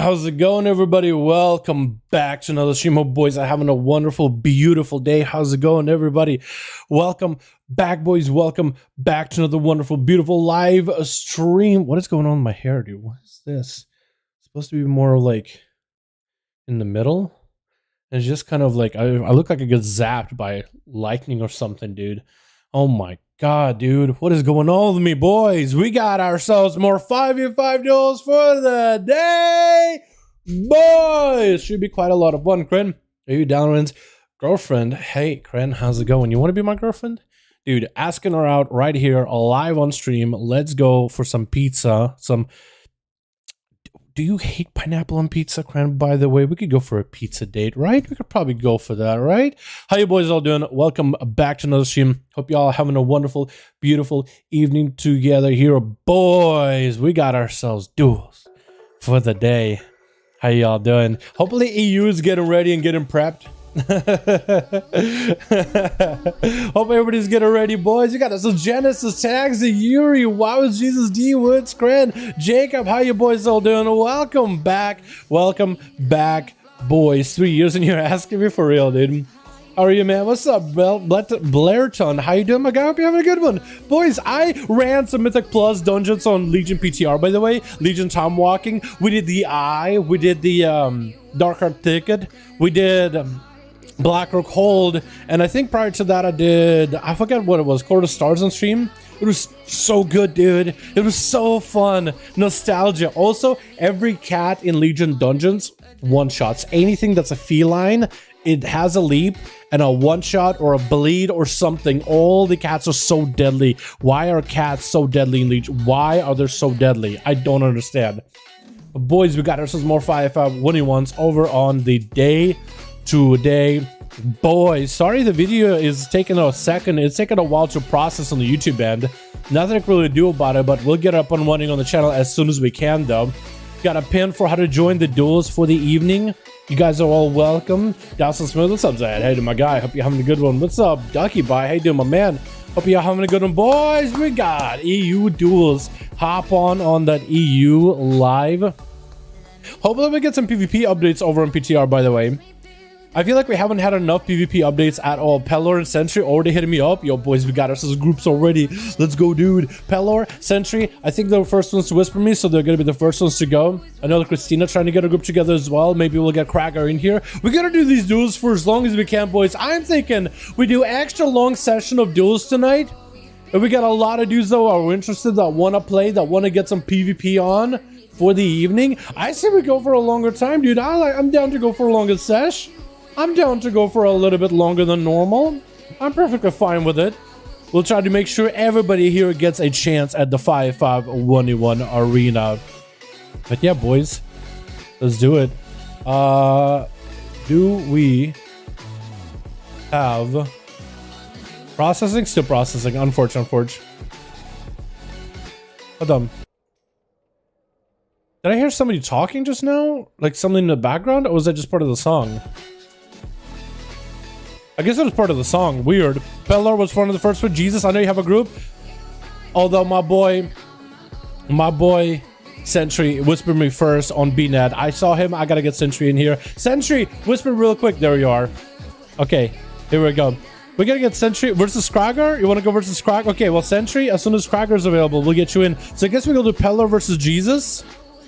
How's it going, everybody? Welcome back to another stream. Hope boys are having a wonderful, beautiful day. How's it going, everybody? Welcome back, boys. Welcome back to another wonderful, beautiful live stream. What is going on with my hair, dude? What is this? It's supposed to be more like in the middle. And it's just kind of like, I look like I get zapped by lightning or something, dude. Oh my God, dude, what is going on with me, boys? We got ourselves more 5v5 duels for the day, boys. Should be quite a lot of fun. Kren, are you Dalaran's girlfriend? Hey, Kren, how's it going? You want to be my girlfriend? Dude, asking her out right here, live on stream. Let's go for some pizza. Do you hate pineapple on pizza, Kren? By the way, we could go for a pizza date, right? We could probably go for that, right? How you boys all doing? Welcome back to another stream. Hope y'all having a wonderful, beautiful evening together here. Boys, we got ourselves duels for the day. How y'all doing? Hopefully EU is getting ready and getting prepped. Hope everybody's getting ready, boys. You got us, so Genesis, Tags, Yuri, Wow, Jesus, D Woods, Kren, Jacob. How you boys all doing? Welcome back, boys. 3 years and you're asking me for real, dude. How are you, man? What's up, Blairton? How you doing, my guy? Hope you're having a good one. Boys, I ran some Mythic Plus dungeons on Legion PTR, by the way. Legion Time Walking. We did the Eye. We did the Dark Heart Thicket. We did Blackrock Hold, and I think prior to that I forget what it was, Court of Stars on stream. It was so good, dude. It was so fun. Nostalgia. Also, every cat in Legion dungeons one-shots. Anything that's a feline, it has a leap and a one-shot or a bleed or something. All the cats are so deadly. Why are cats so deadly in Legion? Why are they so deadly? I don't understand. But boys, we got ourselves more 5v5 1v1s over on the day today. Boys, sorry the video is taking a second. It's taking a while to process on the YouTube end. Nothing really to do about it, but we'll get up and running on the channel as soon as we can, though. Got a pin for how to join the duels for the evening. You guys are all welcome. Dawson Smith, what's up, Zad? Hey, to my guy. Hope you're having a good one. What's up, Ducky Bye? How you doing, my man? Hope you're having a good one, boys. We got EU duels. Hop on that EU live. Hopefully we get some PvP updates over on PTR, by the way. I feel like we haven't had enough PvP updates at all. Pelor and Sentry already hitting me up. Yo, boys, we got ourselves groups already. Let's go, dude. Pelor, Sentry, I think they're the first ones to whisper me, so they're going to be the first ones to go. I know Christina trying to get a group together as well. Maybe we'll get Krager in here. We're going to do these duels for as long as we can, boys. I'm thinking we do extra long session of duels tonight. If we got a lot of dudes, though, are interested, that want to play, that want to get some PvP on for the evening, I say we go for a longer time, dude. I'm down to go for a longer sesh. I'm down to go for a little bit longer than normal. I'm perfectly fine with it. We'll try to make sure everybody here gets a chance at the 5v5 1v1 arena. But yeah, boys, let's do it. Do we have processing? Still processing. Unfortunate. Hold on. Did I hear somebody talking just now? Like something in the background? Or was that just part of the song? I guess it was part of the song. Weird. Pelor was one of the first with Jesus. I know you have a group. Although my boy Sentry whispered me first on BNet. I saw him. I gotta get Sentry in here. Sentry, whisper real quick. There you are. Okay, here we go. We gotta get Sentry versus Krager. You want to go versus Krager? Okay, well, Sentry, as soon as Krager's available, we'll get you in. So I guess we go to Pelor versus Jesus.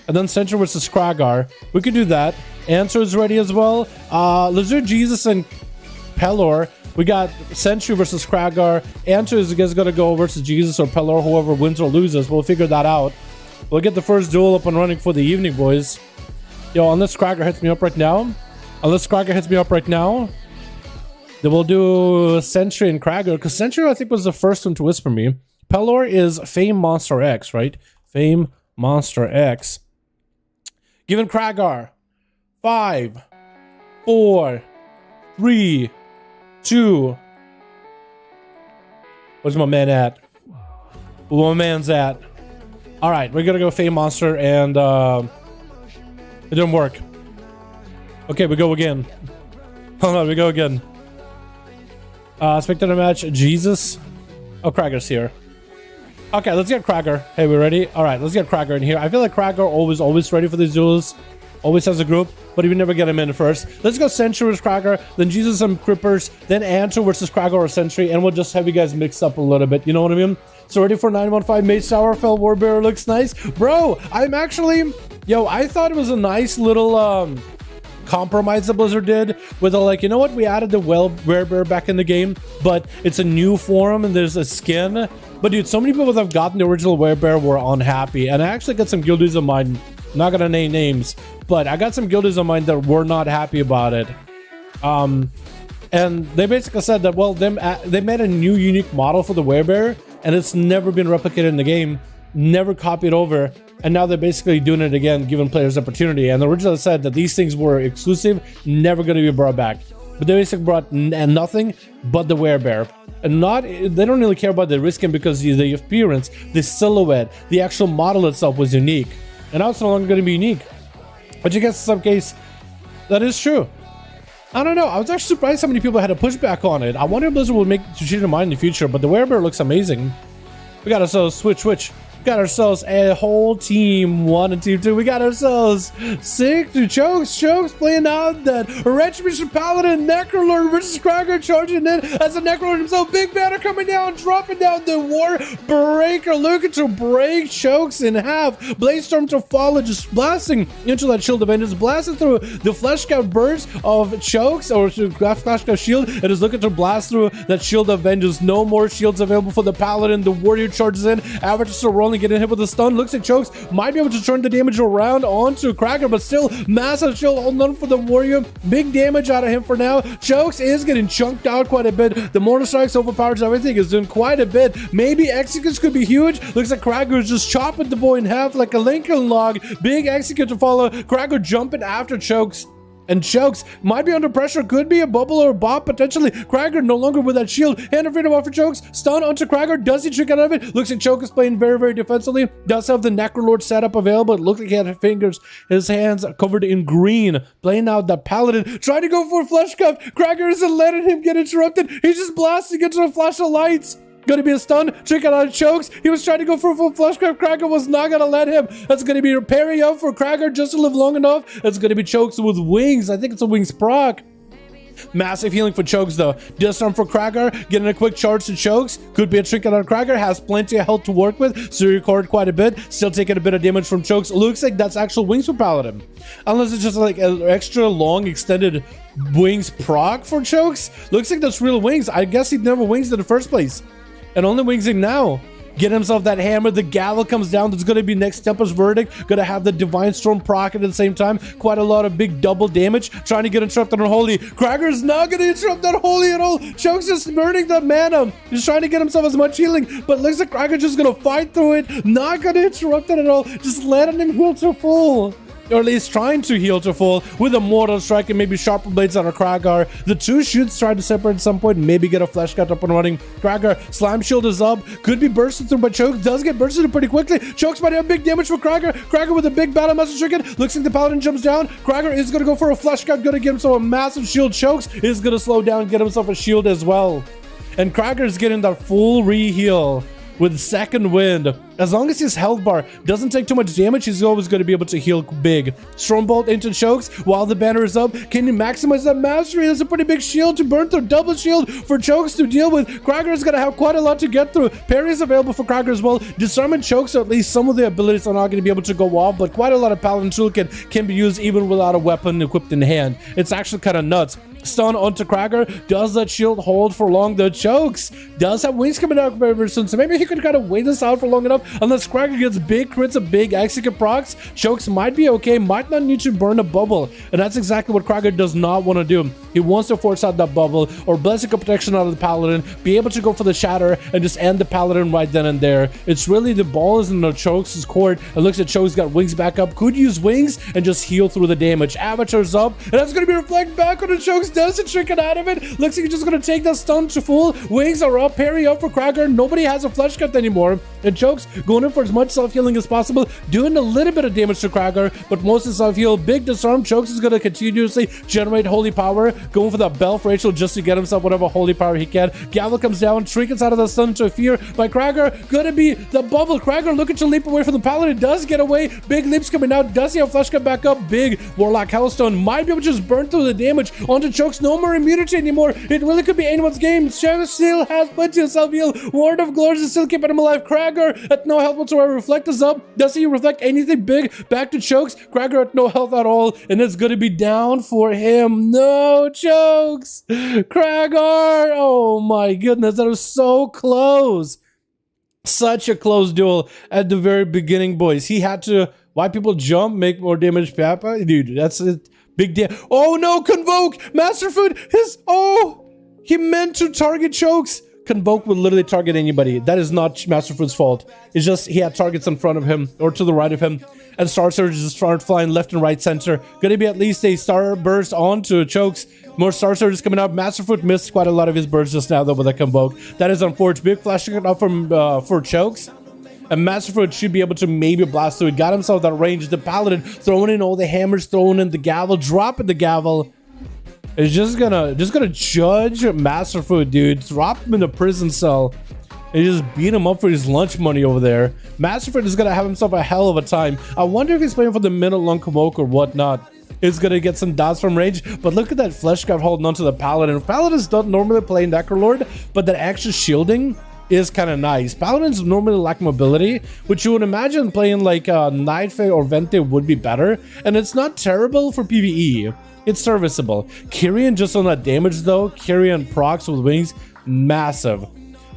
And then Sentry versus Krager. We could do that. Answer is ready as well. Let's do Jesus and Pelor. We got Sentry versus Krager. Answer is gonna go versus Jesus or Pelor. Whoever wins or loses, we'll figure that out. We'll get the first duel up and running for the evening, boys. Yo, unless Krager hits me up right now, then we'll do Sentry and Krager, because Sentry I think was the first one to whisper me. Pelor is Fame Monster X, right? Fame Monster X. Given Krager. 5, 4, 3, 2. Where's my man at? Where my man's at? All right, we're gonna go Fame Monster, and it didn't work. Okay, we go again. Hold on, we go again. Spectator match, Jesus. Oh, Krager's here. Okay, let's get Krager. Hey, we ready? All right, let's get Krager in here. I feel like Krager always ready for these duels. always has a group, but you never get him in first. Let's go Sentry versus Cracker, then Jesus and Crippers, then Anto versus Cracker or Sentry, and we'll just have you guys mixed up a little bit, you know what I mean? So ready for 915 Mage Tower, Fell Warbearer looks nice. Bro, I'm actually, yo, I thought it was a nice little compromise that Blizzard did with a, like, you know what, we added the Werebear back in the game, but it's a new form and there's a skin. But dude, so many people that have gotten the original Werebear were unhappy, and I actually got some guildies of mine, not gonna name names, but I got some guildies of mine that were not happy about it. And they basically said that, well, they made a new unique model for the Werebear, and it's never been replicated in the game, never copied over, and now they're basically doing it again, giving players opportunity. And the original said that these things were exclusive, never going to be brought back, but they basically brought nothing but the Werebear. And they don't really care about the reskin because the appearance, the silhouette, the actual model itself was unique, and now it's no longer going to be unique. But you guess in some case that is true. I don't know, I was actually surprised how many people had a pushback on it. I wonder if Blizzard will make to change their mind in the future, but the Werebear looks amazing. We got ourselves switch. We got ourselves a whole team 1 and team 2. We got ourselves Sick to Chokes playing out that Retribution Paladin, Necrolord versus Cracker charging in as a Necrolord himself. Big banner coming down, dropping down the War Breaker, looking to break Chokes in half. Bladestorm to follow, just blasting into that Shield of Vengeance, blasting through the Flesh Scout burst of Chokes, or Flesh Scout shield, and is looking to blast through that Shield of Vengeance. No more shields available for the Paladin. The Warrior charges in, averages to rolling, getting hit with a stun. Looks like Chokes might be able to turn the damage around onto Cracker, but still massive shield holding on for the Warrior. Big damage out of him for now. Chokes is getting chunked out quite a bit. The Mortal Strikes overpowers everything, is doing quite a bit. Maybe Executes could be huge. Looks like Cracker is just chopping the boy in half like a Lincoln log. Big Execute to follow. Cracker jumping after Chokes. And Chokes might be under pressure, could be a bubble or a bop potentially. Cracker no longer with that shield. Hand of freedom off for Chokes. Stun onto Cracker. Does he trick out of it? Looks like Chokes is playing very, very defensively. Does have the Necrolord setup available. It looks like he had fingers. His hands are covered in green. Playing out the Paladin. Trying to go for a flesh cuff. Cracker isn't letting him get interrupted. He's just blasting into a flash of lights. Gonna be a stun, trick out of Chokes. He was trying to go for a full flush grab. Cracker was not gonna let him. That's gonna be a parry up for Cracker just to live long enough. It's gonna be Chokes with wings. I think it's a wings proc. Massive healing for Chokes though. Disarm for Cracker, getting a quick charge to Chokes. Could be a trick out of Cracker, has plenty of health to work with, so he recovered quite a bit. Still taking a bit of damage from Chokes. Looks like that's actual wings for Paladin. Unless it's just like an extra long extended wings proc for Chokes. Looks like that's real wings. I guess he'd never wings in the first place. And only wingsing now. Get himself that hammer. The gavel comes down. That's going to be next Tempest Verdict. Going to have the Divine Storm proc at the same time. Quite a lot of big double damage. Trying to get interrupted on Holy. Cracker is not going to interrupt that Holy at all. Chokes is burning that mana. He's trying to get himself as much healing. But looks like Cracker just going to fight through it. Not going to interrupt it at all. Just letting him heal to full. Or at least trying to heal to full with a Mortal Strike and maybe Sharper Blades on a Cracker. The two shoots try to separate at some point, maybe get a Flesh Cut up and running. Cracker, Slime Shield is up, could be bursted through, but Chokes does get bursted through pretty quickly. Chokes might have big damage for Cracker. Cracker with a big Battle Master Chicken. Looks like the Paladin jumps down. Cracker is going to go for a Flesh Cut, going to get himself a massive shield. Chokes is going to slow down, get himself a shield as well. And Cracker is getting that full re-heal with Second Wind. As long as his health bar doesn't take too much damage, he's always going to be able to heal big. Stormbolt into Chokes while the banner is up. Can you maximize that mastery? That's a pretty big shield to burn through. Double shield for Chokes to deal with. Cracker is going to have quite a lot to get through. Parry is available for Cracker as well. Disarm and Chokes, so at least some of the abilities are not going to be able to go off, but quite a lot of Paladin toolkit can be used even without a weapon equipped in hand. It's actually kind of nuts. Stun onto Cracker. Does that shield hold for long? The Chokes does have wings coming out very, very soon, so maybe he could kind of wait this out for long enough. Unless Cracker gets big crits of big execute procs, Chokes might be okay, might not need to burn a bubble, and that's exactly what Cracker does not want to do. He wants to force out that bubble or Blessing of Protection out of the Paladin, be able to go for the Shatter and just end the Paladin right then and there. It's really the ball is in the Chokes' court. It looks like Chokes got wings back up, could use wings and just heal through the damage. Avatar's up, and that's going to be reflected back on the Chokes. Chokes does a trick out of it. Looks like he's just gonna take that stun to full. Wings are up, parry up for Cracker. Nobody has a flesh cut anymore. And Chokes going in for as much self-healing as possible, doing a little bit of damage to Cracker, but most is self-heal. Big disarm. Chokes is gonna continuously generate holy power, going for that Bell for Rachel just to get himself whatever holy power he can. Gavel comes down, trinkets out of the stun to fear by Cracker. Gonna be the bubble. Cracker looking to leap away from the Paladin. Does get away. Big leaps coming out. Does he have flesh cut back up? Big Warlock Hellstone might be able to just burn through the damage onto Chokes. No more immunity anymore. It really could be anyone's game. Chokes still has plenty of self-heal. Ward of Glory is still keeping him alive. Cracker at no health whatsoever. Reflect is up. Does he reflect anything big? Back to Chokes. Cracker at no health at all. And it's gonna be down for him. No, Chokes. Cracker. Oh my goodness. That was so close. Such a close duel at the very beginning, boys. He had to, why people jump, make more damage, Papa? Dude, that's it. Big deal. Oh no, Convoke! Masterfoot! He meant to target Chokes. Convoke would literally target anybody. That is not Masterfoot's fault. It's just he had targets in front of him or to the right of him. And Star Surges just started flying left and right center. Gonna be at least a star burst onto Chokes. More Star Surges coming out. Masterfoot missed quite a lot of his bursts just now though with a Convoke. That is unfortunate. Big flashing up from for Chokes. And Masterfoot should be able to maybe blast through it. Got himself that range. The Paladin throwing in all the hammers, throwing in the gavel, dropping the gavel. It's just gonna judge Masterfoot, dude. Drop him in the prison cell and just beat him up for his lunch money over there. Masterfoot is gonna have himself a hell of a time. I wonder if he's playing for the minute-long Convoke or whatnot. Is gonna get some dots from range, but look at that flesh guard holding onto the Paladin. Paladins don't normally play Necrolord, but that extra shielding is kind of nice. Paladins normally lack mobility, which you would imagine playing like Nightfang or Vente would be better, and it's not terrible for PvE. It's serviceable. Kyrian just on that damage though, Kyrian procs with wings, massive.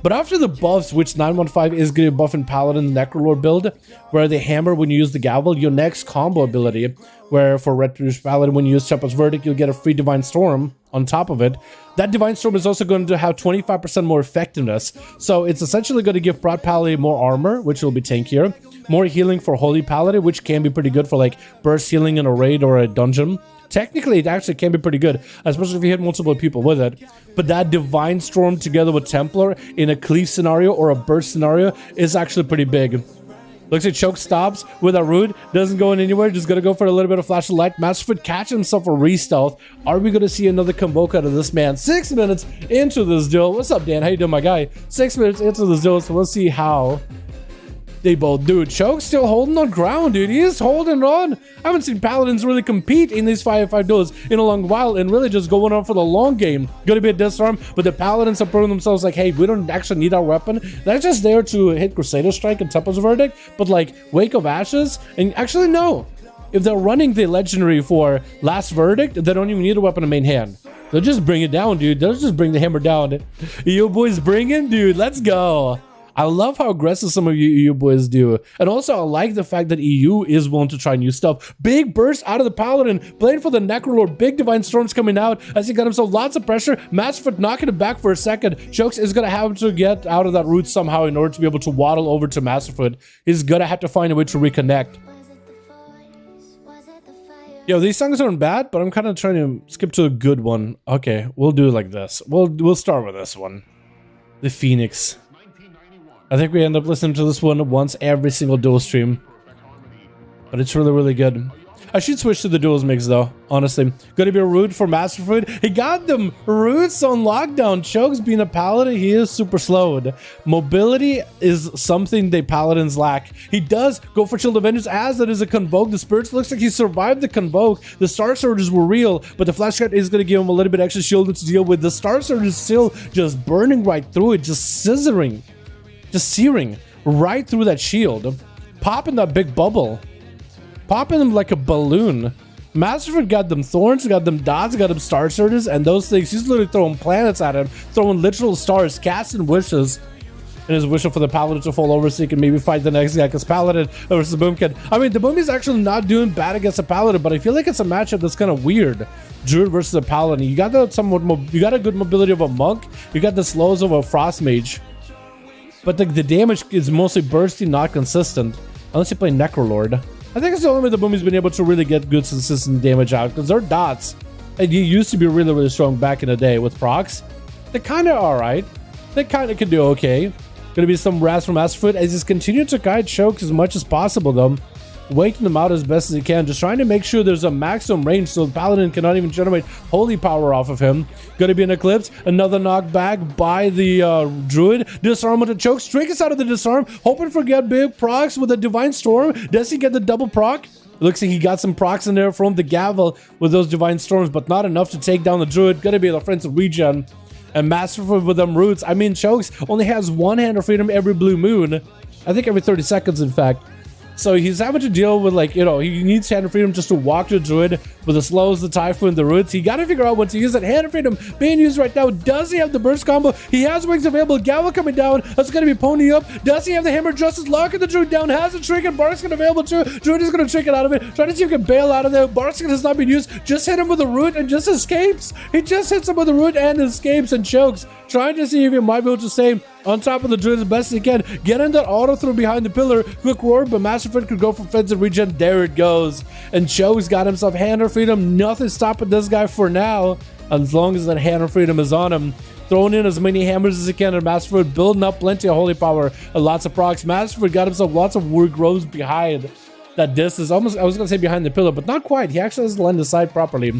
But after the buffs, which 915 is going to buff in Paladin Necrolord build, where they hammer when you use the gavel, your next combo ability, where for Red British Paladin, when you use Shepherd's Verdict, you'll get a free Divine Storm on top of it. That Divine Storm is also going to have 25% more effectiveness. So it's essentially going to give Prot Paladin more armor, which will be tankier. More healing for Holy Paladin, which can be pretty good for like burst healing in a raid or a dungeon. Technically, it actually can be pretty good, especially if you hit multiple people with it. But that Divine Storm together with Templar in a cleave scenario or a burst scenario is actually pretty big. Looks like Choke stops with a root, doesn't go in anywhere, just gonna go for a little bit of flash of light. Masterfoot catch himself a re-stealth. Are we gonna see another Convoke out of this man? 6 minutes into this duel. What's up, Dan? How you doing, my guy? 6 minutes into this duel, so we'll see how they both do. Choke's still holding on ground, dude. He is holding on. I haven't seen Paladins really compete in these 5v5 duels in a long while and really just going on for the long game. Gonna be a disarm, but the Paladins are proving themselves like, hey, we don't actually need our weapon. They're just there to hit Crusader Strike and Templar's Verdict, but like Wake of Ashes, and actually no. If they're running the legendary for Last Verdict, they don't even need a weapon in main hand. They'll just bring it down, dude. They'll just bring the hammer down. You boys bring it, dude. Let's go. I love how aggressive some of you EU boys do. And also, I like the fact that EU is willing to try new stuff. Big burst out of the Paladin, playing for the Necrolord. Big Divine Storms coming out as he got himself lots of pressure. Masterfoot knocking it back for a second. Chokes is going to have to get out of that route somehow in order to be able to waddle over to Masterfoot. He's going to have to find a way to reconnect. Yo, these songs aren't bad, but I'm kind of trying to skip to a good one. Okay, we'll do it like this. We'll start with this one. The Phoenix. I think we end up listening to this one once every single duel stream. But it's really, really good. I should switch to the duels mix though, honestly. Gonna be a root for Masterfoot. He got them roots on lockdown. Chokes being a paladin, he is super slowed. Mobility is something the paladins lack. He does go for Shield of Vengeance as it is a Convoke. The Spirits looks like he survived the Convoke. The Star Surges were real, but the Flash Cut is gonna give him a little bit extra shield to deal with. The Star Surge is still just burning right through it, just scissoring. Just searing right through that shield. Popping that big bubble. Popping them like a balloon. Masterfoot got them thorns, got them dots, got them Star Surges, and those things. He's literally throwing planets at him, throwing literal stars, casting wishes. And his wish for the Paladin to fall over so he can maybe fight the next guy, because Paladin versus Boomkin. I mean, the Boomkin's actually not doing bad against a Paladin, but I feel like it's a matchup that's kind of weird. Druid versus a Paladin. You got that you got a good mobility of a Monk. You got the slows of a Frost Mage. But the damage is mostly bursty, not consistent. Unless you play Necrolord. I think it's the only way the Boomy's been able to really get good consistent damage out, because their dots and he used to be really, really strong back in the day with procs. They're kind of all right. They kind of can do okay. Gonna be some rats from Masterfoot as he's continuing to guide Chokes as much as possible, though. Waiting them out as best as he can, just trying to make sure there's a maximum range so the Paladin cannot even generate holy power off of him. Gonna be an Eclipse, another knockback by the Druid. Disarm with the Chokes, Trinkets out of the disarm, hoping for get big procs with a Divine Storm. Does he get the double proc? It looks like he got some procs in there from the Gavel with those Divine Storms, but not enough to take down the Druid. Gonna be the offensive regen. And Masterful with them roots. I mean, Chokes only has one hand of freedom every blue moon. I think every 30 seconds, in fact. So he's having to deal with, like, you know, he needs hand of freedom just to walk the Druid with the slows, the Typhoon, the roots. He got to figure out when to use that hand of freedom being used right now. Does he have the burst combo? He has wings available. Gavel coming down. That's going to be pony up. Does he have the hammer justice? Locking the Druid down. Has a trinket. Barkskin available too. Druid is going to trinket out of it. Trying to see if he can bail out of there. Barkskin has not been used. Just hit him with a root and just escapes. He just hits him with a root and escapes and Chokes. Trying to see if he might be able to save on top of the Druid as best he can. Get in that auto throw behind the pillar. Quick roar, but Masterfoot could go for offensive regen. There it goes. And Chokes got himself hand of freedom. Nothing stopping this guy for now, as long as that hand of freedom is on him. Throwing in as many hammers as he can, and Masterfoot building up plenty of holy power and lots of procs. Masterfoot got himself lots of war grows behind that distance. Almost, I was gonna say behind the pillar, but not quite. He actually has to land the side properly.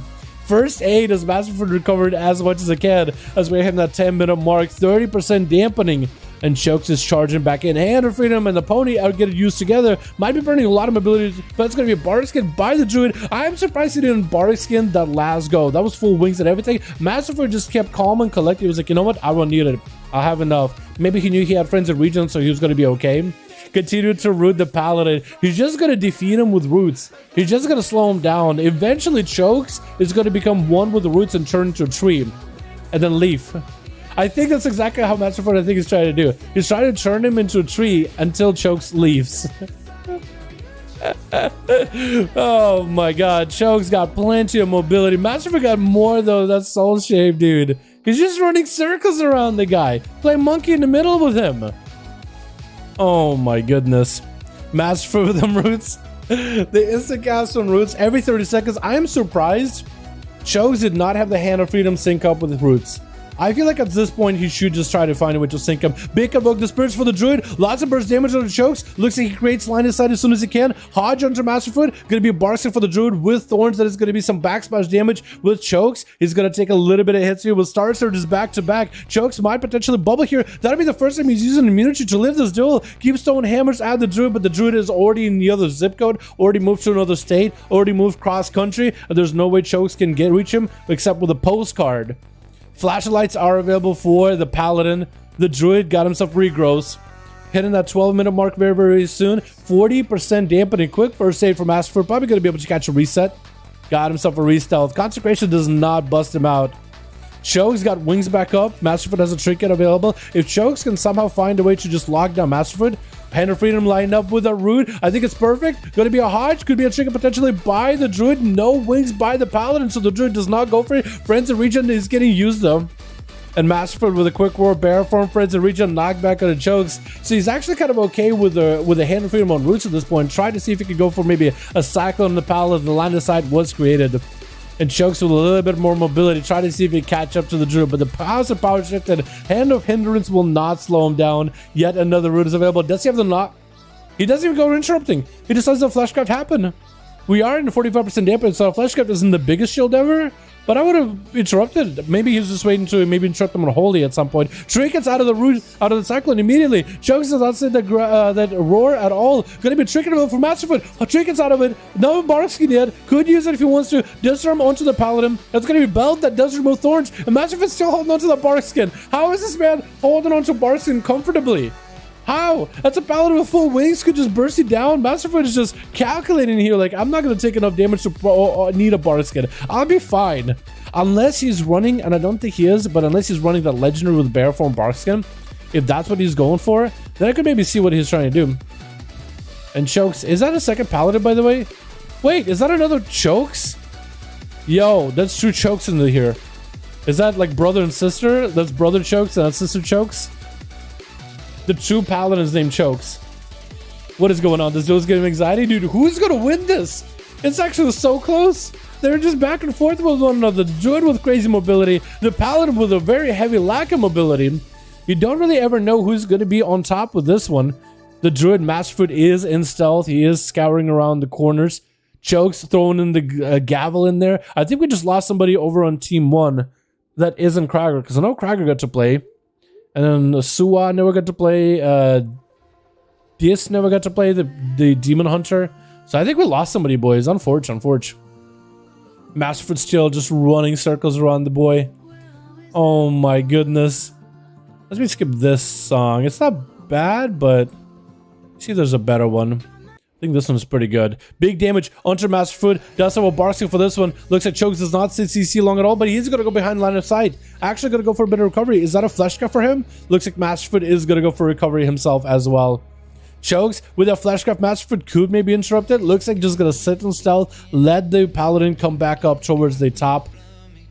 First aid as Masterfoot recovered as much as it can as we're hitting that 10-minute mark. 30% dampening, and Chokes is charging back in. Hand of freedom and the pony are getting used together. Might be burning a lot of mobility, but it's going to be a Barkskin by the Druid. I'm surprised he didn't Barkskin that last go. That was full wings and everything. Masterfoot just kept calm and collected. He was like, you know what? I don't need it. I'll have enough. Maybe he knew he had friends in region, so he was going to be okay. Continue to root the Paladin. He's just going to defeat him with roots. He's just going to slow him down. Eventually, Chokes is going to become one with the roots and turn into a tree. And then leave. I think that's exactly how Masterfoot, I think, is trying to do. He's trying to turn him into a tree until Chokes leaves. Oh my god. Chokes got plenty of mobility. Masterfoot got more, though. That's soul shave, dude. He's just running circles around the guy. Play monkey in the middle with him. Oh my goodness. Masterfoot with them roots. The instant cast on roots every 30 seconds. I am surprised Chokes did not have the hand of freedom sync up with roots. I feel like at this point he should just try to find a way to sync him. Big invoke the spirits for the Druid. Lots of burst damage on the Chokes. Looks like he creates line of sight as soon as he can. Hodge onto Masterfoot. Gonna be a Barkskin for the Druid with thorns. That is gonna be some backsplash damage with Chokes. He's gonna take a little bit of hits here with Star Surges back to back. Chokes might potentially bubble here. That'll be the first time he's using immunity to live this duel. Keeps throwing hammers at the Druid, but the Druid is already in the other zip code. Already moved to another state. Already moved cross country. And there's no way Chokes can reach him except with a postcard. Flashlights are available for the Paladin. The Druid got himself regrowths. Hitting that 12-minute mark very, very soon. 40% dampening. Quick first aid from Masterfoot. Probably going to be able to catch a reset. Got himself a re-stealth. Consecration does not bust him out. Chokes got wings back up. Masterfoot has a trinket available. If Chokes can somehow find a way to just lock down Masterfoot, Hand of Freedom lined up with a root. I think it's perfect. Going to be a Hodge. Could be a trinket potentially by the Druid. No wings by the Paladin, so the Druid does not go for it. Friends in Region is getting used though. And Masterfoot with a quick roar, bear form, Friends in Region, knockback on the Chokes. So he's actually kind of okay with a Hand of Freedom on roots at this point. Try to see if he could go for maybe a cycle on the Paladin. The line of sight was created. And Chokes with a little bit more mobility. Try to see if he can catch up to the Druid. But the positive power shifted. Hand of Hindrance will not slow him down. Yet another root is available. Does he have the knock? He doesn't even go interrupting. He just lets the Fleshcraft happen. We are in 45% damage, so Fleshcraft isn't the biggest shield ever. But I would have interrupted. Maybe he was just waiting to maybe interrupt him on Holy at some point. Trinkets out of the root, out of the cyclone immediately. Chokes does not see that roar at all. Gonna be Trinket for Masterfoot. Trinkets out of it. No Barkskin yet. Could use it if he wants to. Disarm onto the Paladin. That's gonna be Belt that does remove thorns. And Masterfoot's still holding onto the Barkskin. How is this man holding onto Barkskin comfortably? How? That's a Paladin with full wings, could just burst you down. Masterfoot is just calculating here, like, I'm not going to take enough damage to need a Barkskin. I'll be fine. Unless he's running, and I don't think he is, but unless he's running the Legendary with Bear Form Barkskin, if that's what he's going for, then I could maybe see what he's trying to do. And Chokes, is that a second Paladin, by the way? Wait, is that another Chokes? Yo, that's two Chokes in here. Is that like brother and sister? That's brother Chokes and that's sister Chokes? The true Paladin's named Chokes. What is going on? This dude's getting anxiety? Dude, who's gonna win this? It's actually so close. They're just back and forth with one another. The Druid with crazy mobility, the Paladin with a very heavy lack of mobility. You don't really ever know who's going to be on top with this one. The Druid Masterfoot is in stealth. He is scouring around the corners. Chokes throwing in the gavel in there. I think we just lost somebody over on team 1 that isn't Krager, because I know Krager got to play. And then Suwa never got to play. Dias never got to play the Demon Hunter. So I think we lost somebody, boys. Unfortunate. Masterfoot still just running circles around the boy. Oh my goodness. Let me skip this song. It's not bad, but see, there's a better one. I think this one's pretty good. Big damage onto Masterfoot. Does have a bar skill for this one. Looks like Chokes does not sit CC long at all, but he's going to go behind line of sight. Actually going to go for a bit of recovery. Is that a flesh cut for him? Looks like Masterfoot is going to go for recovery himself as well. Chokes with a flashcraft. Masterfoot could maybe interrupt it. Looks like just gonna sit in stealth, let the Paladin come back up towards the top.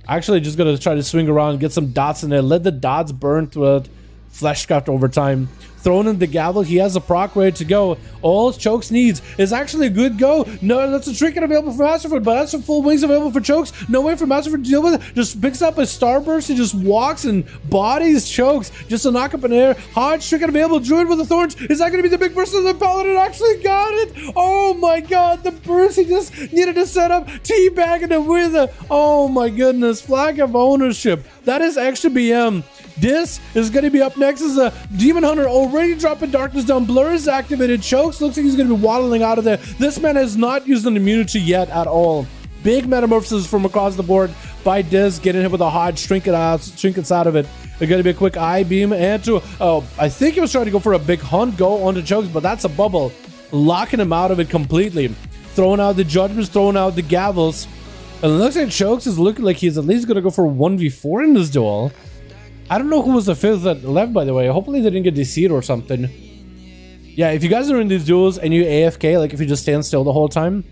Actually just gonna try to swing around, get some dots in there, let the dots burn through it. Fleshcraft over time. Thrown in the gavel, he has a proc ready to go. All Chokes needs is actually a good go. No, that's a trinket available for Masterfoot, but that's some full wings available for Chokes. No way for Masterfoot to deal with it. Just picks up a starburst, he just walks and bodies Chokes just to knock up in air. Hard trinket available. Druid with the thorns. Is that going to be the big burst of the Paladin? Actually got it. Oh my god, the burst he just needed to set up. Teabagging it with a, oh my goodness, flag of ownership. That is extra BM. This is going to be up next as a Demon Hunter already dropping Darkness down. Blur is activated. Chokes looks like he's going to be waddling out of there. This man has not used an immunity yet at all. Big metamorphosis from across the board by Diz, getting him with a hard trinkets out of it. There's going to be a quick eye beam and to, oh, I think he was trying to go for a big hunt go onto Chokes, but that's a bubble. Locking him out of it completely. Throwing out the judgments, throwing out the gavels. And it looks like Chokes is looking like he's at least going to go for 1v4 in this duel. I don't know who was the 5th that left, by the way. Hopefully they didn't get DC'd or something. Yeah, if you guys are in these duels and you AFK, like if you just stand still the whole time,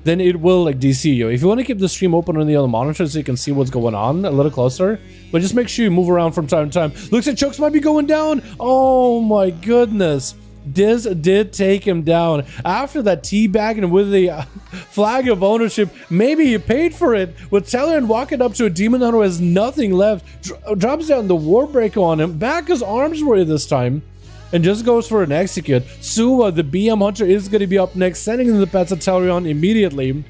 then it will like DC you. If you want to keep the stream open on the other monitor so you can see what's going on a little closer, but just make sure you move around from time to time. Looks like Chokes might be going down. Oh my goodness. Diz did take him down after that teabagging with the flag of ownership. Maybe he paid for it with Dalaran walking up to a Demon Hunter who has nothing left, drops down the Warbreaker on him, back his arms were this time, and just goes for an execute. Suwa, the BM Hunter, is going to be up next, sending in the pets at Dalaran immediately.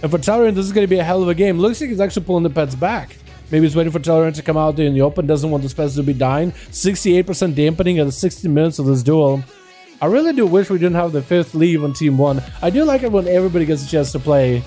And for Dalaran, this is going to be a hell of a game. Looks like he's actually pulling the pets back. Maybe he's waiting for Dalaran to come out there in the open, doesn't want the pets to be dying. 68% dampening at the 60 minutes of this duel. I really do wish we didn't have the 5th leave on Team 1. I do like it when everybody gets a chance to play.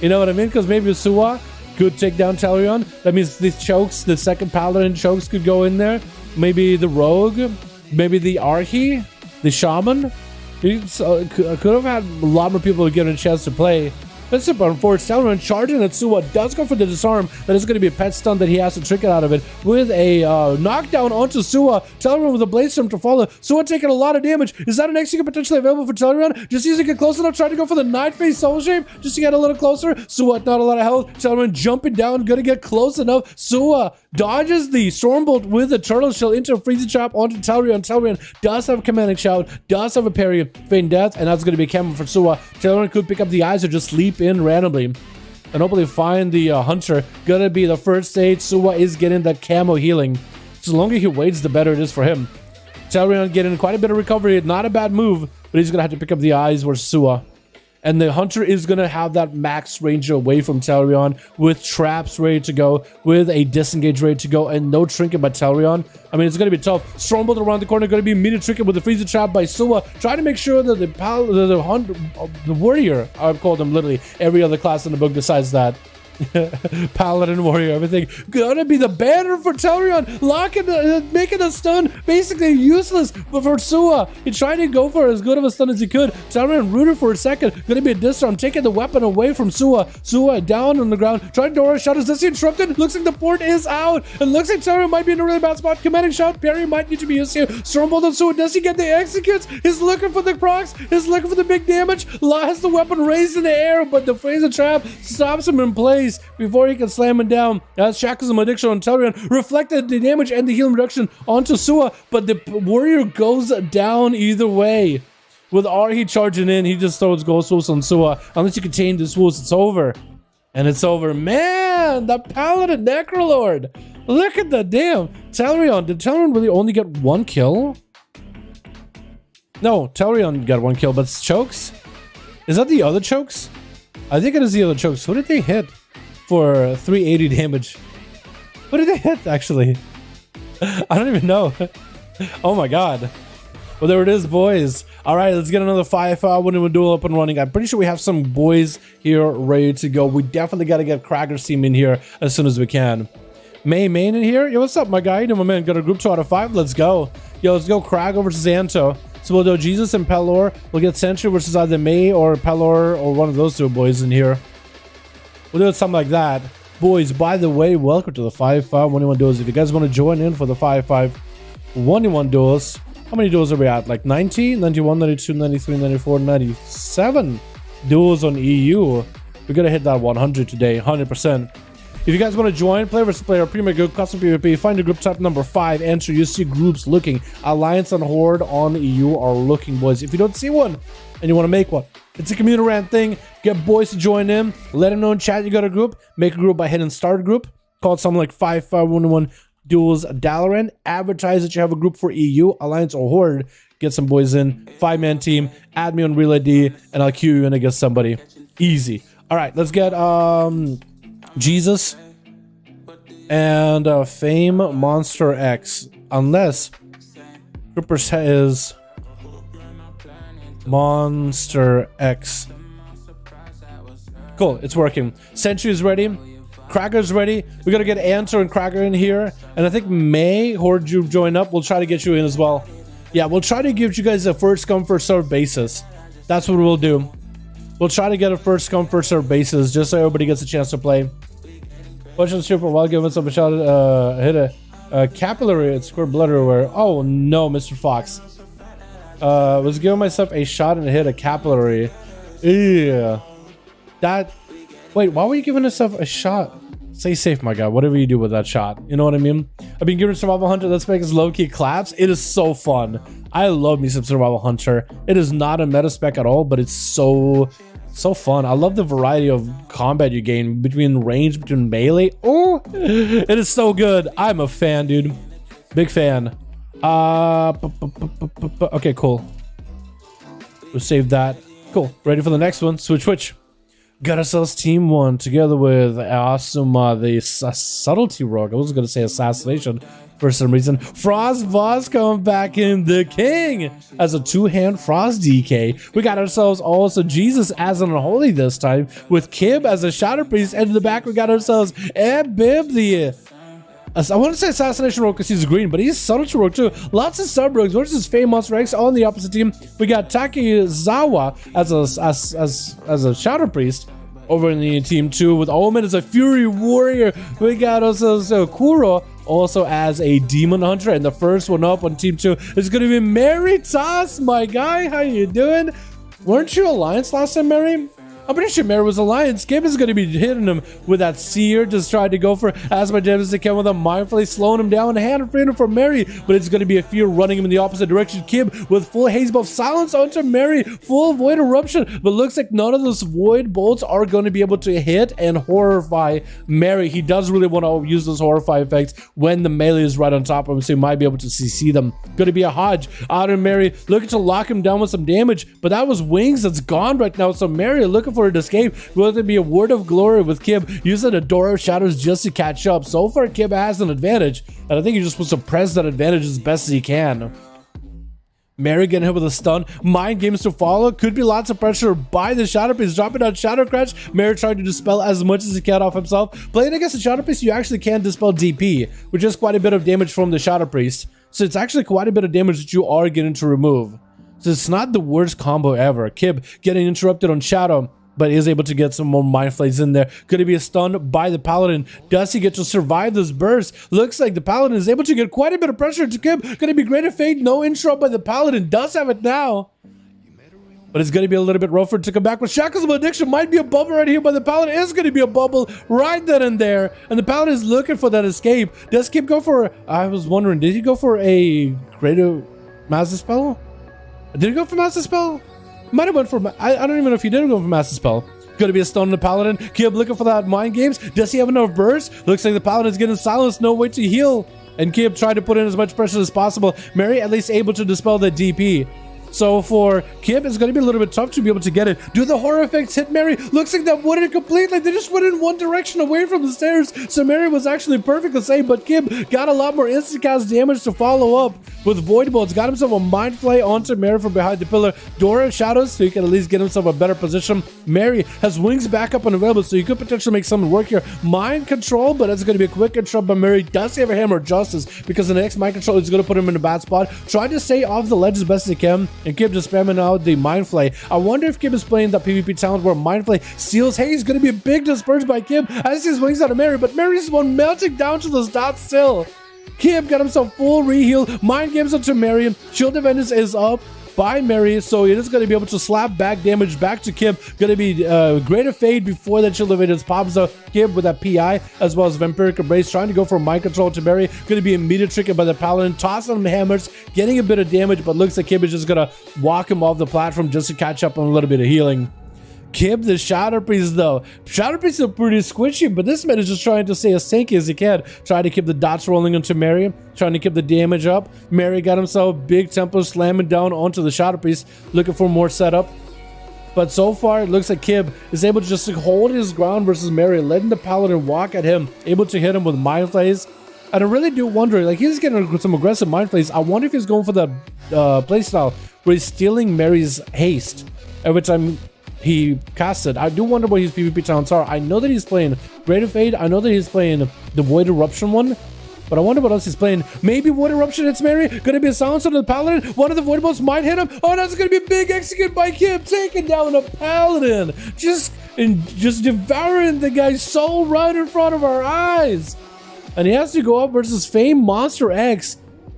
You know what I mean? Because maybe Suwa could take down Dalaran. That means the Chokes, the second Paladin Chokes could go in there. Maybe the Rogue. Maybe the Arhi. The Shaman. Could have had a lot more people get a chance to play. That's super unfortunate. Dalaran charging at Suwa does go for the disarm. That is going to be a pet stun that he has to trick it out of it with a knockdown onto Suwa. Dalaran with a blade storm to follow. Suwa taking a lot of damage. Is that an execute potentially available for Dalaran? Just using it close enough, trying to go for the 9-face soul shape just to get a little closer. Suwa not a lot of health. Dalaran jumping down, gonna get close enough. Suwa dodges the Stormbolt with a turtle shell into a freezing trap onto Dalaran. Dalaran does have a commanding shout, does have a parry, feign death, and that's going to be a camo for Suwa. Dalaran could pick up the eyes or just leap in randomly and hopefully find the hunter. Gonna be the first stage. Suwa is getting that camo healing. So the longer he waits, the better it is for him. Dalaran getting quite a bit of recovery. Not a bad move, but he's gonna have to pick up the eyes for Suwa. And the hunter is going to have that max range away from Dalaran with traps ready to go, with a disengage ready to go, and no trinket by Dalaran. I mean, it's going to be tough. Stormbolt around the corner, going to be immediate trinket with the freezer trap by Suwa, trying to make sure that the warrior, I've called him literally every other class in the book besides that. Paladin, warrior, everything gonna be the banner for Dalaran, locking making the stun basically useless. But for Suwa, he tried to go for as good of a stun as he could. Dalaran rooted for a second, gonna be a disarm, taking the weapon away from Suwa. Suwa down on the ground, trying to door shadows. Does he interrupted? Looks like the port is out. It looks like Dalaran might be in a really bad spot. Commanding shout, parry might need to be used here. Stormbolt on Suwa. Does he get the executes? He's looking for the procs. He's looking for the big damage. Has the weapon raised in the air, but the freezer trap stops him in place before he can slam him down. As shackles and addiction on Dalaran reflected the damage and the healing reduction onto Suwa, but the warrior goes down either way. With Arhi charging in, he just throws ghost wolves on Suwa. Unless you contain this wolves, it's over. And it's over. Man, the Paladin Necrolord. Look at the damn. Talarion. Did Talarion really only get 1 kill? No, Talarion got 1 kill, but it's Chokes? Is that the other Chokes? I think it is the other Chokes. Who did they hit for 380 damage? What did they hit, actually? I don't even know. Oh my god. Well, there it is, boys. All right, let's get another 5v5 1v1 duel up and running. I'm pretty sure we have some boys here ready to go. We definitely got to get Cracker's team in here as soon as we can. Main in here? Yo, what's up, my guy? My man, got a group 2 out of 5. Let's go. Yo, let's go Cragger versus Anto. So we'll do Jesus and Pelor. We'll get Sentry versus either May or Pelor or one of those 2 boys in here. We'll do something like that. Boys, by the way, welcome to the 5v5 1v1 duels. If you guys want to join in for the 5v5 1v1 duels, how many duels are we at? Like 90, 91, 92, 93, 94, 97 duels on EU. We're gonna hit that 100 today, 100%. If you guys want to join, player versus player, premier group, custom PvP, find a group type number 5, enter. You see groups looking. Alliance and Horde on EU are looking, boys. If you don't see one and you want to make one, it's a community rant thing. Get boys to join in. Let them know in chat you got a group. Make a group by hitting start group. Call it something like 5v5 Duels Dalaran. Advertise that you have a group for EU, Alliance, or Horde. Get some boys in. 5-man team. Add me on Relay D, and I'll queue you in against somebody. Easy. All right, let's get Jesus and Fame Monster X. Unless Groupers is Monster X. Cool, it's working. Sentry is ready. Cracker's ready. We gotta get Anto and Cracker in here. And I think May, Horde, you join up. We'll try to get you in as well. Yeah, we'll try to give you guys a first come, first serve basis. That's what we'll do. We'll try to get a first come, first serve basis just so everybody gets a chance to play. Watching super while giving us a shot. Hit a capillary and squirt blood everywhere. Oh no, Mr. Fox. Was giving myself a shot and hit a capillary. Yeah. That. Wait, why were you giving yourself a shot? Stay safe, my guy. Whatever you do with that shot. You know what I mean? I've been giving Survival Hunter. Let's make us low-key claps. It is so fun. I love me some Survival Hunter. It is not a meta spec at all, but it's so fun. I love the variety of combat you gain between range, between melee. Oh, it is so good. I'm a fan, dude. Big fan. Okay, cool. We'll save that. Cool. Ready for the next one. Switch. Got ourselves team 1 together with Asuma, the subtlety rogue. I was going to say assassination for some reason. Frost Boss coming back in, the king, as a 2-hand Frost DK. We got ourselves also Jesus as an unholy this time, with Kib as a Shadow Priest. And in the back, we got ourselves Bib, the I want to say assassination rogue because he's green, but he's subtlety rogue too. Lots of sub rogues versus Fame Monster X. On the opposite team, we got Takizawa as a Shadow Priest. Over in the team 2 with Omen as a Fury Warrior. We got also Kuro also as a Demon Hunter. And the first one up on team 2 is going to be Mary Toss, my guy. How you doing? Weren't you Alliance last time, Mary? I'm pretty sure Mary was Alliance. Skip is going to be hitting him with that seer. Just tried to go for as my James to come with him, mindfully slowing him down. Hand freedom for Mary, but it's going to be a fear running him in the opposite direction. Kib with full haze buff, silence onto Mary, full void eruption. But looks like none of those void bolts are going to be able to hit and horrify Mary. He does really want to use those horrify effects when the melee is right on top of him, so he might be able to CC them. Going to be a Hodge out of Mary, looking to lock him down with some damage, but that was Wings that's gone right now. So Mary looking for an escape. Will there be a word of glory with Kib using a Door of Shadows just to catch up? So far, Kib has an advantage, and I think he just wants to press that advantage as best as he can. Mary getting hit with a stun. Mind games to follow. Could be lots of pressure by the Shadow Priest. Dropping out Shadow Crash. Mary trying to dispel as much as he can off himself. Playing against the Shadow Priest, you actually can dispel DP, which is quite a bit of damage from the Shadow Priest. So it's actually quite a bit of damage that you are getting to remove. So it's not the worst combo ever. Kib getting interrupted on Shadow, but is able to get some more Mind Flays in there. Could he be stunned by the Paladin? Does he get to survive this burst? Looks like the Paladin is able to get quite a bit of pressure to Kib. Gonna be greater fate. No interrupt by the Paladin. Does have it now, but it's gonna be a little bit rougher to come back with Shackles of Addiction. Might be a bubble right here, but the Paladin is gonna be a bubble right then and there. And the Paladin is looking for that escape. Does Kib go for, I was wondering, did he go for a greater Master Spell? Did he go for Master Spell? Might have went for, I don't even know if he did go for Master Spell. Gonna be a stun on the Paladin. Kib looking for that mind games. Does he have enough burst? Looks like the Paladin's getting silenced. No way to heal. And Kib tried to put in as much pressure as possible. Mary at least able to dispel the DP. So for Kib, it's going to be a little bit tough to be able to get it. Do the horror effects hit Mary? Looks like that wouldn't complete. Like they just went in one direction away from the stairs. So Mary was actually perfect to save, but Kib got a lot more instant cast damage to follow up with Void Bolts. Got himself a Mind Flay onto Mary from behind the pillar. Dora shadows, so he can at least get himself a better position. Mary has wings back up unavailable, so you could potentially make something work here. Mind control, but it's going to be a quick control by Mary. Does have a hammer of justice because the next mind control is going to put him in a bad spot. Try to stay off the ledge as best as he can, and Kib just spamming out the Mind Flay. I wonder if Kib is playing that PvP talent where Mind Flay steals. Hey, he's going to be a big disperse by Kib as he wings out of Mary, but Mary's one melting down to the dots still. Kib got himself full re-heal. Mind games onto Mary. Shield Defenders is up by Mary, so it is going to be able to slap back damage back to Kib. Going to be greater fade before that Shield Defenders pops up Kib with that PI, as well as Vampiric Embrace, trying to go for mind control to Mary. Going to be immediate triggered by the Paladin, tossing him hammers, getting a bit of damage, but looks like Kib is just going to walk him off the platform just to catch up on a little bit of healing. Kib the Shadow Priest though. Shadow Priest is pretty squishy, but this man is just trying to stay as tanky as he can. Trying to keep the dots rolling into Mary, trying to keep the damage up. Mary got himself big tempo slamming down onto the Shadow Priest, looking for more setup. But so far, it looks like Kib is able to just hold his ground versus Mary, letting the Paladin walk at him, able to hit him with Mind Flays. And I really do wonder, like he's getting some aggressive Mind Flays. I wonder if he's going for the playstyle where he's stealing Mary's haste every time he casted. I do wonder what his PvP talents are. I know that he's playing Greater Fade. I know that he's playing the Void Eruption one, but I wonder what else he's playing. Maybe Void Eruption hits Mary. Gonna be a silence on the Paladin. One of the Void Bolts might hit him. Oh, that's gonna be a big execute by Kib, taking down a Paladin. Just devouring the guy's soul right in front of our eyes. And he has to go up versus Fame Monster X.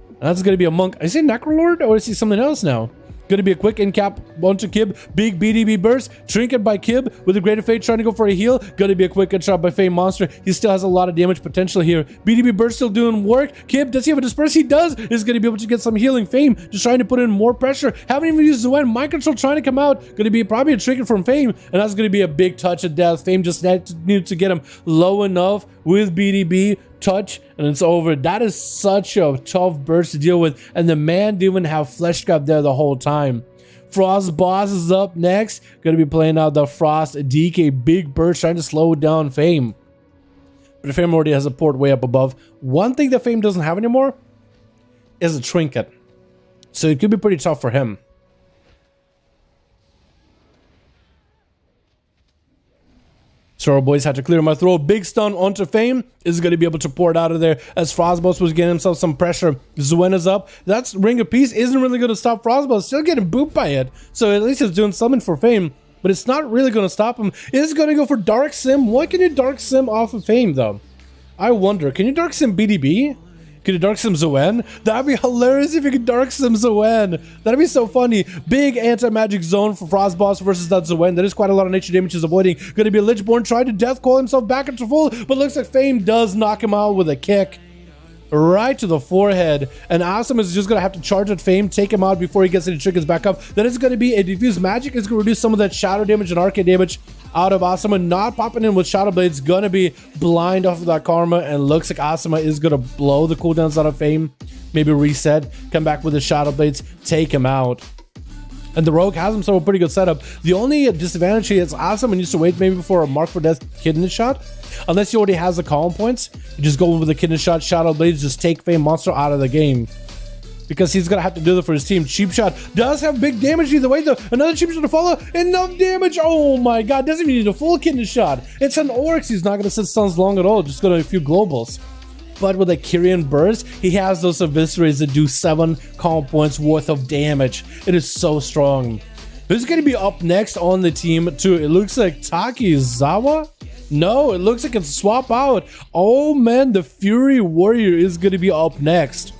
And that's gonna be a monk. Is he Necrolord or is he something else now? Gonna be a quick in cap onto Kib. Big BDB burst. Trinket by Kib with a Greater Fate trying to go for a heal. Gonna be a quick headshot by Fame Monster. He still has a lot of damage potential here. BDB burst still doing work. Kib, does he have a disperse? He does. Is gonna be able to get some healing. Fame just trying to put in more pressure. Haven't even used Zuen. Mind control trying to come out. Gonna be probably a Trinket from Fame. And that's gonna be a big touch of death. Fame just needs to get him low enough with BDB. Touch and it's over. That is such a tough burst to deal with, and the man didn't even have Flesh Trap there the whole time. Frost Boss is up next. Gonna be playing out the Frost DK big burst, trying to slow down Fame, but Fame already has a port way up above. One thing that Fame doesn't have anymore is a Trinket, so it could be pretty tough for him. So our boys had to clear my throw. Big stun onto Fame is going to be able to pour it out of there as Frostboss was getting himself some pressure. Zuena's up. That's Ring of Peace isn't really going to stop Frostboss. Still getting booped by it. So at least he's doing something for Fame. But it's not really going to stop him. It's going to go for Dark Sim. What can you Dark Sim off of Fame though? I wonder. Can you Dark Sim BDB? Could you Dark Sim Zuen? That'd be hilarious if you could Dark Sim Zuen. That'd be so funny. Big anti-magic zone for Frostboss versus that Zuen. That is quite a lot of nature damage he's avoiding. Gonna be a Lichborn trying to death call himself back into full, but looks like Fame does knock him out with a kick right to the forehead. And Awesome is just gonna have to charge at Fame, take him out before he gets any triggers back up. Then it's gonna be a diffuse magic. It's gonna reduce some of that shadow damage and arcade damage out of Asuma. Not popping in with Shadow Blades, gonna be blind off of that Karma, and looks like Asuma is gonna blow the cooldowns out of Fame, maybe reset, come back with the Shadow Blades, take him out. And the Rogue has himself a pretty good setup. The only disadvantage here is Asuma needs to wait maybe before a Mark for Death Kidney Shot. Unless he already has the column points, you just go with the Kidney Shot, Shadow Blades, just take Fame Monster out of the game, because he's gonna have to do that for his team. Cheap Shot does have big damage either way though. Another Cheap Shot to follow. Enough damage. Oh my god, doesn't even need a full Kidney Shot. It's an Oryx. He's not gonna sit stuns long at all. Just gonna a few globals. But with a Kyrian Burst, he has those Eviscerates that do 7 column points worth of damage. It is so strong. Who's gonna be up next on the team too? It looks like Takizawa? No, it looks like it's swap out. Oh man, the Fury Warrior is gonna be up next.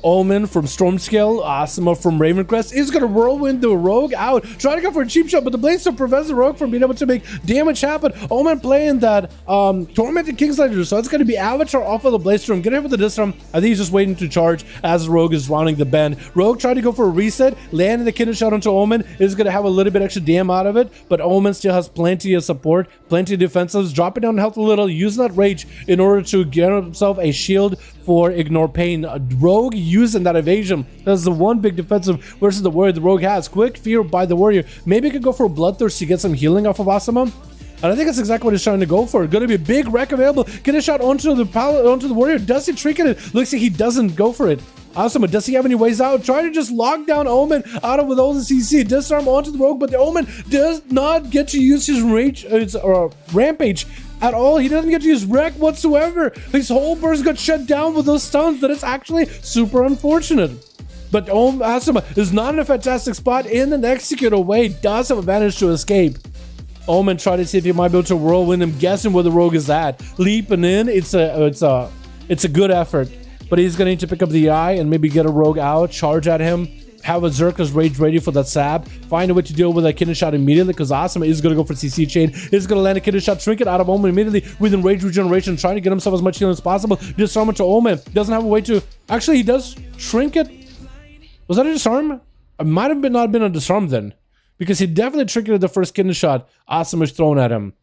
Omen from Stormscale, Asuma from Ravencrest is gonna whirlwind the rogue out, trying to go for a cheap shot, but the Bladestorm prevents the rogue from being able to make damage happen. Omen playing that Tormented Kingslayer, so it's gonna be Avatar off of the Bladestorm, get hit with the Disarm. I think he's just waiting to charge as the rogue is rounding the bend. Rogue tried to go for a reset, landing the Kidney Shot onto Omen, is gonna have a little bit extra damn out of it, but Omen still has plenty of support, plenty of defensives, dropping down health a little, using that rage in order to get himself a shield for Ignore Pain. Rogue using that evasion. That's the one big defensive versus the warrior the rogue has. Quick fear by the warrior. Maybe he could go for a bloodthirst to get some healing off of Asuma. And I think that's exactly what he's trying to go for. Gonna be a big wreck available. Get a shot onto the warrior. Does he trinket it? Looks like he doesn't go for it. Asuma, does he have any ways out? Trying to just lock down Omen out of with all the CC. Disarm onto the rogue, but the Omen does not get to use his rage, rampage at all. He doesn't get to use wreck whatsoever. His whole burst got shut down with those stuns. That is actually super unfortunate. But Asuma is not in a fantastic spot in an execute away. Does have advantage to escape. Omen tried to see if he might be able to whirlwind him, guessing where the rogue is at. Leaping in, it's a good effort. But he's gonna need to pick up the eye and maybe get a rogue out, charge at him, have a Zerka's Rage ready for that sab, find a way to deal with that Kidney Shot immediately, because Asuma is gonna go for CC chain, is gonna land a Kidney Shot, trinket out of Omen immediately with Enrage Regeneration, trying to get himself as much healing as possible. Disarm to Omen, doesn't have a way to, actually he does trinket. Was that a disarm? It might have not been a disarm then, because he definitely triggered the first Kidney Shot Asuma's thrown at him.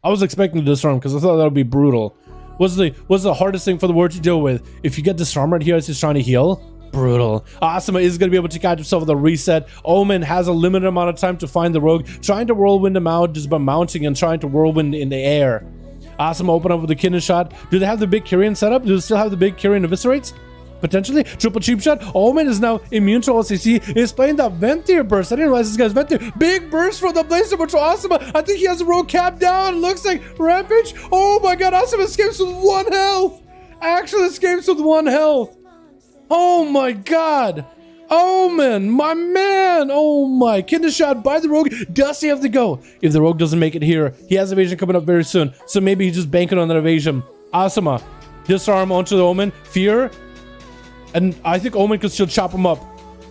I was expecting to disarm because I thought that would be brutal. What's the hardest thing for the warrior to deal with? If you get disarm right here as he's trying to heal, brutal. Asuma is going to be able to catch himself with a reset. Omen has a limited amount of time to find the rogue, trying to whirlwind him out just by mounting and trying to whirlwind in the air. Asuma open up with the Kidney Shot. Do they have the big Kyrian setup? Do they still have the big Kyrian eviscerates? Potentially. Triple cheap shot. Omen is now immune to all CC. He's playing that Ventier burst. I didn't realize this guy's Ventier. Big burst from the Blazer to Asuma. I think he has a rogue cap down. Looks like Rampage. Oh my god. Asuma escapes with 1 health. Actually escapes with 1 health. Oh my god. Omen, my man. Oh my. Kidney Shot by the rogue. Does he have to go? If the rogue doesn't make it here, he has evasion coming up very soon. So maybe he's just banking on that evasion. Asuma. Disarm onto the Omen. Fear. And I think Omen could still chop him up.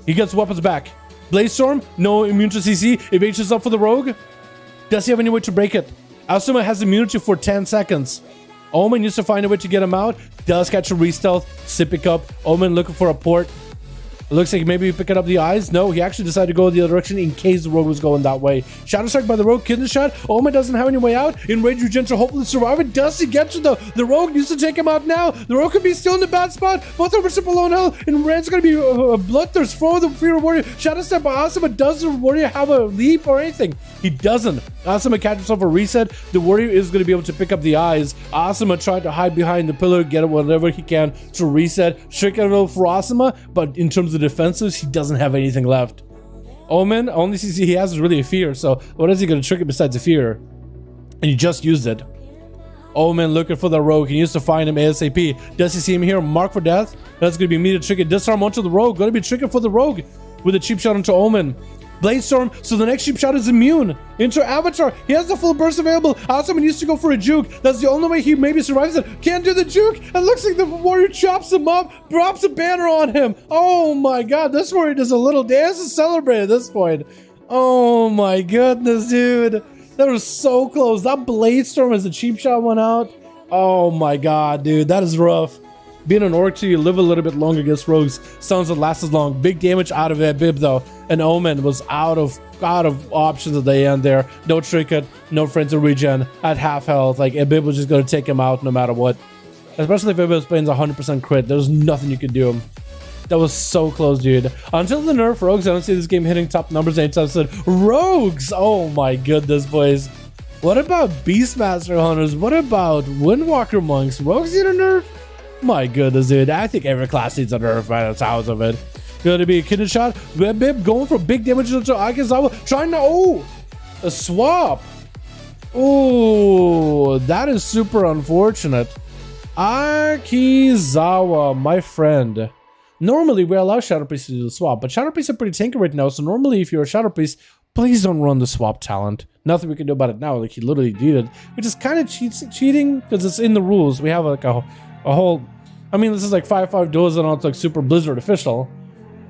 He gets weapons back. Blaze Storm, no immune to CC. Evasion's up for the rogue. Does he have any way to break it? Asuma has immunity for 10 seconds. Omen needs to find a way to get him out. Does catch a re-stealth. Sipic up. Omen looking for a port. It looks like maybe picking up the eyes. No, he actually decided to go the other direction in case the rogue was going that way. Shadow Strike by the rogue, Kidney Shot. Omen doesn't have any way out. Enrage Regen to hopefully survive it. Does he get to the rogue? Needs to take him out now. The rogue could be still in the bad spot. Both over super low on health. And Rand's going to be a bloodthirst for the Fear Warrior. Shadow Step by Asuma. Does the Warrior have a leap or anything? He doesn't. Asuma catches himself a reset. The Warrior is going to be able to pick up the eyes. Asuma tried to hide behind the pillar, get whatever he can to reset. Trick it for Asuma, but in terms of defensives, he doesn't have anything left. Omen, only CC he has is really a fear, so what is he going to trick it besides a fear? And he just used it. Omen looking for the rogue. He needs to find him ASAP. Does he see him here? Mark for death. That's going to be immediate trick. Disarm onto the rogue. Going to be triggered for the rogue with a cheap shot onto Omen. Blade Storm, so the next cheap shot is immune. Into Avatar, he has the full burst available. Asuma needs to go for a juke. That's the only way he maybe survives it. Can't do the juke. It looks like the warrior chops him up, drops a banner on him. Oh my god, this warrior does a little dance to celebrate at this point. Oh my goodness, dude. That was so close. That Blade Storm as the cheap shot went out. Oh my god, dude, that is rough. Being an orc too, you live a little bit longer against rogues. Sounds that last as long. Big damage out of it, Bib though. And Omen was out of options at the end there. No trinket, no friends of regen at half health. Like Bib was just gonna take him out no matter what. Especially if Bib was playing 100% crit. There's nothing you could do. That was so close, dude. Until the nerf rogues, I don't see this game hitting top numbers anytime soon. Rogues! Oh my goodness, boys. What about Beastmaster Hunters? What about Windwalker Monks? Rogues need a nerf? My goodness, dude. I think every class needs a nerf by the sounds of it. Gonna be a Kidney Shot. Bib going for big damage to Akizawa. Trying to, a swap. Oh, that is super unfortunate. Akizawa, my friend. Normally, we allow Shadow Priest to do the swap, but Shadow Priests are pretty tanky right now, so normally if you're a Shadow Priest, please don't run the swap talent. Nothing we can do about it now, like he literally did it, which is kind of cheating, because it's in the rules. We have like a whole I mean, this is like 5v5 duels and it's like super Blizzard official,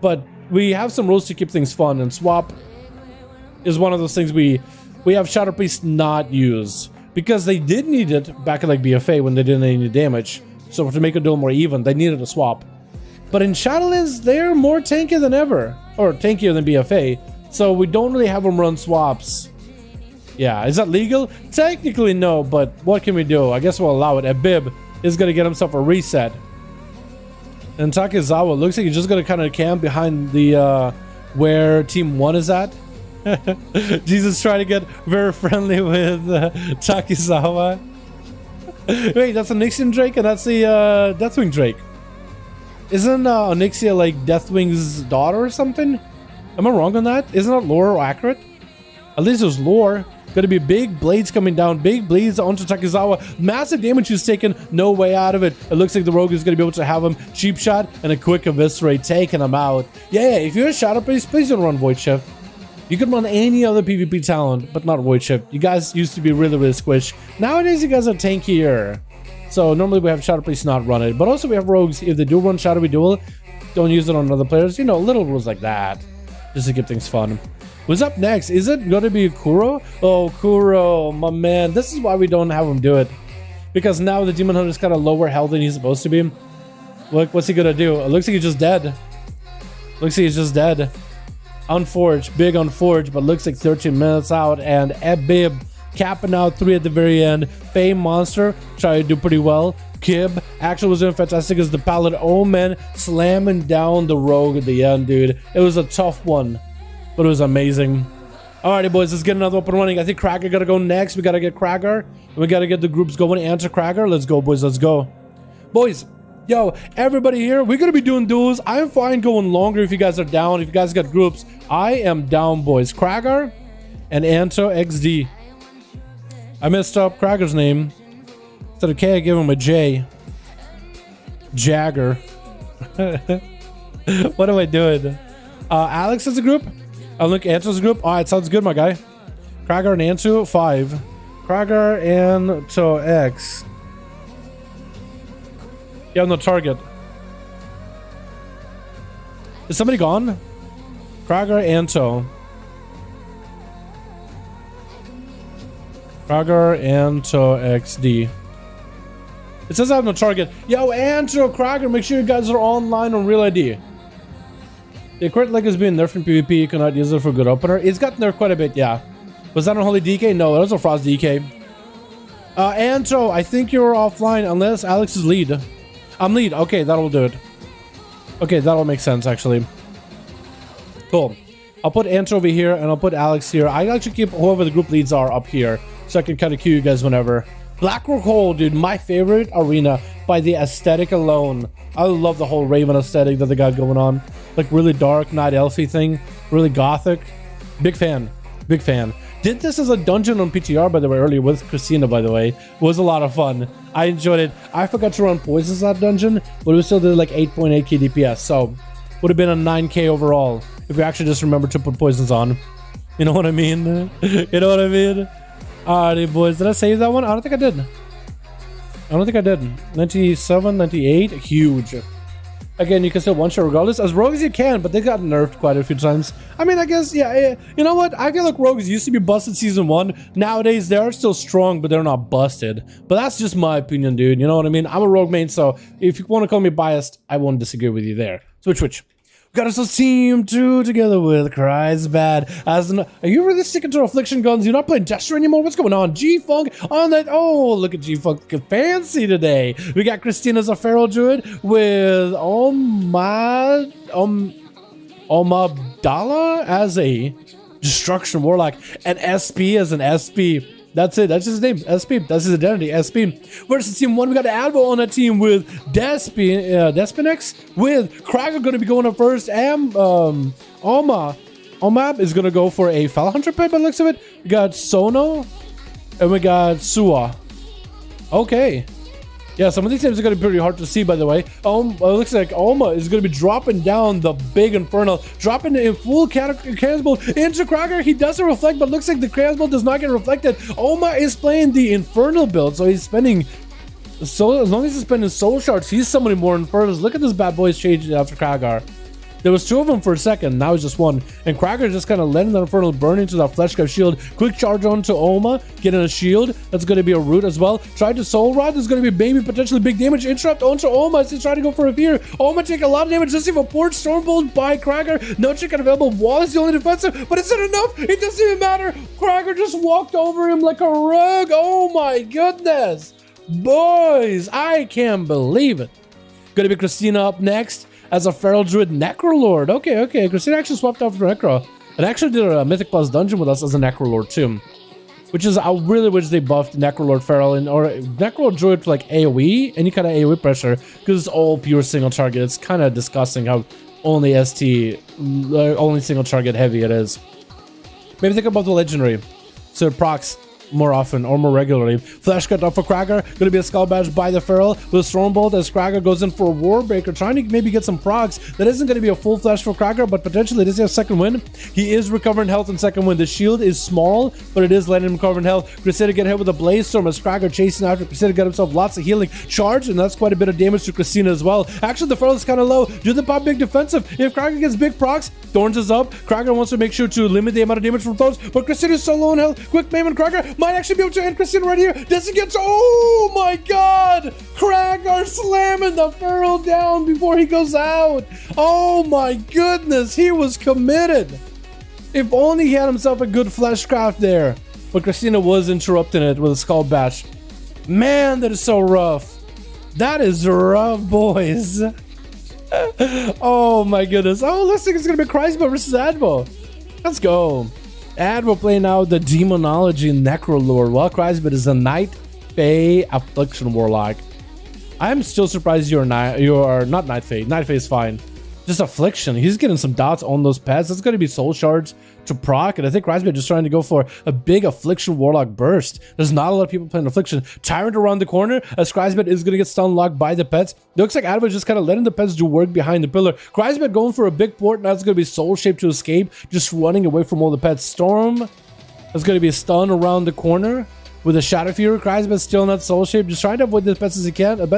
but we have some rules to keep things fun, and swap is one of those things we have Shadow Priest not use, because they did need it back in like BFA when they didn't need any damage. So to make a duel more even, they needed a swap. But in Shadowlands, they're more tanky than ever, or tankier than BFA. So we don't really have them run swaps. Yeah, is that legal? Technically no, but what can we do? I guess we'll allow it. Abib is gonna get himself a reset. And Takezawa looks like he's just gonna kind of camp behind the where Team 1 is at. Jesus trying to get very friendly with Takezawa. Wait, that's a Nixian Drake and that's the Deathwing Drake. Isn't Onyxia like Deathwing's daughter or something? Am I wrong on that? Isn't that lore or accurate? At least there's lore. Gonna be big blades coming down, big blades onto Takezawa. Massive damage he's taken, no way out of it. It looks like the rogue is gonna be able to have him cheap shot and a quick eviscerate, taking him out. Yeah, if you're a Shadow Priest, please don't run Void Shift. You could run any other PvP talent, but not Void Shift. You guys used to be really, really squish. Nowadays, you guys are tankier. So normally we have Shadow Priests not run it, but also we have rogues. If they do run Shadowy Duel, don't use it on other players. You know, little rules like that, just to keep things fun. What's up next? Is it going to be Kuro? Oh, Kuro, my man. This is why we don't have him do it. Because now the Demon Hunter's got a lower health than he's supposed to be. Look, what's he going to do? It looks like he's just dead. Looks like he's just dead. Unforged, big Unforged, but looks like 13 minutes out. And Ebib capping out 3 at the very end. Fame Monster trying to do pretty well. Kib actually was doing fantastic as the Paladin. Omen slamming down the rogue at the end, dude. It was a tough one, but it was amazing. Alrighty, boys, let's get another up and running. I think Krager gotta go next. We gotta get Krager, and we gotta get the groups going. Answer Krager. Let's go, boys. Let's go. Boys, yo, everybody here, we're gonna be doing duels. I'm fine going longer if you guys are down. If you guys got groups, I am down, boys. Krager and Anto XD. I messed up Krager's name. Instead of K, I gave him a J. Jagger. What am I doing? Alex is a group. I'll look Anto's group. Alright, sounds good, my guy. Krager and Anto, 5. Krager and to X. Yeah, no target. Is somebody gone? Krager, Anto. Krager, Anto, XD. It says I have no target. Yo, Anto, Krager, make sure you guys are online on Real ID. The crit leg is being nerfed in PvP. You cannot use it for good opener. It's got nerfed quite a bit, yeah. Was that on Holy DK? No, that was a Frost DK. Anto, I think you're offline unless Alex is lead. I'm lead. Okay, that'll do it. Okay, that'll make sense, actually. Cool. I'll put Anto over here, and I'll put Alex here. I actually keep whoever the group leads are up here, so I can kind of queue you guys whenever. Blackrock Hole, dude, my favorite arena by the aesthetic alone. I love the whole Raven aesthetic that they got going on. Like, really dark, night elfy thing. Really gothic. Big fan. Big fan. Did this as a dungeon on PTR, by the way, earlier with Christina, by the way. It was a lot of fun. I enjoyed it. I forgot to run poisons that dungeon, but we still did like 8.8k DPS, so would have been a 9k overall if we actually just remembered to put poisons on. You know what I mean? You know what I mean? Alrighty, boys. Did I save that one? I don't think I did. I don't think I did. 97, 98. Huge. Again, you can still one-shot regardless. As rogue as you can, but they got nerfed quite a few times. I mean, I guess, yeah. You know what? I feel like rogues used to be busted season 1. Nowadays, they are still strong, but they're not busted. But that's just my opinion, dude. You know what I mean? I'm a rogue main, so if you want to call me biased, I won't disagree with you there. Switch. We got ourselves team 2 together with Cries Bad. Are you really sticking to Affliction guns? You're not playing Jester anymore? What's going on? G-Funk on that. Oh, look at G-Funk looking fancy today. We got Christina as a Feral Druid with Omadala as a Destruction Warlock and SP as an SP. That's it. That's his name. SP. That's his identity. SP. Versus team 1, we got Advo on that team with Despinex with Krager going to be going up first. And Omab is going to go for a Fel Hunter pet by the looks of it. We got Sono and we got Sua. Okay. Yeah, some of these names are going to be pretty hard to see, by the way. It looks like Oma is going to be dropping down the big Infernal. Dropping in full cannonball into Krager. He doesn't reflect, but looks like the cannonball does not get reflected. Oma is playing the Infernal build, so he's spending So as long as he's spending soul shards, he's summoning more Infernos. Look at this bad boy's changing after Kragar. There was 2 of them for a second, now it's just 1. And Kragar just kind of letting the Infernal burn into that Fleshcraft shield. Quick charge onto Oma, getting a shield. That's going to be a root as well. Tried to Soul Rod, there's going to be maybe potentially big damage. Interrupt onto Oma as he's trying to go for a fear. Oma take a lot of damage. Does he have a port? Stormbolt by Kragar. No chicken available. Wall is the only defensive, but is it enough? It doesn't even matter. Kragar just walked over him like a rug. Oh my goodness. Boys, I can't believe it. Going to be Christina up next as a Feral Druid Necrolord. Okay. Christina actually swapped out for Necro. And actually did a Mythic Plus dungeon with us as a Necrolord too. Which is, I really wish they buffed Necrolord Feral or Necrolord Druid for like AoE, any kind of AoE pressure, because it's all pure single target. It's kind of disgusting how only only single target heavy it is. Maybe think about the Legendary. So it procs more often or more regularly. Flash cut up for Kragar. Going to be a Skull Badge by the Feral with a Stormbolt as Kragar goes in for a Warbreaker, trying to maybe get some procs. That isn't going to be a full flash for Kragar, but potentially does he have second wind? He is recovering health in second wind. The shield is small, but it is letting him recover in health. Crusader get hit with a Blaze Storm as Kragar chasing after. Crusader got himself lots of healing charge, and that's quite a bit of damage to Christina as well. Actually, the Feral is kind of low. Do the pop big defensive. If Kragar gets big procs, Thorns is up. Kragar wants to make sure to limit the amount of damage from Thorns, but Christina is so low in health. Quick Maimon Kragar might actually be able to end Christina right here. Does he get to... Oh my god! Kragar slamming the Feral down before he goes out. Oh my goodness, he was committed. If only he had himself a good Fleshcraft there. But Christina was interrupting it with a Skull Bash. Man, that is so rough. That is rough, boys. Oh my goodness. Oh, looks like it's gonna be Kreisbo versus Advo. Let's go. Advo playing out the Demonology Necrolord, while Kreisbo is a Night Fae Affliction Warlock. I'm still surprised you are not Night Fae. Night Fae is fine. Just Affliction. He's getting some dots on those pets. That's going to be Soul Shards to proc, and I think Kreisbo just trying to go for a big Affliction Warlock burst. There's not a lot of people playing Affliction. Tyrant around the corner as Kreisbo is going to get stun locked by the pets. It looks like Advo is just kind of letting the pets do work behind the pillar. Kreisbo going for a big port. Now it's going to be Soul Shape to escape, just running away from all the pets. Storm is going to be a stun around the corner. With a Shadow Fury, Kreisbo still not Soul Shape, just trying to avoid this best as he can. It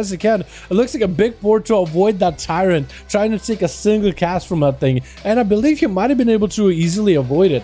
looks like a big port to avoid that Tyrant, trying to take a single cast from that thing. And I believe he might have been able to easily avoid it.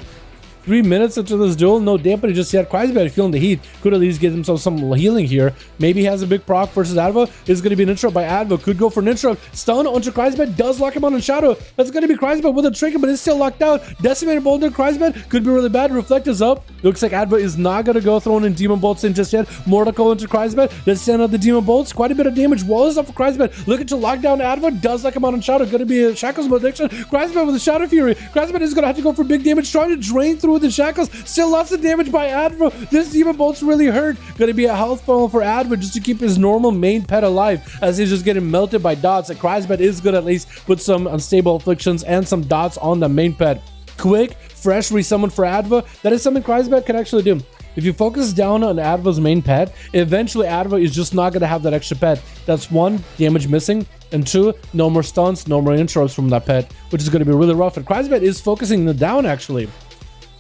3 minutes into this duel, no dampening just yet. Kreisbo feeling the heat, could at least get himself some healing here. Maybe he has a big proc versus Advo. It's going to be an interrupt by Advo. Could go for an interrupt. Stun onto Kreisbo, does lock him out in Shadow. That's going to be Kreisbo with a trigger, but it's still locked out. Decimated Boulder, Kreisbo could be really bad. Reflect is up. Looks like Advo is not going to go throwing in Demon Bolts in just yet. Mortal into Kreisbo. Let's send out the Demon Bolts. Quite a bit of damage. Wall is up for Kreisbo. Looking to lock down Advo. Does lock him out in Shadow. Going to be a Shackles Malediction. Kreisbo with a Shadow Fury. Kreisbo is going to have to go for big damage, trying to drain through the Shackles. Still lots of damage by Advo. This Demon Bolt's really hurt. Gonna be a health funnel for Advo just to keep his normal main pet alive as he's just getting melted by dots. And Kreisbo is good at least put some unstable afflictions and some dots on the main pet. Quick, fresh resummon for Advo. That is something Kreisbo can actually do. If you focus down on Advo's main pet, eventually Advo is just not going to have that extra pet. That's 1, damage missing, and 2, no more stuns, no more interrupts from that pet, which is going to be really rough. And Kreisbo is focusing it down actually.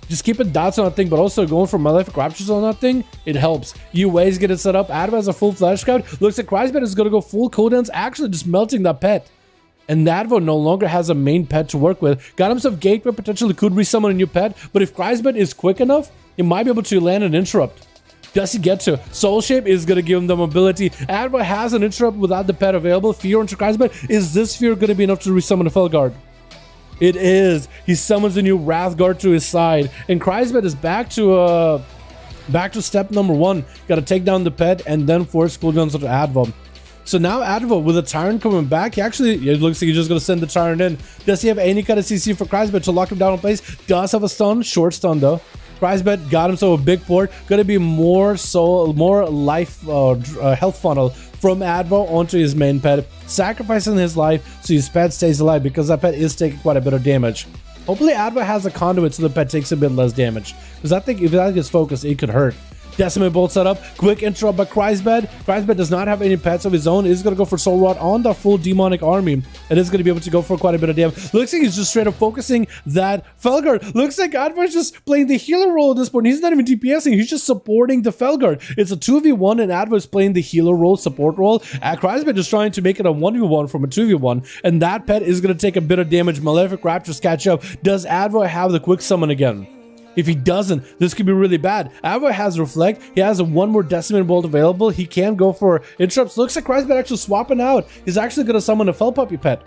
Just keeping dots on that thing, but also going for Malefic Raptures on that thing, it helps. You ways get it set up. Advo has a full Flash Scout. Looks like Kreisbo is going to go full cooldowns, actually just melting that pet. And Advo no longer has a main pet to work with. Got himself Gateway, potentially could resummon a new pet, but if Kreisbo is quick enough, he might be able to land an interrupt. Does he get to? Soul Shape is going to give him the mobility. Advo has an interrupt without the pet available. Fear into Kreisbo. Is this Fear going to be enough to resummon a Felguard? It is. He summons a new Wrathguard to his side, and Kreisbo is back to step number 1. Got to take down the pet and then force cooldowns onto Advo. So now Advo with a Tyrant coming back, it looks like he's just going to send the Tyrant in. Does he have any kind of CC for Kreisbo to lock him down in place? Does have a stun, short stun though. Kreisbo got himself a big port. Going to be more life health funnel from Advo onto his main pet, sacrificing his life so his pet stays alive because that pet is taking quite a bit of damage. Hopefully Advo has a conduit so the pet takes a bit less damage, because I think if that gets focused, it could hurt. Decimate Bolt set up. Quick interrupt by Kreisbed. Kreisbed does not have any pets of his own. He's going to go for Soul Rod on the full demonic army. And is going to be able to go for quite a bit of damage. Looks like he's just straight up focusing that Felguard. Looks like Advar's just playing the healer role at this point. He's not even DPSing. He's just supporting the Felguard. It's a 2v1 and Advar's playing the healer role, support role. Kreisbed is trying to make it a 1v1 from a 2v1. And that pet is going to take a bit of damage. Malefic Raptors catch up. Does Advar have the quick summon again? If he doesn't, this could be really bad. Advar has Reflect. He has one more Decimate Bolt available. He can go for interrupts. Looks like Kreisbed actually swapping out. He's actually going to summon a Fel Puppy pet.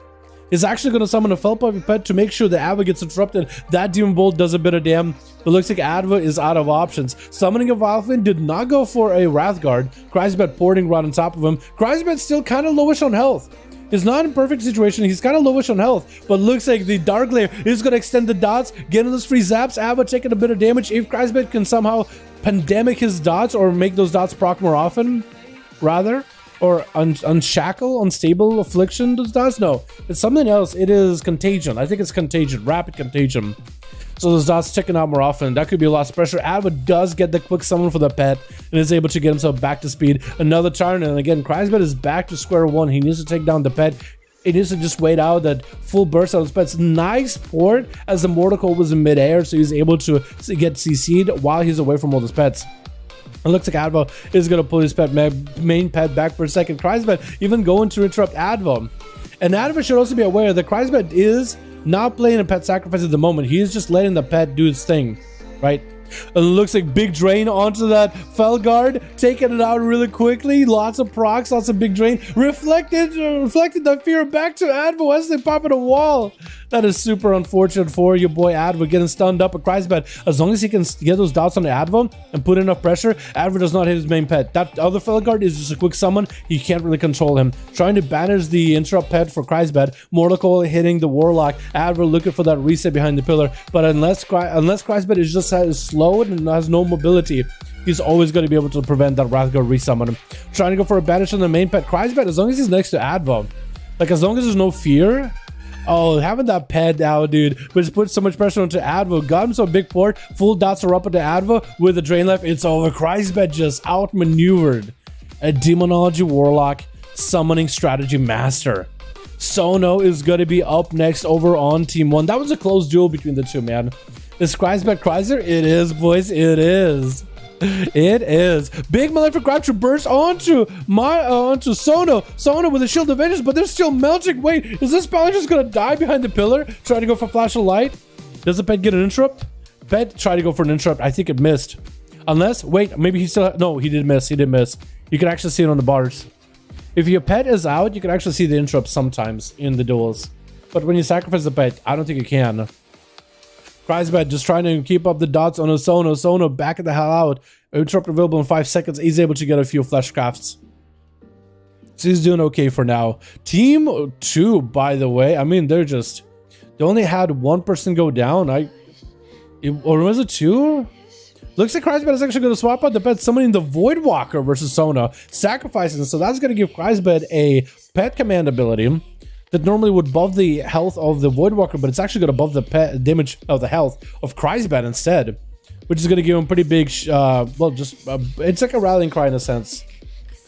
He's actually going to summon a Fel Puppy pet to make sure that Advar gets interrupted. That Demon Bolt does a bit of damage. But looks like Advar is out of options. Summoning a Vilefin did not go for a Wrathguard. Kreisbed porting right on top of him. Kreisbed's still kind of lowish on health. He's not in perfect situation. He's kind of lowish on health, but looks like the Dark Lair is going to extend the dots, getting those free zaps. Advar taking a bit of damage. If Kreisbed can somehow pandemic his dots or make those dots proc more often, rather, or unshackle, unstable affliction those dots. No, it's something else. It is contagion. I think it's contagion, rapid contagion. So those dots ticking out more often. That could be a lot of pressure. Advar does get the quick summon for the pet and is able to get himself back to speed. Another turn, and again, Kreisbed is back to square one. He needs to take down the pet. He needs to just wait out that full burst out of his pets. Nice port as the Mortal Coil was in midair, so he's able to get CC'd while he's away from all his pets. It looks like Advar is going to pull his pet main pet back for a second. Kreisbed even going to interrupt Advar. And Advar should also be aware that Kreisbed is not playing a pet sacrifice at the moment. He is just letting the pet do its thing, right? And it looks like big drain onto that Felguard, taking it out really quickly. Lots of procs, lots of big drain. Reflected that fear back to Advar as they pop at a wall. That is super unfortunate for your boy Advar getting stunned up at Kreisbed. As long as he can get those dots on the Advar and put enough pressure, Advar does not hit his main pet. That other Felguard is just a quick summon. You can't really control him. Trying to banish the interrupt pet for Kreisbed. Mortal Coil hitting the Warlock. Advar looking for that reset behind the pillar. But unless Kreisbed is just slowed and has no mobility, he's always going to be able to prevent that Wrathguard resummon. Trying to go for a banish on the main pet. Kreisbed, as long as he's next to Advar, like as long as there's no fear. Oh, having that pet out, dude, but just put so much pressure onto Advar. Got him some big port. Full dots are up into Advar with the drain left. It's over. Kreisbed just outmaneuvered a Demonology Warlock summoning strategy master. Sono is going to be up next over on Team 1. That was a close duel between the two, man. Is Kreisbed Kreiser? It is, boys. It is. It is. Big Malefic Rapture burst onto Sono. Sono with a Shield of Vengeance, but they're still melting. Wait, is this Paladin just gonna die behind the pillar? Try to go for Flash of Light. Does the pet get an interrupt? Pet try to go for an interrupt. I think it missed. Unless, wait, maybe he still... No, he did miss. He did miss. You can actually see it on the bars. If your pet is out, you can actually see the interrupt sometimes in the duels. But when you sacrifice the pet, I don't think you can. Kreisbed just trying to keep up the dots on a Sono. Sono back the hell out. Interrupt available in 5 seconds. He's able to get a few flesh crafts. So he's doing okay for now. Team 2, by the way, I mean, they only had one person go down. Or was it 2? Looks like Kreisbed is actually going to swap out the pet, summoning the Voidwalker versus Sona, sacrificing. So that's going to give Kreisbed a pet command ability that normally would buff the health of the Voidwalker, but it's actually going to buff the pet damage of the health of Kreisbed instead, which is going to give him pretty big, it's like a rallying cry in a sense.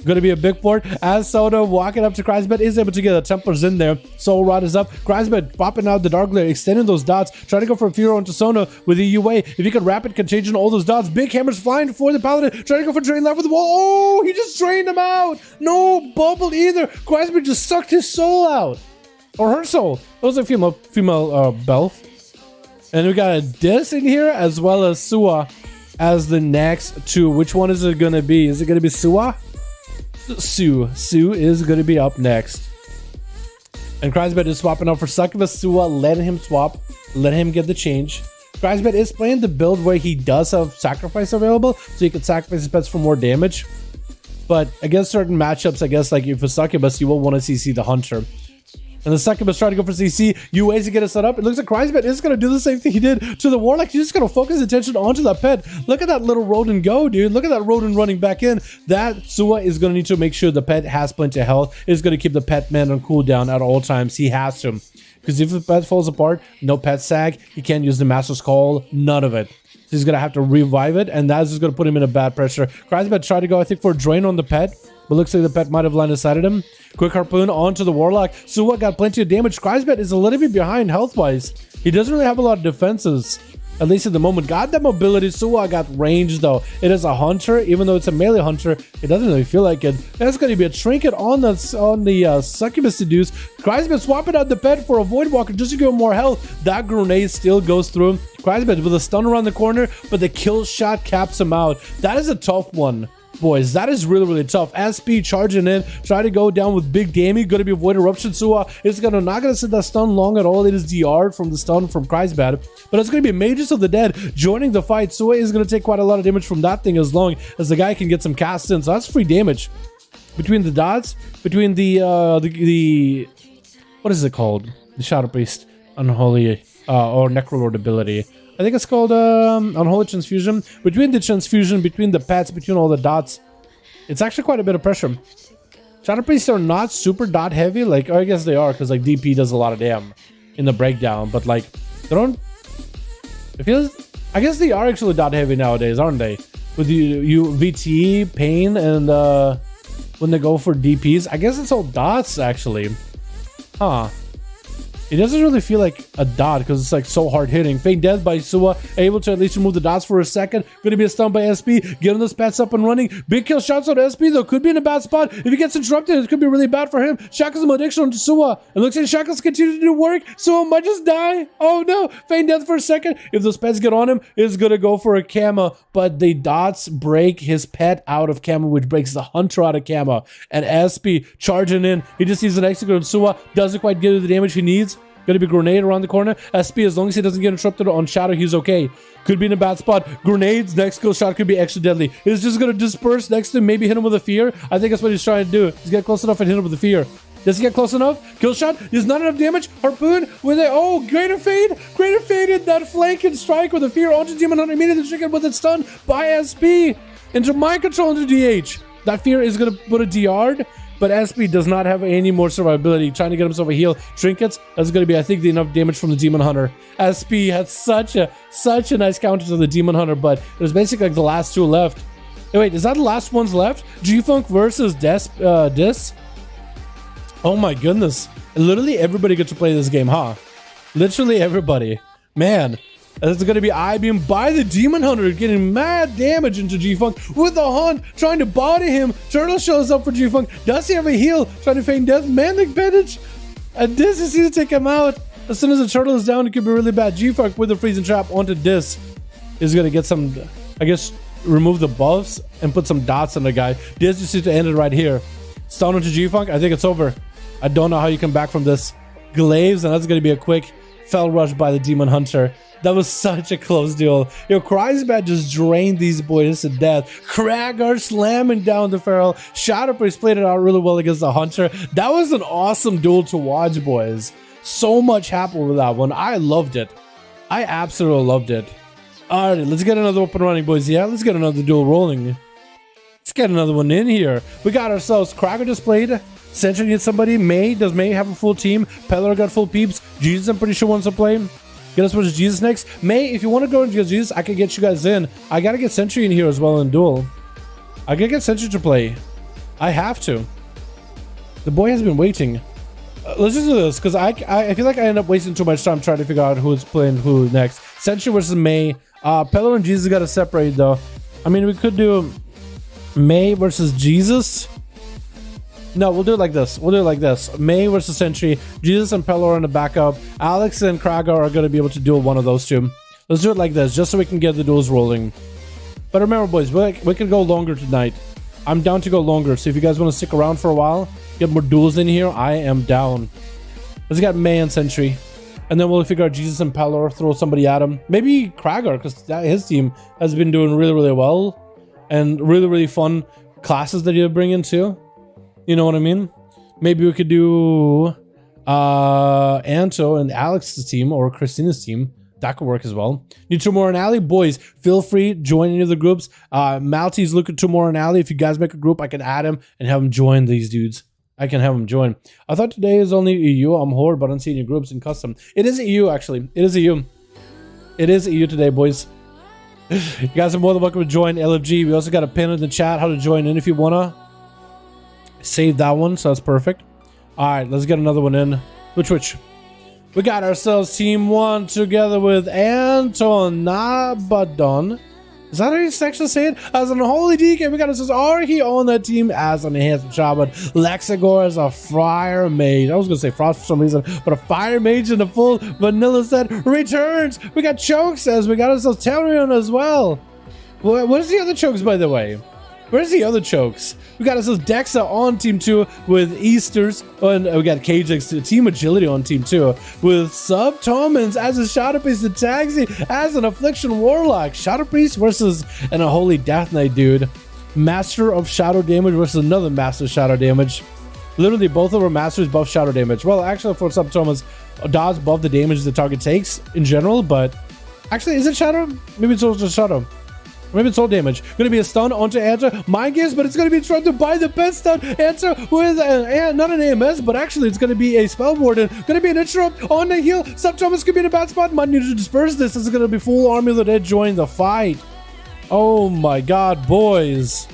Going to be a big port as Soda walking up to Kreisbed is able to get the Templars in there. Soul Rod is up. Kreisbed popping out the Dark Lair, extending those dots, trying to go for a Fear onto Sona with the UA. If he could rapid contagion all those dots, big hammers flying for the Paladin, trying to go for drain left with the wall. Oh, he just drained him out. No bubble either. Kreisbed just sucked his soul out. Or her soul. It was a female Belf. And we got a Dis in here as well as Sua as the next two. Which one is it going to be? Is it going to be Sua? Sue is going to be up next. And Kreisbed is swapping out for Succubus. Sua letting him swap, let him get the change. Kreisbed is playing the build where he does have sacrifice available, so he can sacrifice his pets for more damage. But against certain matchups, I guess, like if a Succubus, you will want to CC the Hunter. And the Succubus trying to go for CC. UAs to get it set up. It looks like Kreisbed is going to do the same thing he did to the Warlock. He's just going to focus attention onto that pet. Look at that little rodent go, dude. Look at that rodent running back in. That Sua is going to need to make sure the pet has plenty of health. Is going to keep the pet man on cooldown at all times. He has to. Because if the pet falls apart, no pet sag, he can't use the Master's Call. None of it. So he's going to have to revive it, and that's just going to put him in a bad pressure. Kreisbet tried to go, I think, for a drain on the pet, but looks like the pet might have landed sided him. Quick harpoon onto the Warlock. Suwa got plenty of damage. Kreisbet is a little bit behind health-wise. He doesn't really have a lot of defenses, at least at the moment. Got that mobility. Suwa got range, though. It is a hunter, even though it's a melee hunter. It doesn't really feel like it. That's going to be a trinket on the succubus seduce. Kreisbet swapping out the pet for a void walker just to give him more health. That grenade still goes through him. Kreisbet with a stun around the corner, but the kill shot caps him out. That is a tough one, boys. That is really, really tough. SP charging in, trying to go down with big damage. Going to be a void eruption. Suwa is not going to sit that stun long at all. It is DR'd from the stun from Kreisbet, but it's going to be Mages of the Dead joining the fight. Suwa is going to take quite a lot of damage from that thing as long as the guy can get some casts in. So that's free damage between the dots, between the what is it called? The Shadow Priest Unholy or Necrolord ability. I think it's called Unholy Transfusion. Between the transfusion, between the pets, between all the dots, it's actually quite a bit of pressure. Shadow Priests are not super dot heavy. Like, I guess they are, because like DP does a lot of damn in the breakdown. But like, they don't. It feels. I guess they are actually dot heavy nowadays, aren't they? With you VT, Pain, and when they go for DPs, I guess it's all dots actually. Huh. It doesn't really feel like a dot because it's like so hard hitting. Feign death by Suwa, able to at least remove the dots for a second. Going to be a stun by SP, getting those pets up and running. Big kill shots on SP though, could be in a bad spot. If he gets interrupted, it could be really bad for him. Shackles addiction onto Suwa. It looks like Shackles continue to do work. Suwa might just die. Oh no, feign death for a second. If those pets get on him, it's going to go for a camo, but the dots break his pet out of camo, which breaks the hunter out of camo. And SP charging in, he just sees an execute on Suwa, doesn't quite get the damage he needs. Gonna be grenade around the corner. SP, as long as he doesn't get interrupted on Shadow, he's okay. Could be in a bad spot. Grenades, next kill shot could be extra deadly. He's just gonna disperse next to him, maybe hit him with a fear. I think that's what he's trying to do. He's get close enough and hit him with a fear. Does he get close enough? Kill shot. There's not enough damage. Harpoon with a greater fade. Greater fade in that flank and strike with a fear onto Demon Hunter. Immediately triggered with it stun by SP into mind control into DH. That fear is gonna put a DR. But SP does not have any more survivability. Trying to get himself a heal. Trinkets. That's going to be, I think, enough damage from the Demon Hunter. SP had such a nice counter to the Demon Hunter, but it was basically like the last two left. Hey, wait, is that the last ones left? G-Funk versus Dis? Oh my goodness. Literally everybody gets to play this game, huh? Literally everybody. Man. It's going to be I-beam by the Demon Hunter, getting mad damage into G-Funk with the Hunt, trying to body him. Turtle shows up for G-Funk. Does he have a heal? Trying to feign death. Manic bandage. And Dis is here to take him out. As soon as the turtle is down, it could be really bad. G-Funk with the freezing trap onto Dis is going to get some, I guess, remove the buffs and put some dots on the guy. Dis just needs to end it right here. Stun onto G-Funk. I think it's over. I don't know how you come back from this. Glaives, and that's going to be a quick fell rush by the Demon Hunter. That was such a close duel. Yo, Kreisbet just drained these boys to death. Kragar slamming down the Feral. Shadow Priest played it out really well against the Hunter. That was an awesome duel to watch, boys. So much happened with that one. I loved it. I absolutely loved it. Alright, let's get another up and running, boys. Yeah, let's get another duel rolling. Let's get another one in here. We got ourselves Kragar just played. Sentry needs somebody. May, does May have a full team? Pelor got full peeps. Jesus, I'm pretty sure wants to play. Get us versus Jesus next. May, if you want to go into Jesus, I can get you guys in. I gotta get Sentry in here as well in duel. I gotta get Sentry to play. I have to. The boy has been waiting. Let's just do this, because I feel like I end up wasting too much time trying to figure out who's playing who next. Sentry versus May. Pelor and Jesus gotta separate though. I mean, we could do May versus Jesus. No, we'll do it like this. We'll do it like this. May versus Sentry. Jesus and Pelor in the backup. Alex and Kragar are going to be able to duel one of those two. Let's do it like this, just so we can get the duels rolling. But remember, boys, we can go longer tonight. I'm down to go longer, so if you guys want to stick around for a while, get more duels in here, I am down. Let's get May and Sentry. And then we'll figure out Jesus and Pelor, throw somebody at him. Maybe Kragar, because his team has been doing really, really well. And really, really fun classes that you bring in, too. You know what I mean? Maybe we could do Anto and Alex's team or Christina's team. That could work as well. Need Tomorrow and Alley? Boys, feel free. Join any of the groups. Maltese look at Tomorrow and Alley. If you guys make a group, I can add him and have him join these dudes. I can have him join. I thought today is only EU. I'm Horde, but I don't see any groups in custom. It is EU, actually. It is EU. It is EU today, boys. You guys are more than welcome to join LFG. We also got a pin in the chat how to join in if you wanna. Save that one, so that's perfect. All right, let's get another one in. Which we got ourselves team 1 together with Anton Nabadon. Is that how you actually say it? As an holy DK, we got ourselves Arhi on that team as an enhanced shaman. Lexigor as a fire mage. I was gonna say frost for some reason, but a fire mage in a full vanilla set returns. We got chokes as we got ourselves Tarion as well. What is the other chokes, by the way? Where's the other chokes? We got ourselves Dexa on team 2 with Easters, and we got KJX team Agility on team 2 with Subtomans as a Shadow Priest and Taxi as an Affliction Warlock. Shadow Priest versus an Unholy Death Knight, dude. Master of Shadow Damage versus another Master of Shadow Damage. Literally, both of our masters buff Shadow Damage. Well, actually, for Subtomans, dodge buff the damage the target takes in general, but actually, is it Shadow? Maybe it's also Shadow. Maybe it's all damage. Gonna be a stun onto Anta. Mind games, but it's gonna be interrupted by the pet stun. Anta with not an AMS, but actually it's gonna be a spell warden. Gonna be an interrupt on the heal. Subtomas could be in a bad spot. Might need to disperse this. This is gonna be full army of the dead join the fight. Oh my god, boys.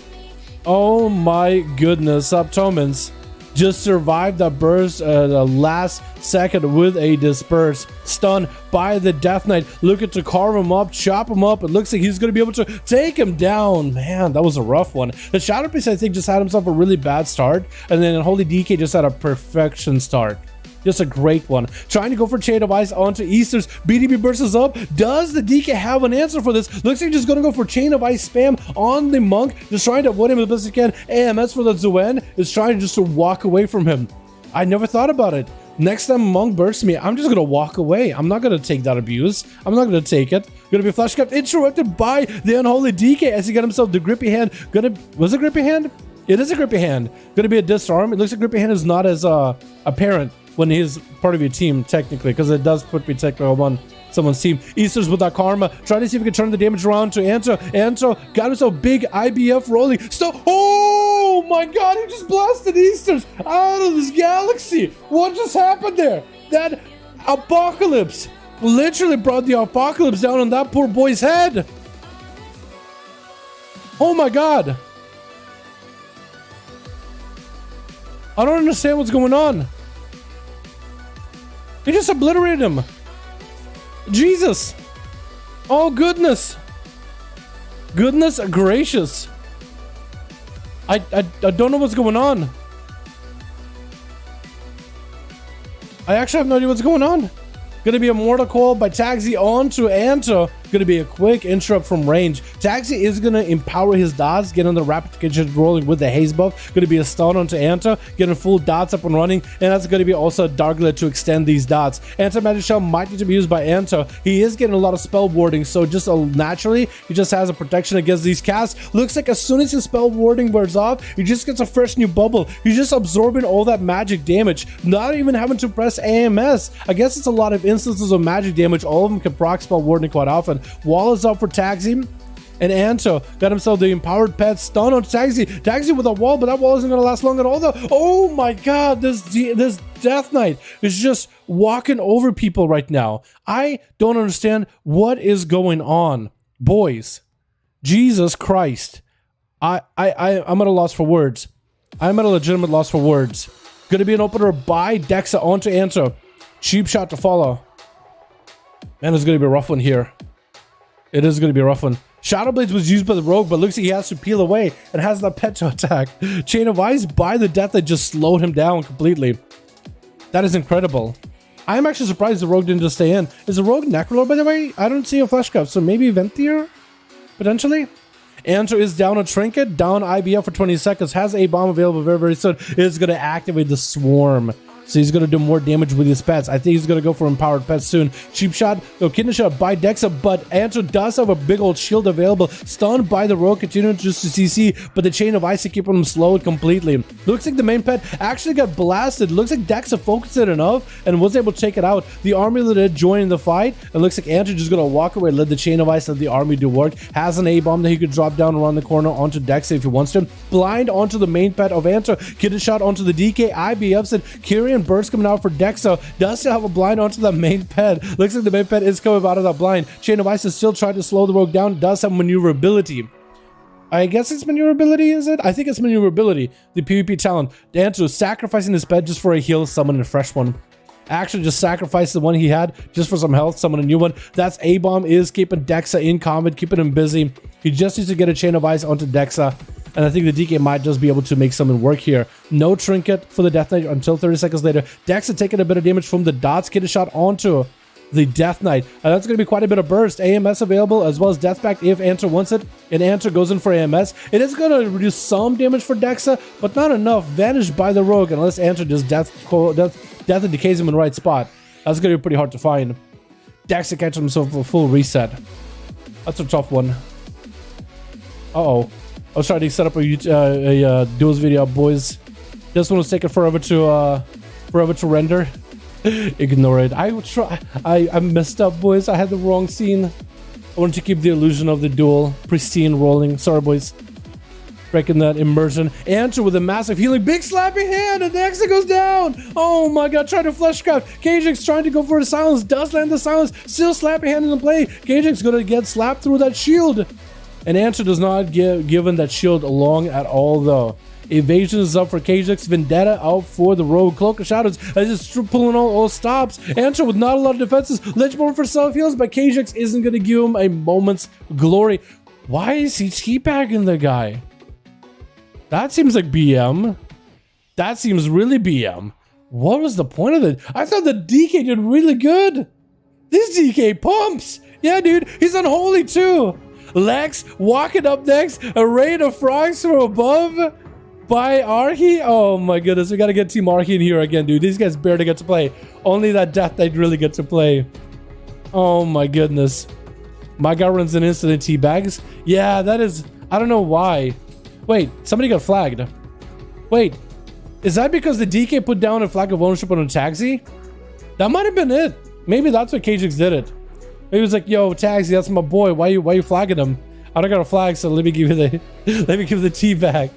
Oh my goodness. Subtomans just survived that burst the last second with a disperse. Stunned by the Death Knight. Looking to carve him up, chop him up. It looks like he's going to be able to take him down. Man, that was a rough one. The Shadow Priest, I think, just had himself a really bad start. And then Holy DK just had a perfection start. Just a great one. Trying to go for Chain of Ice onto Easters. BDB bursts up. Does the DK have an answer for this? Looks like he's just going to go for Chain of Ice spam on the Monk. Just trying to avoid him as best he can. AMS for the Zuen is trying just to walk away from him. I never thought about it. Next time Monk bursts me, I'm just going to walk away. I'm not going to take that abuse. I'm not going to take it. Going to be flash kept interrupted by the Unholy DK as he got himself the Grippy Hand. Was it Grippy Hand? It is a Grippy Hand. Going to be a disarm. It looks like Grippy Hand is not as apparent when he's part of your team, technically, because it does put me technically on someone's team. Easters with that karma, trying to see if we can turn the damage around to Anto. Anto got himself big IBF rolling. Still, oh my god, he just blasted Easters out of this galaxy. What just happened there? That apocalypse literally brought the apocalypse down on that poor boy's head. Oh my god. I don't understand what's going on. He just obliterated him. Jesus. Oh, goodness. Goodness gracious. I don't know what's going on. I actually have no idea what's going on. Gonna be a mortal call by Taxi onto Anto. Gonna be a quick interrupt from range. Taxi is gonna empower his dots, get on the rapid kitchen rolling with the haze buff. Gonna be a stun onto Anto, getting full dots up and running, and that's gonna be also a Darklet to extend these dots. Anti-magic shell might need to be used by Anto. He is getting a lot of spell warding, so just naturally he just has a protection against these casts. Looks like as soon as his spell warding wears off, he just gets a fresh new bubble. He's just absorbing all that magic damage, not even having to press AMS. I guess it's a lot of instances of magic damage. All of them can proc spell warding quite often. Wall is up for Taxi, and Anto got himself the empowered pet stun on Taxi. Taxi with a wall, but that wall isn't going to last long at all though. Oh my god, this Death Knight is just walking over people right now. I don't understand what is going on, boys. Jesus Christ. I'm at a loss for words. I'm at a legitimate loss for words. Gonna be an opener by Dexa onto Anto. Cheap shot to follow. Man, it's gonna be a rough one here. It is going to be a rough one. Shadow Blades was used by the rogue, but looks like he has to peel away and has that pet to attack. Chain of Ice by the Death that just slowed him down completely. That is incredible. I'm actually surprised the rogue didn't just stay in. Is the rogue Necrolord, by the way? I don't see a flash cup, so maybe Venthier? Potentially? Anto is down a Trinket, down IBF for 20 seconds, has a bomb available very, very soon. It's going to activate the Swarm. So he's going to do more damage with his pets. I think he's going to go for empowered pets soon. Cheap shot, no kidney shot by Dexa, but Anto does have a big old shield available. Stunned by the rogue, continuing just to CC, but the Chain of Ice is keeping him slowed completely. Looks like the main pet actually got blasted. Looks like Dexa focused it enough and was able to take it out. The army of the dead joining the fight, and looks like Anto just going to walk away, let the Chain of Ice, let the army do work. Has an A-bomb that he could drop down around the corner onto Dexa if he wants to. Blind onto the main pet of Anto. Kidney shot onto the DK, IBFs it. Kyrian second burst coming out for Dexa. Does still have a blind onto the main pet. Looks like the main pet is coming out of that blind. Chain of Ice is still trying to slow the rogue down. Does have maneuverability. I guess it's maneuverability, is it? I think it's maneuverability. The PvP talent. Danto sacrificing his pet just for a heal, summon a fresh one. Actually just sacrificed the one he had just for some health, summon a new one. That's A-Bomb is keeping Dexa in combat, keeping him busy. He just needs to get a Chain of Ice onto Dexa. And I think the DK might just be able to make something work here. No trinket for the Death Knight until 30 seconds later. Dexa taking a bit of damage from the dots, get a shot onto the Death Knight. And that's going to be quite a bit of burst. AMS available as well as Death Pact if Answer wants it. And Answer goes in for AMS. It is going to reduce some damage for Dexa, but not enough. Vanished by the rogue unless Answer just death and decays him in the right spot. That's going to be pretty hard to find. Dexa catches himself a full reset. That's a tough one. Uh-oh. I was trying to set up a duels video, boys. This one was taking forever to render. Ignore it. I messed up, boys. I had the wrong scene. I wanted to keep the illusion of the duel pristine rolling. Sorry, boys. Breaking that immersion. Answer with a massive healing. Big slapping hand, and the exit goes down. Oh my god, trying to fleshcraft. Kajix trying to go for the silence. Does land the silence. Still slapping hand in the play. Kajix gonna get slapped through that shield. And Answer does not given that shield long at all, though. Evasion is up for Kajix. Vendetta out for the rogue. Cloak of Shadows is just pulling all stops. Answer with not a lot of defenses. Lynchborn for self-heals, but Kajix isn't going to give him a moment's glory. Why is he teabagging the guy? That seems like BM. That seems really BM. What was the point of it? I thought the DK did really good. This DK pumps. Yeah, dude. He's unholy too. Lex walking up next. A raid of frogs from above by Arhi. Oh my goodness. We got to get Team Arhi in here again, dude. These guys barely get to play. Only that Death Knight really get to play. Oh my goodness. My guy runs an instant teabags. Yeah, that is... I don't know why. Wait, somebody got flagged. Wait, is that because the DK put down a flag of ownership on a taxi? That might have been it. Maybe that's what Kajix did it. Maybe he was like, yo, taxi, that's my boy. Why you flagging him? I don't got a flag, so let me give you the let me give the tea back.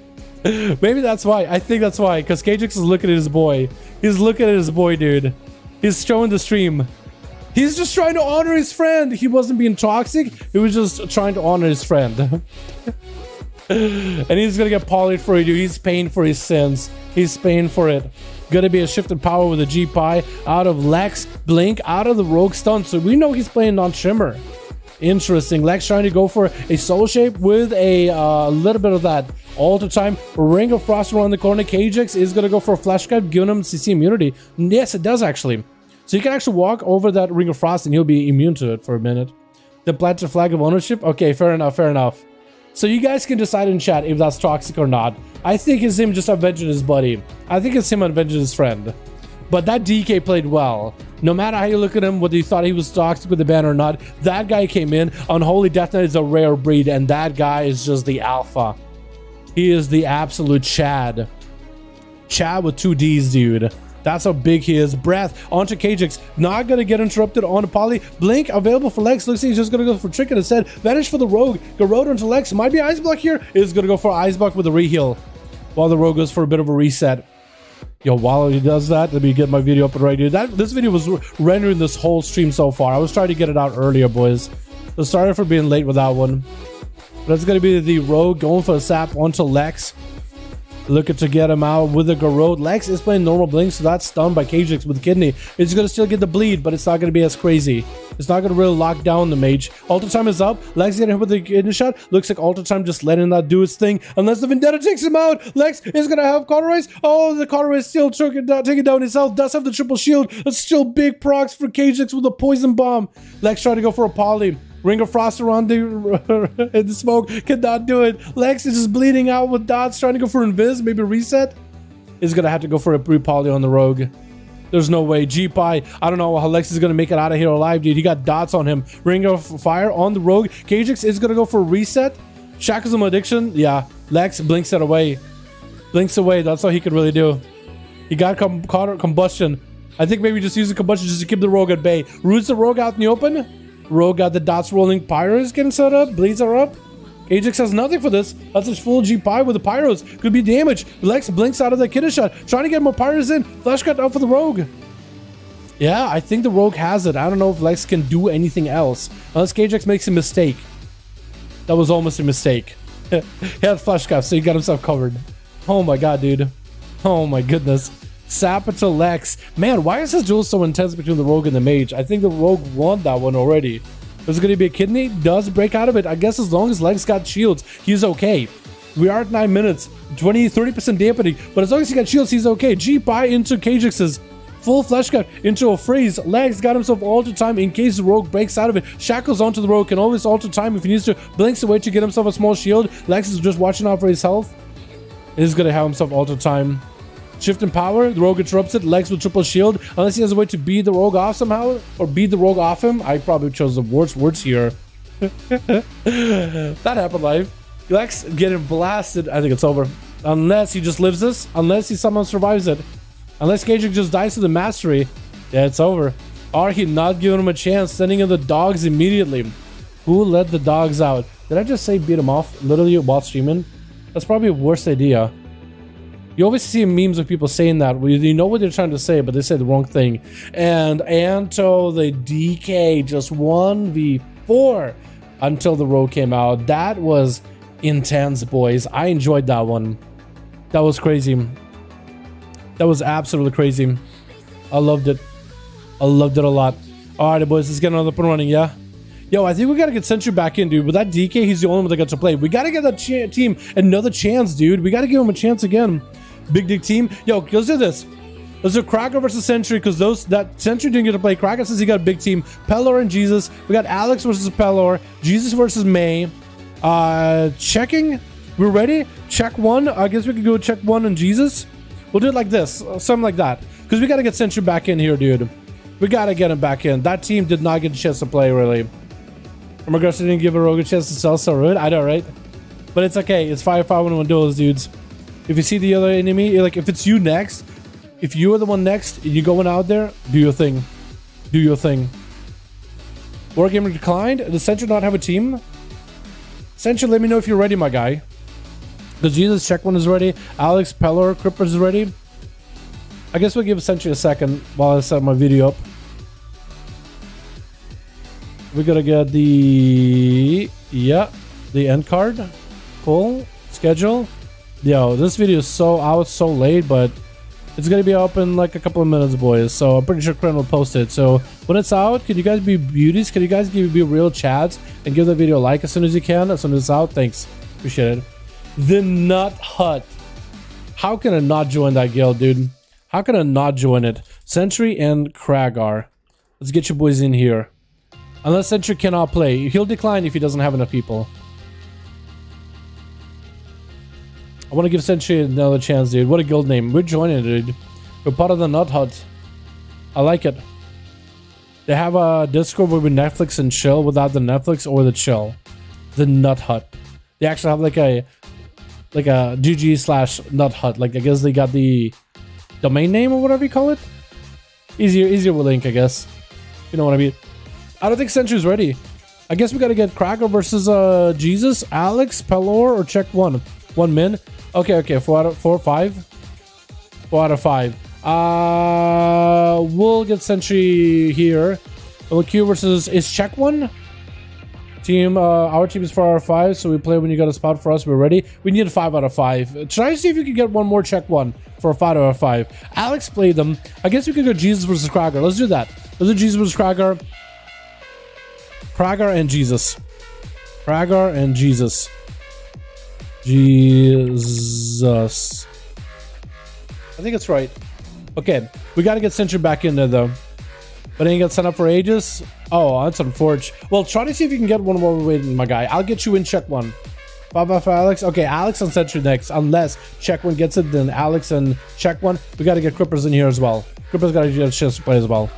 Maybe that's why. I think that's why, because Kajix is looking at his boy. He's looking at his boy, dude. He's showing the stream. He's just trying to honor his friend. He wasn't being toxic. He was just trying to honor his friend. And he's gonna get polyed for it, dude. He's paying for his sins. He's paying for it. Gonna be a shifted power with a G-Pi out of Lex, Blink, out of the Rogue Stun. So we know he's playing non-shimmer. Interesting. Lex trying to go for a soul shape with a little bit of that alter time. Ring of Frost around the corner. Kajix is gonna go for a flash grab, giving him CC immunity. Yes, it does actually. So you can actually walk over that Ring of Frost and he'll be immune to it for a minute. The planted flag of ownership. Okay, fair enough, fair enough. So you guys can decide in chat if that's toxic or not. I think it's him just avenging his buddy. I think it's him avenging his friend. But that DK played well. No matter how you look at him, whether you thought he was toxic with the ban or not, that guy came in. Unholy Death Knight is a rare breed, and that guy is just the alpha. He is the absolute Chad. Chad with 2 Ds, dude. That's how big he is. Breath onto Kajix. Not going to get interrupted on Poly. Blink available for Lex. Looks like he's just going to go for Trinket instead. Vanish for the Rogue. Garrote onto Lex. Might be Ice Block here. Is going to go for Ice Block with a reheal. While the Rogue goes for a bit of a reset. Yo, while he does that, let me get my video up and right here. This video was rendering this whole stream so far. I was trying to get it out earlier, boys. So sorry for being late with that one. But it's going to be the Rogue going for a sap onto Lex. Looking to get him out with a Garrote. Lex is playing normal Blink, so that's stunned by Kajix with Kidney. It's going to still get the bleed, but it's not going to be as crazy. It's not going to really lock down the Mage. Alter time is up. Lex getting hit with the Kidney shot. Looks like Alter time just letting that do its thing. Unless the Vendetta takes him out. Lex is going to have Cauterize. Oh, the Cauterize still taking down himself. Does have the triple shield. That's still big procs for Kajix with a Poison Bomb. Lex trying to go for a Poly. Ring of Frost around the smoke. Cannot do it. Lex is just bleeding out with dots. Trying to go for Invis. Maybe reset. Is going to have to go for a pre-poly on the Rogue. There's no way. G-Pi. I don't know how Lex is going to make it out of here alive, dude. He got dots on him. Ring of Fire on the Rogue. Kajix is going to go for a reset. Shackles him addiction. Yeah. Lex blinks it away. Blinks away. That's all he could really do. He got combustion. I think maybe just using combustion just to keep the Rogue at bay. Roots the Rogue out in the open. Rogue got the dots rolling. Pyro is getting set up. Bleeds are up. Ajax has nothing for this. That's a full G Pi with the pyros. Could be damage. Lex blinks out of the kiddo shot. Trying to get more pyros in. Flash cut out for the rogue. Yeah, I think the rogue has it. I don't know if Lex can do anything else. Unless Ajax makes a mistake. That was almost a mistake. He had flash cut, so he got himself covered. Oh my god, dude. Oh my goodness. Sapper to Lex. Man, why is this duel so intense between the rogue and the mage? I think the rogue won that one already. Is it going to be a kidney? Does break out of it. I guess as long as Lex got shields, he's okay. We are at 9 minutes. 30% dampening. But as long as he got shields, he's okay. G-Pi into Kajix's. Full flesh cut into a freeze. Legs got himself alter time in case the rogue breaks out of it. Shackles onto the rogue. Can always alter time if he needs to. Blinks away to get himself a small shield. Lex is just watching out for his health. He's going to have himself alter time. Shift in power. The rogue interrupts it. Lex with triple shield. Unless he has a way to beat the rogue off somehow. Or beat the rogue off him. I probably chose the worst words here. That happened live. Lex getting blasted. I think it's over. Unless he just lives this. Unless he somehow survives it. Unless Cage just dies to the mastery. Yeah, it's over. Are he not giving him a chance? Sending in the dogs immediately. Who let the dogs out? Did I just say beat him off literally while streaming? That's probably a worst idea. You always see memes of people saying that. You know what they're trying to say, but they say the wrong thing. And Anto, the DK, just 1v4 until the rogue came out. That was intense, boys. I enjoyed that one. That was crazy. That was absolutely crazy. I loved it. I loved it a lot. All right, boys, let's get another up and running, yeah? Yo, I think we got to get Sentry back in, dude. With that DK, he's the only one that got to play. We got to give that team another chance, dude. We got to give him a chance again. Big Dick team. Yo, let's do this. Let's do Cracker versus Sentry, because that Sentry didn't get to play. Cracker says he got a big team. Pelor and Jesus. We got Alex versus Pelor. Jesus versus May. Checking. We're ready? Check one. I guess we could go check one and Jesus. We'll do it like this. Something like that. Because we got to get Sentry back in here, dude. We got to get him back in. That team did not get a chance to play, really. Oh my gosh, I didn't give a rogue a chance to sell so rude. I know, right? But it's okay. It's 5v5 1v1 DUELS, dudes. If you see the other enemy, like if it's you next, if you are the one next and you're going out there, do your thing. Do your thing. Wargamer declined. Does Sentry not have a team? Sentry, let me know if you're ready, my guy. Because Jesus check one is ready. Alex, Pelor, Crippers is ready. I guess we'll give Sentry a second while I set my video up. We gotta get the end card. Cool. Schedule. Yo, this video is so out so late, but it's gonna be up in like a couple of minutes, boys. So I'm pretty sure Kren will post it. So when it's out, can you guys be beauties? Can you guys be real chads and give the video a like as soon as you can? As soon as it's out, thanks. Appreciate it. The Nut Hut. How can I not join that guild, dude? How can I not join it? Sentry and Kragar. Let's get you boys in here. Unless Sentry cannot play. He'll decline if he doesn't have enough people. I want to give Sentry another chance, dude. What a guild name. We're joining it, dude. We're part of the Nut Hut. I like it. They have a Discord where we Netflix and chill without the Netflix or the chill. The Nut Hut. They actually have like a GG/Nut Hut. Like I guess they got the domain name or whatever you call it. Easier with link, I guess. You know what I mean? I don't think Sentry's ready. I guess we gotta get Cracker versus Jesus, Alex, Pelor, or check one. 1 min. Okay. 4 out of 5. 4 out of 5. We'll get Sentry here. LQ versus is check one. Team, our team is 4 out of 5, so we play when you got a spot for us. We're ready. We need a 5 out of 5. Try to see if you can get one more check one for a 5 out of 5. Alex played them. I guess we could go Jesus versus Cracker. Let's do that. Let's do Jesus versus Cracker. Cracker and Jesus. Cracker and Jesus. Jesus. I think it's right. Okay, we got to get Sentry back in there, though. But ain't got sent up for ages. Oh, that's unfortunate. Well, try to see if you can get one while we're waiting, my guy. I'll get you in check one. 5 for Alex. Okay, Alex and Sentry next. Unless check one gets it, then Alex and check one. We got to get Crippers in here as well. Crippers got to get a chance to play as well.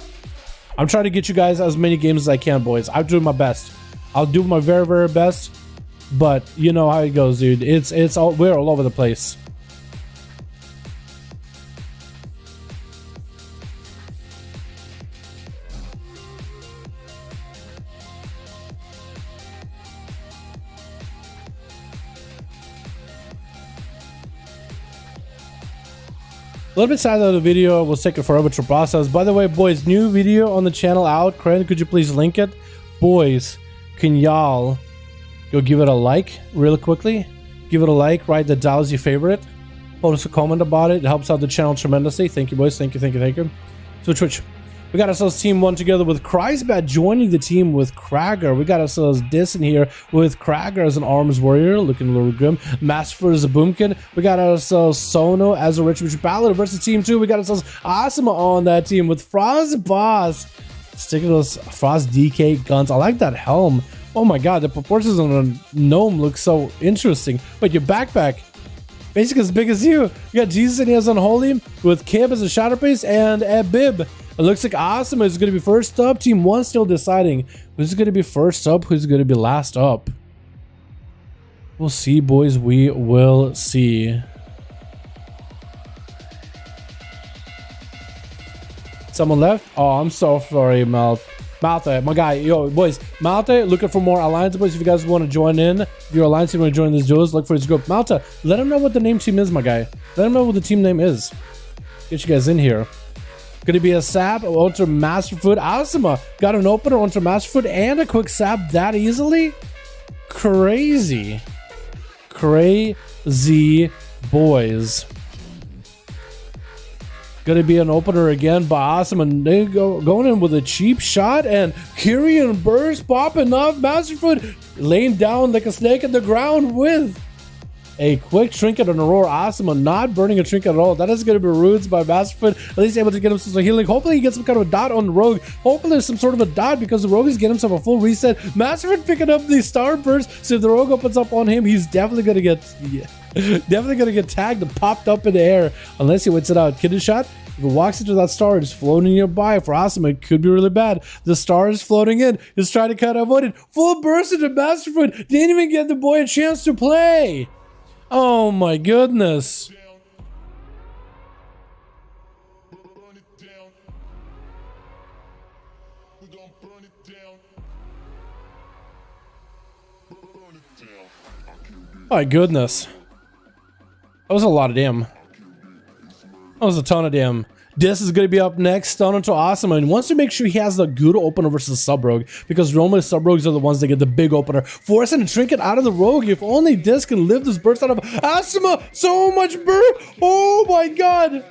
I'm trying to get you guys as many games as I can, boys. I'm doing my best. I'll do my very, very best. But you know how it goes, dude. We're all over the place. A little bit sad that the video was taking forever to process. By the way, boys, new video on the channel out. Cran, could you please link it? Boys, can y'all go give it a like really quickly? Give it a like, write the dial as your favorite. Post a comment about it. It helps out the channel tremendously. Thank you, boys. Thank you. Switch. We got ourselves team 1 together with Kreisbat joining the team with Krager. We got ourselves Dis in here with Krager as an arms warrior, looking a little grim. Masterford as a Boomkin. We got ourselves Sono as a Rich Paladin versus team 2. We got ourselves Asuma on that team with Frost Boss. Sticking those Frost DK guns. I like that helm. Oh my god, the proportions on a gnome look so interesting. But your backpack, basically as big as you. You got Jesus in here as Unholy with Kib as a Shatterface and a Bib. It looks like Asuma is going to be first up. Team 1 still deciding who's going to be first up, who's going to be last up. We'll see, boys. We will see. Someone left? Oh, I'm so sorry, Malte, my guy. Yo, boys, Malte, looking for more alliance, boys. If you guys want to join in, if you're alliance, you want to join this duels, look for his group. Malte, let him know what the name team is, my guy. Let him know what the team name is. Get you guys in here. Gonna be a sap onto Masterfoot. Asuma got an opener onto Masterfoot and a quick sap that easily. Crazy, boys. Gonna be an opener again by Asuma. They going in with a cheap shot and Kyrian burst popping up. Masterfoot laying down like a snake in the ground with a quick trinket on Aurora. Asuma not burning a trinket at all. That is going to be roots by Masterfoot. At least able to get himself some healing. Hopefully he gets some kind of a dot on the Rogue. Hopefully there's some sort of a dot because the Rogue is getting himself a full reset. Masterfoot picking up the Starburst. So if the Rogue opens up on him, he's definitely going to get tagged and popped up in the air. Unless he waits it out. Kidney shot. If he walks into that star, it's floating nearby. For Asuma, it could be really bad. The star is floating in. He's trying to kind of avoid it. Full burst into Masterfoot. Didn't even give the boy a chance to play. Oh my goodness. My goodness. That was a lot of damn. That was a ton of damn. This is going to be up next, down onto Asuma, and wants to make sure he has the good opener versus Sub-Rogue, because normally Sub-Rogues are the ones that get the big opener. Forcing a trinket out of the Rogue. If only this can live this burst out of Asuma. So much burst. Oh my god.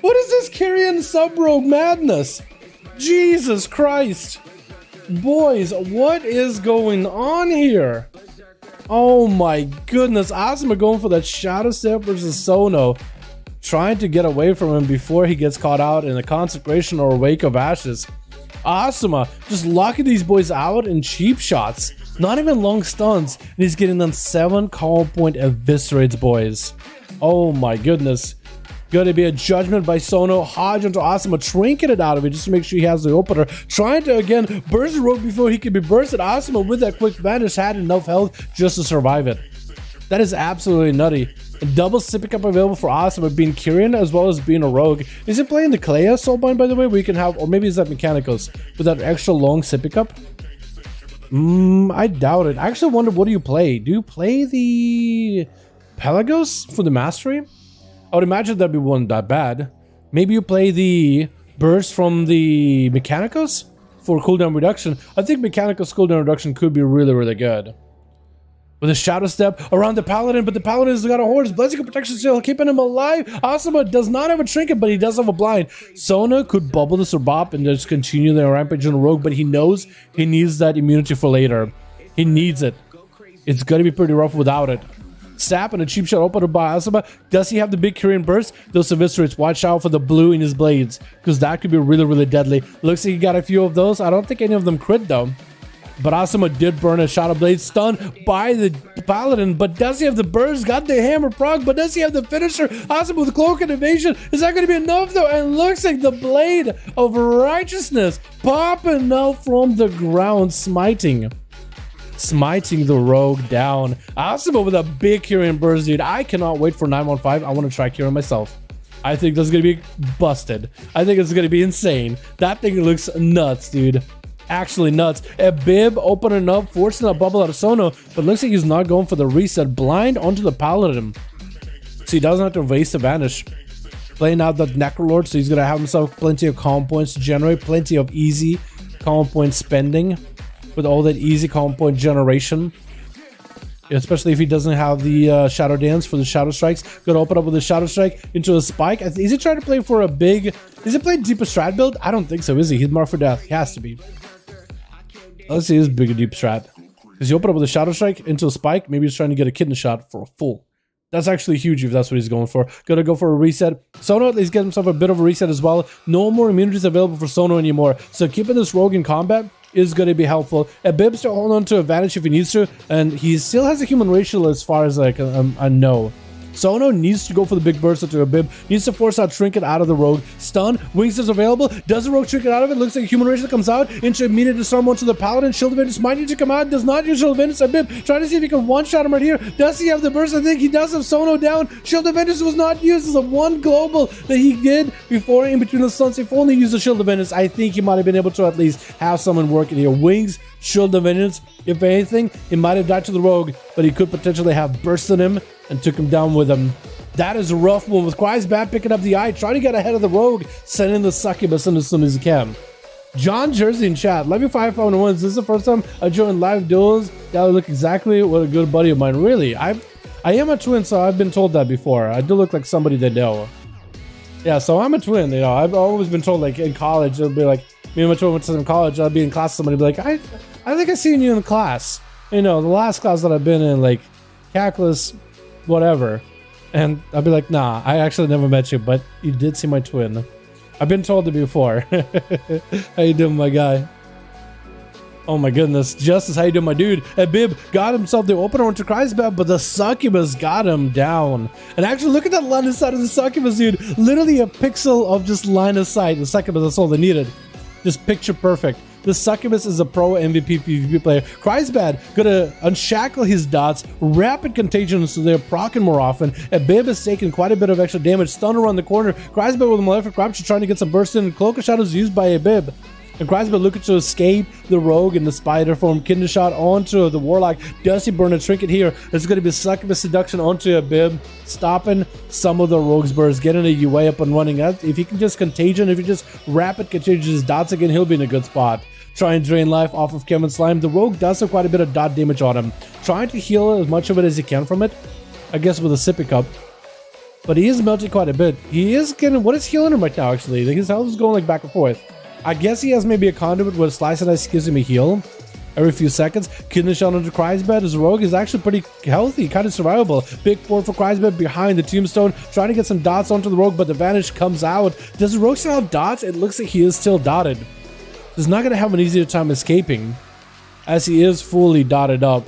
What is this Kyrian Sub-Rogue madness? Jesus Christ. Boys, what is going on here? Oh my goodness. Asuma going for that Shadow Step versus Sono. Trying to get away from him before he gets caught out in a consecration or a wake of ashes. Asuma just locking these boys out in cheap shots. Not even long stuns. And he's getting them 7 call point eviscerates, boys. Oh my goodness. Gonna be a judgment by Sono. Hodge onto Asuma, trinketed out of it just to make sure he has the opener. Trying to again burst the Rogue before he can be bursted. Asuma with that quick vanish had enough health just to survive it. That is absolutely nutty. A double sippy cup available for Asuma, being Kyrian as well as being a Rogue. Is it playing the Clea Soulbind, by the way, where you can have, or maybe is that Mechanicals with that extra long sippy cup? I doubt it. I actually wonder, what do you play? Do you play the Pelagos for the Mastery? I would imagine that'd be one that bad. Maybe you play the Burst from the Mechanicals for cooldown reduction. I think Mechanicals cooldown reduction could be really, really good. With a Shadow Step around the Paladin, but the Paladin has got a horse. Blessing of Protection still keeping him alive. Asuma does not have a trinket, but he does have a blind. Sona could bubble the Surbop and just continue the rampage on the Rogue, but he knows he needs that immunity for later. He needs it. It's going to be pretty rough without it. Sap and a cheap shot opener by Asuma. Does he have the big Kyrian burst? Those eviscerates. Watch out for the blue in his blades, because that could be really, really deadly. Looks like he got a few of those. I don't think any of them crit though. But Asuma did burn a Shadow Blade, stunned by the Paladin. But does he have the burst? Got the hammer proc, but does he have the finisher? Asuma with Cloak and Evasion. Is that going to be enough though? And looks like the Blade of Righteousness popping out from the ground, smiting the Rogue down. Asuma with a big Kyrian burst, dude. I cannot wait for 915. I want to try Kyrian myself. I think that's going to be busted. I think it's going to be insane. That thing looks nuts, dude. Actually nuts. A Bib opening up, forcing a bubble out of Sono, but looks like he's not going for the reset. Blind onto the Paladin, so he doesn't have to waste a vanish. playing out that Necrolord, so he's gonna have himself plenty of calm points to generate, plenty of easy calm point spending with all that easy calm point generation. Especially if he doesn't have the Shadow Dance for the Shadow Strikes. Gonna open up with the Shadow Strike into a Spike. Is he trying to play for a big... Is he playing deep strat build? I don't think so, is he? He's marked for death. He has to be. Let's see his bigger deep strat. Because he open up with a Shadow Strike into a Spike. Maybe he's trying to get a kidney shot for a full. That's actually huge if that's what he's going for. Gonna go for a reset. Sono at least get himself a bit of a reset as well. No more immunities available for Sono anymore. So keeping this rogue in combat is going to be helpful. And Bib's to hold on to advantage if he needs to, and he still has a human racial as far as like I know. Sono needs to go for the big burst into a Bib, needs to force out Trinket out of the rogue. Stun, Wings is available, does the rogue Trinket out of it, looks like human racial comes out, into immediate disarm onto the Paladin, Shield of Vengeance might need to come out, does not use Shield of Vengeance, and Bib trying to see if he can one-shot him right here. Does he have the burst? I think he does have Sono down. Shield of Vengeance was not used as a one global that he did before in between the stuns. If only used the Shield of Vengeance, I think he might have been able to at least have someone working here. Wings, Shield of Vengeance, if anything, he might have died to the rogue, but he could potentially have bursted him and took him down with him. That is a rough one with Cry's picking up the eye, trying to get ahead of the rogue, sending the succubus in as soon as he can. John Jersey in chat, love you 5V5 1v1. This is the first time I joined live duels. That would look exactly what a good buddy of mine. Really, I am a twin, so I've been told that before. I do look like somebody they know. Yeah, so I'm a twin, you know. I've always been told, like, in college, it'll be like, me and my twin went to some college, I'll be in class, somebody be like, I think I seen you in class. You know, the last class that I've been in, like, calculus, whatever. And I'll be like, nah, I actually never met you, but you did see my twin. I've been told it before. How you doing, my guy? Oh my goodness. Justice, how you doing, my dude? And Bib got himself the opener onto Cry's bed, but the succubus got him down. And actually, look at that line of sight of the succubus, dude. Literally a pixel of just line of sight. The succubus, that's all they needed. Just picture perfect. The succubus is a pro MVP PvP player. Cry's gonna unshackle his dots, rapid contagion so they're proccing more often, and Bib is taking quite a bit of extra damage. Stun around the corner. Cry's with a malefic rapture trying to get some burst in, and Cloak of Shadows used by a Bib. And Cry's looking to escape the rogue and the spider form. Kidney shot onto the Warlock. Does he burn a trinket here? There's going to be succubus seduction onto a Bib, stopping some of the rogue's burst, getting a UA up and running. If he can just contagion, if he just rapid contagion his dots again, he'll be in a good spot. Try and drain life off of Kevin Slime. The rogue does have quite a bit of dot damage on him. Trying to heal as much of it as he can from it, I guess with a sippy cup. But he is melting quite a bit. He is getting, what is healing him right now actually? Like his health is going like back and forth. I guess he has maybe a conduit where Slice and Ice gives him a heal every few seconds. Kidney shot onto Cry's bed. His rogue is actually pretty healthy, kind of survivable. Big port for Cry's bed behind the tombstone, trying to get some dots onto the rogue, but the vanish comes out. Does the rogue still have dots? It looks like he is still dotted. He's not going to have an easier time escaping, as he is fully dotted up.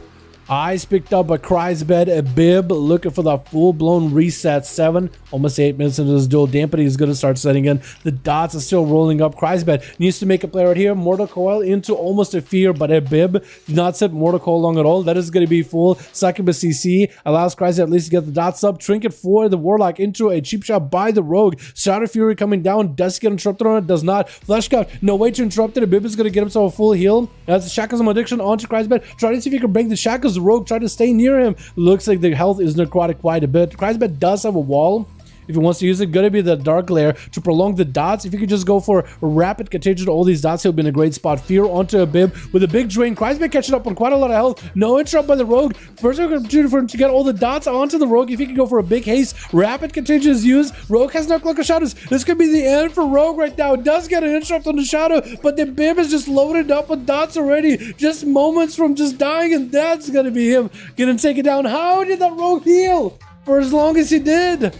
Eyes picked up by Cry's bed. A Bib looking for the full-blown reset. 7, almost 8 minutes into this duel. Dampening is going to start setting in. The dots are still rolling up. Cry's bed needs to make a play right here. Mortal Coil into almost a fear, but a Bib did not set Mortal Coil long at all. That is going to be full. Succubus CC allows Cry's at least to get the dots up. Trinket for the Warlock into a cheap shot by the Rogue. Shadow Fury coming down. Does he get interrupted on it? Does not. Flesh Cut, no way to interrupt it. A Bib is going to get himself a full heal. That's the Shackles of Addiction onto Cry's bed. Trying to see if he can break the Shackles. The Rogue trying to stay near him. Looks like the health is necrotic quite a bit. Cry's bed does have a wall. If he wants to use it, gonna be the Dark Lair to prolong the dots. If he could just go for a rapid contagion to all these dots, he'll be in a great spot. Fear onto a Bib with a big drain. Cry's been catching up on quite a lot of health. No interrupt by the Rogue. First opportunity for him to get all the dots onto the Rogue. If he can go for a big haste, rapid contagion is used. Rogue has no Cloak of Shadows. This could be the end for Rogue right now. It does get an interrupt on the Shadow, but the Bib is just loaded up with dots already. Just moments from just dying, and that's gonna be him getting taken down. How did that Rogue heal for as long as he did?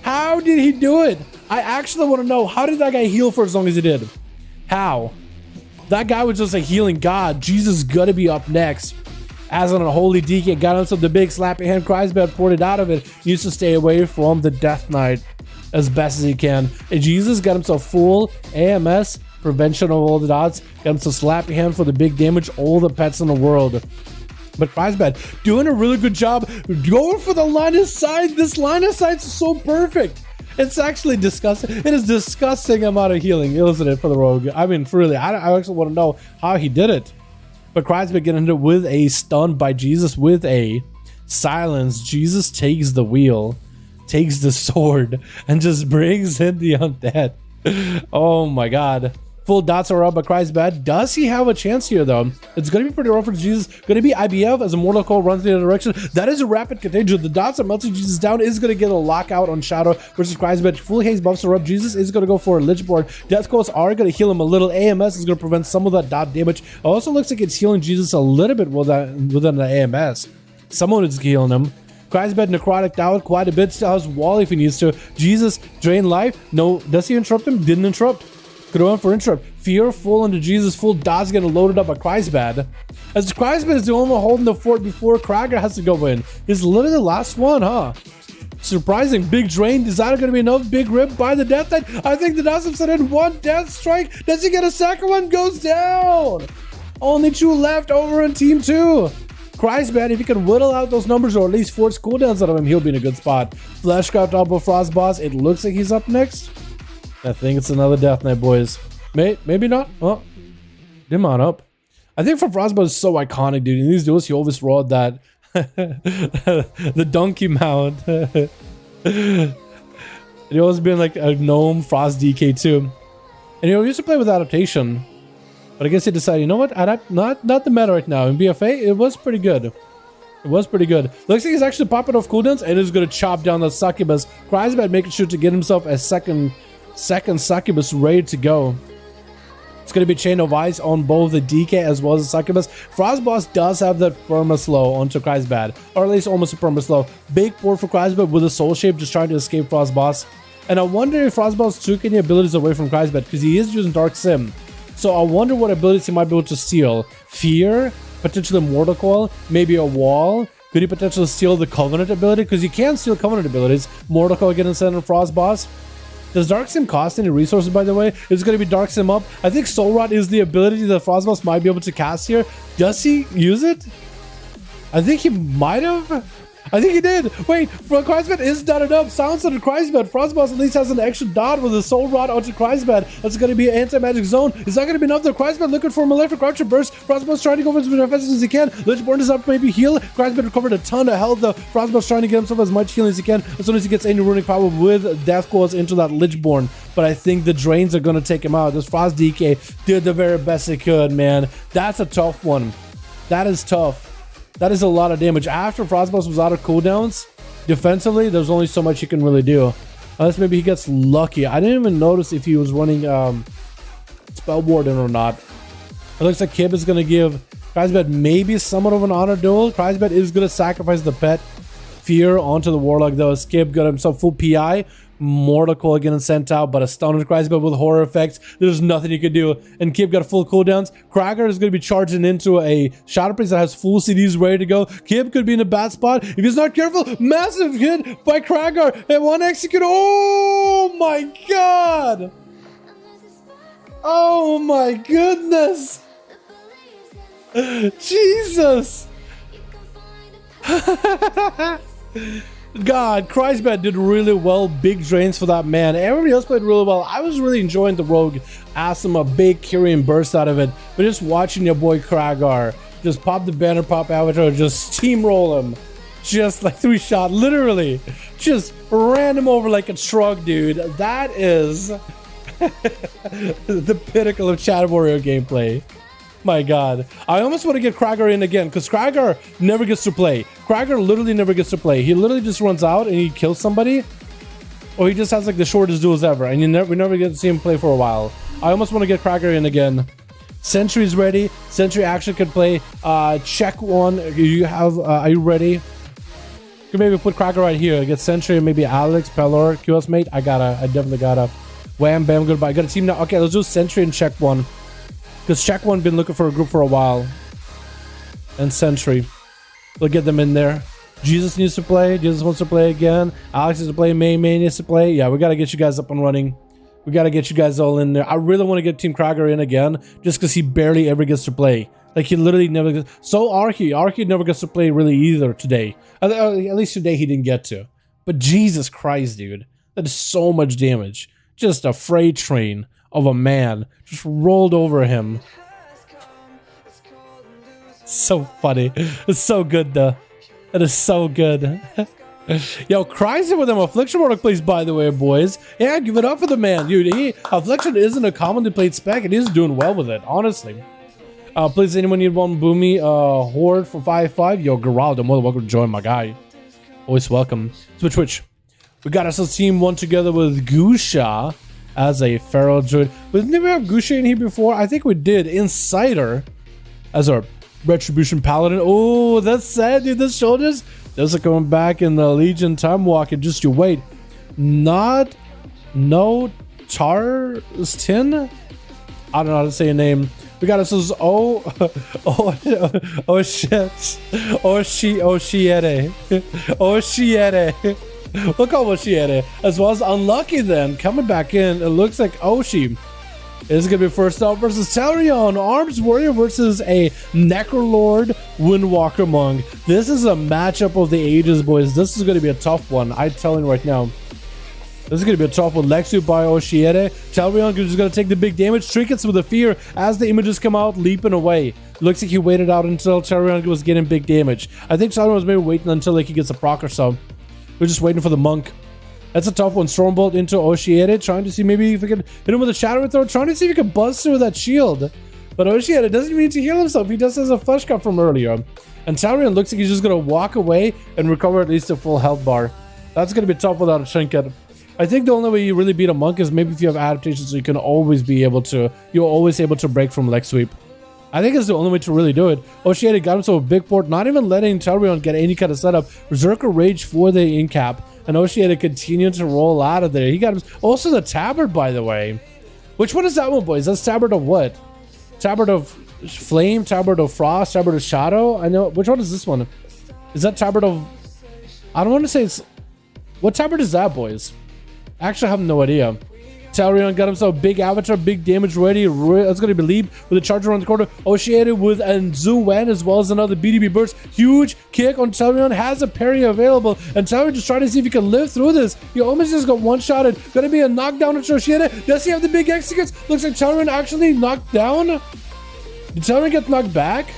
How did he do it? I actually want to know, how did that guy heal for as long as he did? How? That guy was just a healing god. Jesus is gonna be up next. As on a holy DK, got himself the big slappy hand. Cry's bed ported out of it. Needs to stay away from the Death Knight as best as he can. And Jesus got himself full AMS, prevention of all the dots. Got himself slappy hand for the big damage. All the pets in the world. But Cry's bed doing a really good job going for the line of sight. This line of sight is so perfect. It's actually disgusting. It is disgusting amount of healing, isn't it, for the Rogue? I mean, really, I actually want to know how he did it. But Cry's been getting it with a stun by Jesus with a silence. Jesus takes the wheel. takes the sword and just brings in the undead. Oh my god. Full dots are up, but cries bad. Does he have a chance here though? It's gonna be pretty rough for Jesus. Gonna be IBF as a Mortal Call runs in the other direction. That is a rapid contagion. The dots are melting Jesus down. Is gonna get a lockout on Shadow versus cries bad. Full haze buffs are up. Jesus is gonna go for a Lich board. Death Calls are gonna heal him a little. AMS is gonna prevent some of that dot damage. It also looks like it's healing Jesus a little bit within the AMS. Someone is healing him. Cries bad necrotic out quite a bit. Still has wall if he needs to. Jesus drain life. No, does he interrupt him? Didn't interrupt. Could have went for interrupt. Fear full into Jesus. Full dots getting loaded up by Kreisbad. As Kreisbad is the only one holding the fort before Krager has to go in. He's literally the last one, huh? Surprising. Big drain. Is that going to be enough? Big rip by the Death Knight. I think the Dawson set in one death strike. Does he get a second one? Goes down. Only 2 left over in team 2. Kreisbad, if he can whittle out those numbers or at least force cooldowns out of him, he'll be in a good spot. Fleshcraft double Frost Boss. It looks like he's up next. I think it's another Death Knight, boys. Maybe not. Oh, dim on up. I think for Frostbow is so iconic, dude. In these duels, he always rode that the donkey mount. It always been like a gnome Frost DK too. And he used to play with adaptation, but I guess he decided, you know what? Not the meta right now. In BFA, it was pretty good. It was pretty good. Looks like he's actually popping off cooldowns and is gonna chop down the succubus. Kreisbad making sure to get himself a second succubus ready to go. It's going to be Chain of Ice on both the DK as well as the succubus. Frostboss does have that perma slow onto Kreisbad, or at least almost a perma slow. Big board for Kreisbad with a soul shape just trying to escape Frostboss. And I wonder if Frostboss took any abilities away from Kreisbad because he is using Dark Sim. So I wonder what abilities he might be able to steal. Fear, potentially Mortal Coil, maybe a wall. Could he potentially steal the Covenant ability? Because you can steal Covenant abilities. Mortal Coil getting sent on Frostboss. Does Dark Sim cost any resources, by the way? It's going to be Dark Sim up. I think Soul Rod is the ability that Frostboss might be able to cast here. Does he use it? I think he might have. I think he did. Wait, Kreisbad is dotted up. Sounds on the Kreisbad. Frostboss at least has an extra dot with a Soul Rod onto Kreisbad. That's going to be an anti-magic zone. Is that going to be enough? The Kreisbad looking for Malefic Archer Burst. Frostboss trying to go for as much offense as he can. Lichborn is up, maybe heal. Kreisbad recovered a ton of health though. Frostboss trying to get himself as much healing as he can as soon as he gets any runic power with Death Claws into that Lichborn. But I think the drains are going to take him out. This Frost DK did the very best he could, man. That's a tough one. That is tough. That is a lot of damage. After Frostboss was out of cooldowns, defensively, there's only so much you can really do. Unless maybe he gets lucky. I didn't even notice if he was running Spell Warden or not. It looks like Kib is going to give Kreisbad maybe somewhat of an honor duel. Kreisbad is going to sacrifice the pet Fear onto the Warlock though. Skip got himself full PI. Mortal Coil getting sent out, but a stun on Kreisbad with horror effects. There's nothing you can do. And Kib got full cooldowns. Krager is going to be charging into a Shadow Priest that has full CDs ready to go. Kib could be in a bad spot if he's not careful. Massive hit by Krager and one execute. Oh my god! Oh my goodness! Jesus! God, Kreisbad did really well. Big drains for that man. Everybody else played really well. I was really enjoying the Rogue. Asked him a big Kyrian burst out of it. But just watching your boy Kragar just pop the banner, pop Avatar, just steamroll him. Just like 3-shot, literally. Just ran him over like a truck, dude. That is the pinnacle of Shadow Warrior gameplay. My god. I almost want to get Krager in again because Krager never gets to play. Krager literally never gets to play. He literally just runs out and he kills somebody, or he just has like the shortest duels ever, and we never get to see him play for a while. I almost want to get Krager in again. Sentry's ready. Sentry actually can play. Check one. You have. Are you ready? You can maybe put Krager right here. Get Sentry, maybe Alex, Pelor, QS mate. I definitely gotta. Wham, bam, goodbye. I got a team now. Okay, let's do Sentry and check one. Because Check One been looking for a group for a while. And Sentry. We'll get them in there. Jesus needs to play. Jesus wants to play again. Alex needs to play. May needs to play. Yeah, we got to get you guys up and running. We got to get you guys all in there. I really want to get Team Krager in again. Just because he barely ever gets to play. Like, he literally never gets... So Archie. Archie never gets to play really either today. At least today he didn't get to. But Jesus Christ, dude. That is so much damage. Just a freight train of a man just rolled over him. So funny. It's so good though. It is so good. Yo, crazy with them Affliction Warlock plays, by the way, boys. Yeah, give it up for the man, dude. Affliction isn't a commonly played spec, and he's doing well with it, honestly. Please, anyone need one Boomy Horde for 5v5? Yo, Geraldo, more than welcome to join, my guy. Always welcome. Switch. We got ourselves team one together with Gusha as a Feral Druid. Didn't we have Gusha in here before? I think we did. Insider as our Retribution Paladin. Oh, that's sad, dude. The shoulders. Those are coming back in the Legion Time Walk, and just you wait. No Tarstin? I don't know how to say a name. We got ourselves Oshiere. We'll call Oshiere. As well as Unlucky then. Coming back in, it looks like Oshi is going to be first up versus Telrion, Arms Warrior versus a Necrolord Windwalker Monk. This is a matchup of the ages, boys. This is going to be a tough one. I'm telling you right now. This is going to be a tough one. Lexu by Oshiere. Telrion is going to take the big damage. Trinkets with the fear as the images come out, leaping away. Looks like he waited out until Telrion was getting big damage. I think Telrion was maybe waiting until like he gets a proc or so. We're just waiting for the monk. That's a tough one. Stormbolt into Oshiere, trying to see maybe if we can hit him with a Shadow Throw, trying to see if he can buzz through that shield. But Oshiere doesn't even need to heal himself. He just has a flesh cut from earlier. And Telrion looks like he's just going to walk away and recover at least a full health bar. That's going to be tough without a trinket. I think the only way you really beat a monk is maybe if you have adaptations, so you can always be able to, you're always able to break from leg sweep. I think it's the only way to really do it. Oshiere got himself a big port, not even letting Telrion get any kind of setup. Berserker Rage for the incap. And Oshiere continued to roll out of there. He got him. Also the Tabard, by the way. Which one is that one, boys? That's Tabard of what? Tabard of Flame, Tabard of Frost, Tabard of Shadow? I know. Which one is this one? Is that Tabard of... I don't want to say it's... What Tabard is that, boys? I actually have no idea. Telrion got himself a big avatar, big damage ready. That's going to be Leap with a charger around the corner. Oshiere with Zuen as well as another BDB burst. Huge kick on Telrion. Has a parry available. And Telrion just trying to see if he can live through this. He almost just got one-shotted. Going to be a knockdown on Oshiere. Does he have the big executes? Looks like Telrion actually knocked down. Did Telrion get knocked back?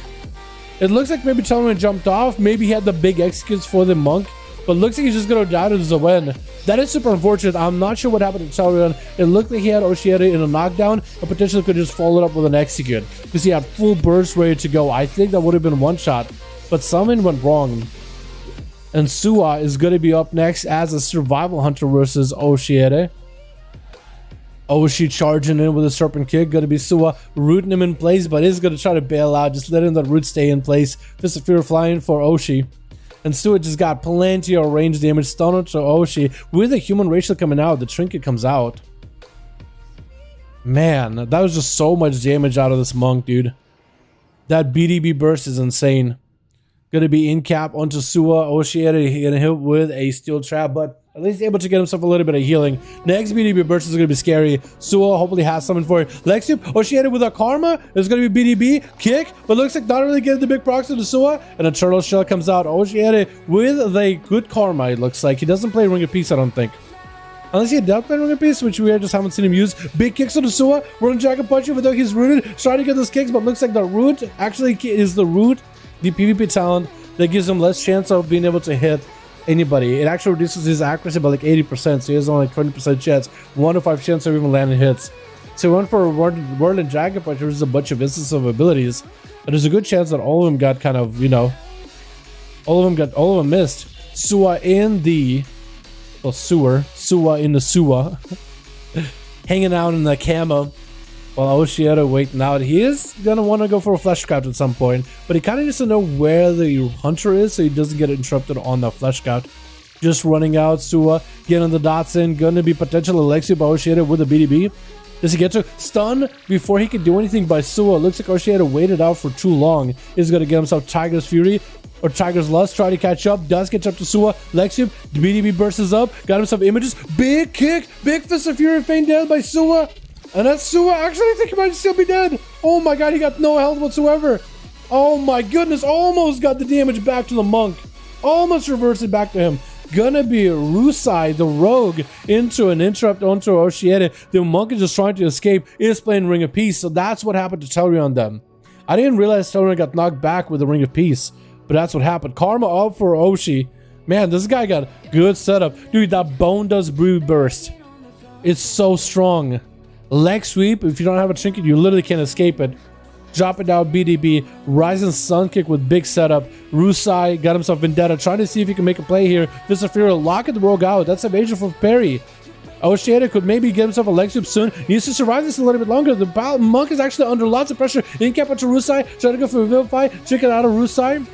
It looks like maybe Telrion jumped off. Maybe he had the big executes for the monk. But looks like he's just going to die to Zuen. That is super unfortunate. I'm not sure what happened to Telrion. It looked like he had Oshiere in a knockdown and potentially could just follow it up with an execute because he had full burst ready to go. I think that would have been one shot, but something went wrong. And Sua is going to be up next as a survival hunter versus Oshiere. Oshi charging in with a serpent kick. Going to be Sua rooting him in place, but is going to try to bail out. Just letting that root stay in place. Fist of Fear flying for Oshi. And Sua just got plenty of range damage. Stun to Oshi. With a human racial coming out, the trinket comes out. Man, that was just so much damage out of this monk, dude. That BDB burst is insane. Gonna be in cap onto Sua. Oshiere gonna hit with a steel trap, but at least able to get himself a little bit of healing. Next BDB burst is going to be scary. Sua hopefully has something for it. Lexi, Oshiere with a Karma. There's going to be BDB. Kick, but looks like not really getting the big procs to Sua. And a Turtle Shell comes out. Oshiere with a good Karma, it looks like. He doesn't play Ring of Peace, I don't think. Unless he does play Ring of Peace, which we just haven't seen him use. Big kicks on Sua. Running Dragon Punch, even though he's rooted. Trying to get those kicks, but looks like the root actually is the root, the PvP talent that gives him less chance of being able to hit anybody. It actually reduces his accuracy by like 80%, so he has only like 20% chance, 1 to 5 chance of even landing hits. So he went for a Whirling Dragon Punch, which is a bunch of instances of abilities, but there's a good chance that all of them got kind of, you know, all of them missed. Sua in the Sua in the Sua hanging out in the camo while Oshiere waiting out. He is gonna want to go for a flesh scout at some point, but he kind of needs to know where the hunter is so he doesn't get interrupted on the flesh scout. Just running out. Sua getting the dots in. Gonna be potential Alexi by Oshiere with a BDB. Does he get to stun before he can do anything by Sua? Looks like Oshiere waited out for too long. He's gonna get himself Tiger's Fury or Tiger's Lust. Try to catch up. Does catch up to Sua. Lexium. The BDB bursts up. Got himself images. Big kick. Big Fist of Fury feigned down by Sua. And that's Sua. Actually, I think he might still be dead. Oh my god, he got no health whatsoever. Oh my goodness. Almost got the damage back to the monk. Almost reversed it back to him. Gonna be Rusai, the rogue, into an interrupt onto Oshiere. The monk is just trying to escape. Is playing Ring of Peace. So that's what happened to Telrion then. I didn't realize Telrion got knocked back with the Ring of Peace. But that's what happened. Karma up for Oshi. Man, this guy got good setup. Dude, that bone does brew burst. It's so strong. Leg sweep, if you don't have a trinket, you literally can't escape it. Drop it down, BDB. Rising Sun Kick with big setup. Rusai got himself Vendetta, trying to see if he can make a play here. Visafira locking the rogue out. That's a major for parry. Oceana could maybe get himself a leg sweep soon. Needs to survive this a little bit longer. The monk is actually under lots of pressure. In cap to Rusai, trying to go for a vilify. Chicken out of Rusai.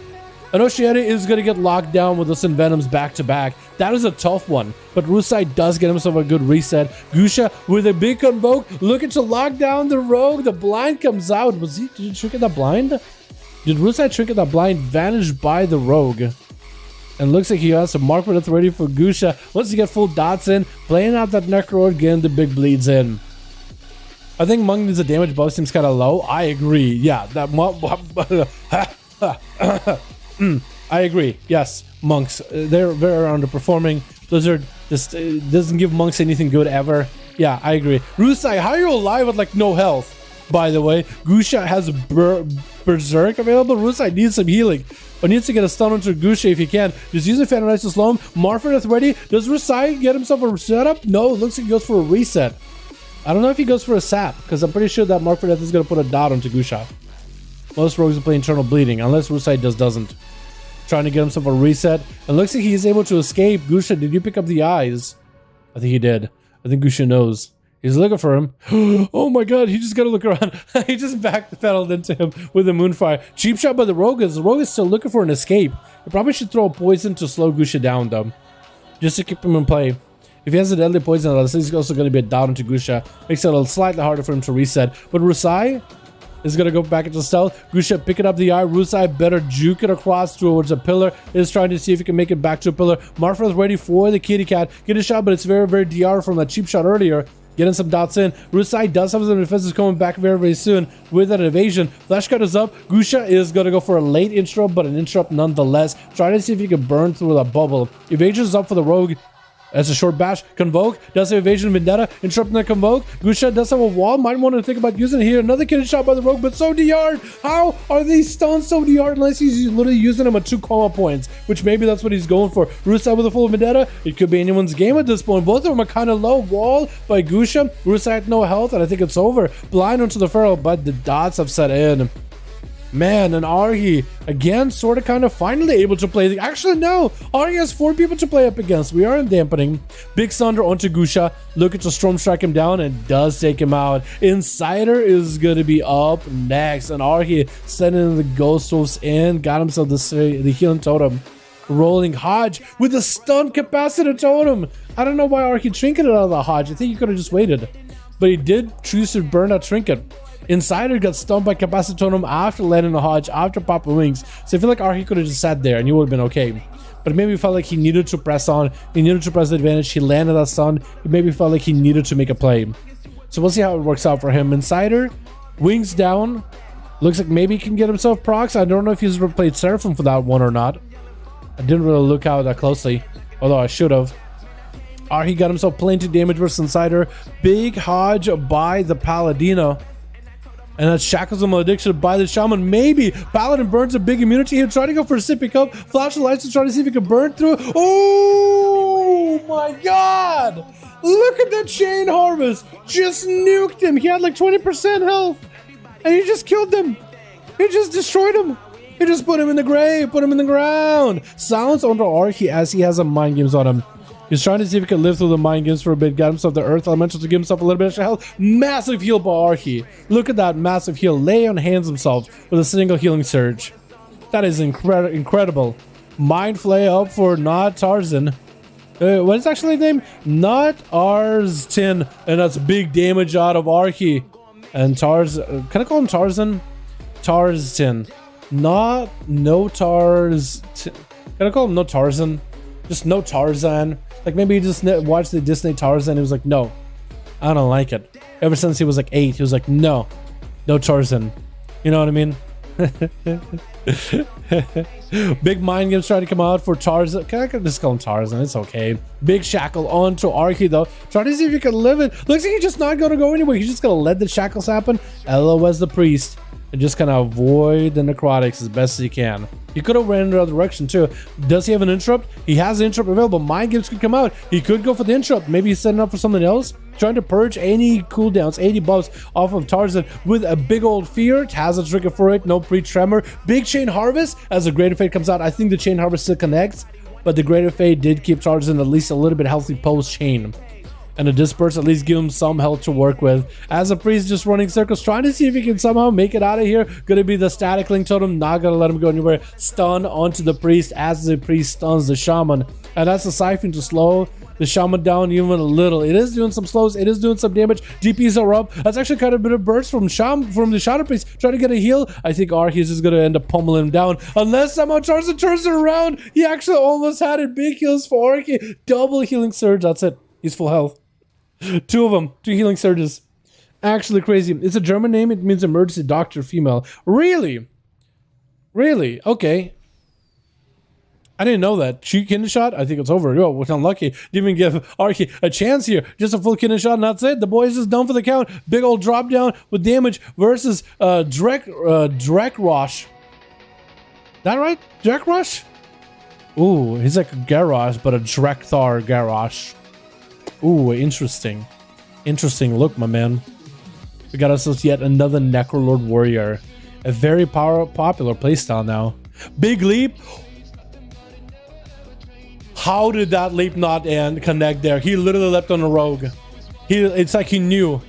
And Oceana is going to get locked down with the Venoms back to back. That is a tough one. But Rusai does get himself a good reset. Gusha with a big convoke, looking to lock down the rogue. The blind comes out. Did he trinket that blind? Did Rusai trinket that blind? Vanished by the rogue. And looks like he has some mark for death ready for Gusha. Once you get full dots in, playing out that Necro, getting the big bleeds in. I think Monk needs a damage buff, seems kind of low. I agree. Yeah, that I agree. Yes, monks. They're very underperforming. Blizzard just doesn't give monks anything good ever. Yeah, I agree. Rusai, how are you alive with like no health? By the way, Gusha has Berserk available. Rusai needs some healing. But needs to get a stun onto Gusha if he can. Just using Phantom Knights to slow him. Marford is ready. Does Rusai get himself a setup? No, it looks like he goes for a reset. I don't know if he goes for a sap, because I'm pretty sure that Marford is going to put a dot onto Gusha. Most rogues will play Internal Bleeding, unless Rusai doesn't. Trying to get himself a reset. And looks like he's able to escape. Gusha, did you pick up the eyes? I think he did. I think Gusha knows. He's looking for him. Oh my god, he just got to look around. He just backpedaled into him with a Moonfire. Cheap shot by the rogue. The rogue is still looking for an escape. He probably should throw a poison to slow Gusha down, though. Just to keep him in play. If he has a deadly poison, he's also going to be a down into Gusha. Makes it a little slightly harder for him to reset. But Rusai is going to go back into stealth. Gusha picking up the eye. Rusai better juke it across towards a pillar. Is trying to see if he can make it back to a pillar. Marfa is ready for the kitty cat. Get a shot, but it's very, very DR from that cheap shot earlier. Getting some dots in. Rusai does have some defenses coming back very, very soon with that evasion. Flash cut is up. Gusha is going to go for a late interrupt, but an interrupt nonetheless. Trying to see if he can burn through that bubble. Evasion is up for the rogue. That's a short bash. Convoke does have evasion. Vendetta interrupting the convoke. Gusha does have a wall. Might want to think about using it here. Another killing shot by the rogue, but so DR'd. How are these stuns so DR'd unless he's literally using them at 2 coma points? Which maybe that's what he's going for. Rusai with a full Vendetta. It could be anyone's game at this point. Both of them are kind of low. Wall by Gusha. Rusai had no health, and I think it's over. Blind onto the Pharaoh, but the dots have set in. Man, and Arhi, again, sort of kind of finally able to play. Actually, no. Arhi has 4 people to play up against. We are in dampening. Big Sunder onto Gusha. Looking to Storm Strike him down and does take him out. Insider is going to be up next. And Arhi sending the Ghost Wolves in. Got himself the healing totem. Rolling Hodge with a stun capacitor totem. I don't know why Arhi trinketed out of the Hodge. I think he could have just waited. But he did choose to burn that trinket. Insider got stunned by Capacitor Totem after landing a Hodge, after popping wings. So I feel like Arhi could have just sat there and he would have been okay. But maybe felt like he needed to press on. He needed to press the advantage. He landed that stun. He maybe felt like he needed to make a play. So we'll see how it works out for him. Insider, wings down. Looks like maybe he can get himself procs. I don't know if he's played Seraphim for that one or not. I didn't really look out that closely. Although I should have. Arhi got himself plenty damage versus Insider. Big Hodge by the Paladino. And that shackles him addiction by the shaman. Maybe Paladin burns a big immunity here. Trying to go for a sippy cup. Flash of lights to try to see if he can burn through. Oh my god! Look at that chain harvest. Just nuked him. He had like 20% health. And he just killed them. He just destroyed him. He just put him in the grave. Put him in the ground. Silence under Arhi as he has some mind games on him. He's trying to see if he can live through the mind games for a bit. Got himself the Earth Elemental to give himself a little bit extra health. Massive heal by Arhi. Look at that massive heal. Lay on hands himself with a single healing surge. That is incredible. Mind Flay up for Not Tarzan. What is actually the name? Not Arztin. And that's big damage out of Arhi. And Tarzan. Can I call him Tarzan? Tarzan. No Tarzan. Can I call him No Tarzan? Just no Tarzan. Like maybe he just watched the Disney Tarzan and he was like, no, I don't like it. Ever since he was like 8, he was like, no Tarzan. You know what I mean? Big mind games trying to come out for Tarzan. Can I just call him Tarzan? It's okay. Big shackle onto Arhi though. Trying to see if he can live it. Looks like he's just not going to go anywhere. He's just going to let the shackles happen. LOS the priest. and just kind of avoid the necrotics as best as he can. He could have ran in the other direction too. Does he have an interrupt? He has an interrupt available. Mind games could come out. He could go for the interrupt. Maybe he's setting up for something else. Trying to purge any cooldowns, 80 buffs off of Tarzan with a big old fear. Has a trigger for it. No pre-tremor. Big Chain Harvest as the Greater Fate comes out. I think the Chain Harvest still connects, but the Greater Fate did keep Tarzan at least a little bit healthy post-chain. And the Disperse at least give him some health to work with. As a priest just running circles, trying to see if he can somehow make it out of here. Gonna be the static link totem, not gonna let him go anywhere. Stun onto the priest as the priest stuns the shaman. And that's the siphon to slow the shaman down even a little. It is doing some slows, it is doing some damage. DPs are up. That's actually kind of a bit of burst from the Shadow Priest trying to get a heal. I think Arceus is gonna end up pummeling him down unless somehow Tarzan turns it around. He actually almost had it. Big heals for Arceus. Double healing surge, that's it. He's full health. Two of them, 2 healing surges. Actually crazy. It's a German name. It means emergency doctor female. Really? Really? Okay. I didn't know that. She kidney shot? I think it's over. Oh, was unlucky. Didn't even give Archie a chance here. Just a full kidney shot and that's it. The boy is just done for the count. Big old drop down with damage versus Drek Rosh. That right? Drek Rosh? Ooh, he's like a Garrosh, but a Drekthar Garrosh. Ooh, interesting. Interesting look, my man. We got ourselves yet another Necrolord Warrior. A very popular playstyle now. Big leap. How did that leap not connect there? He literally leapt on a rogue. It's like he knew.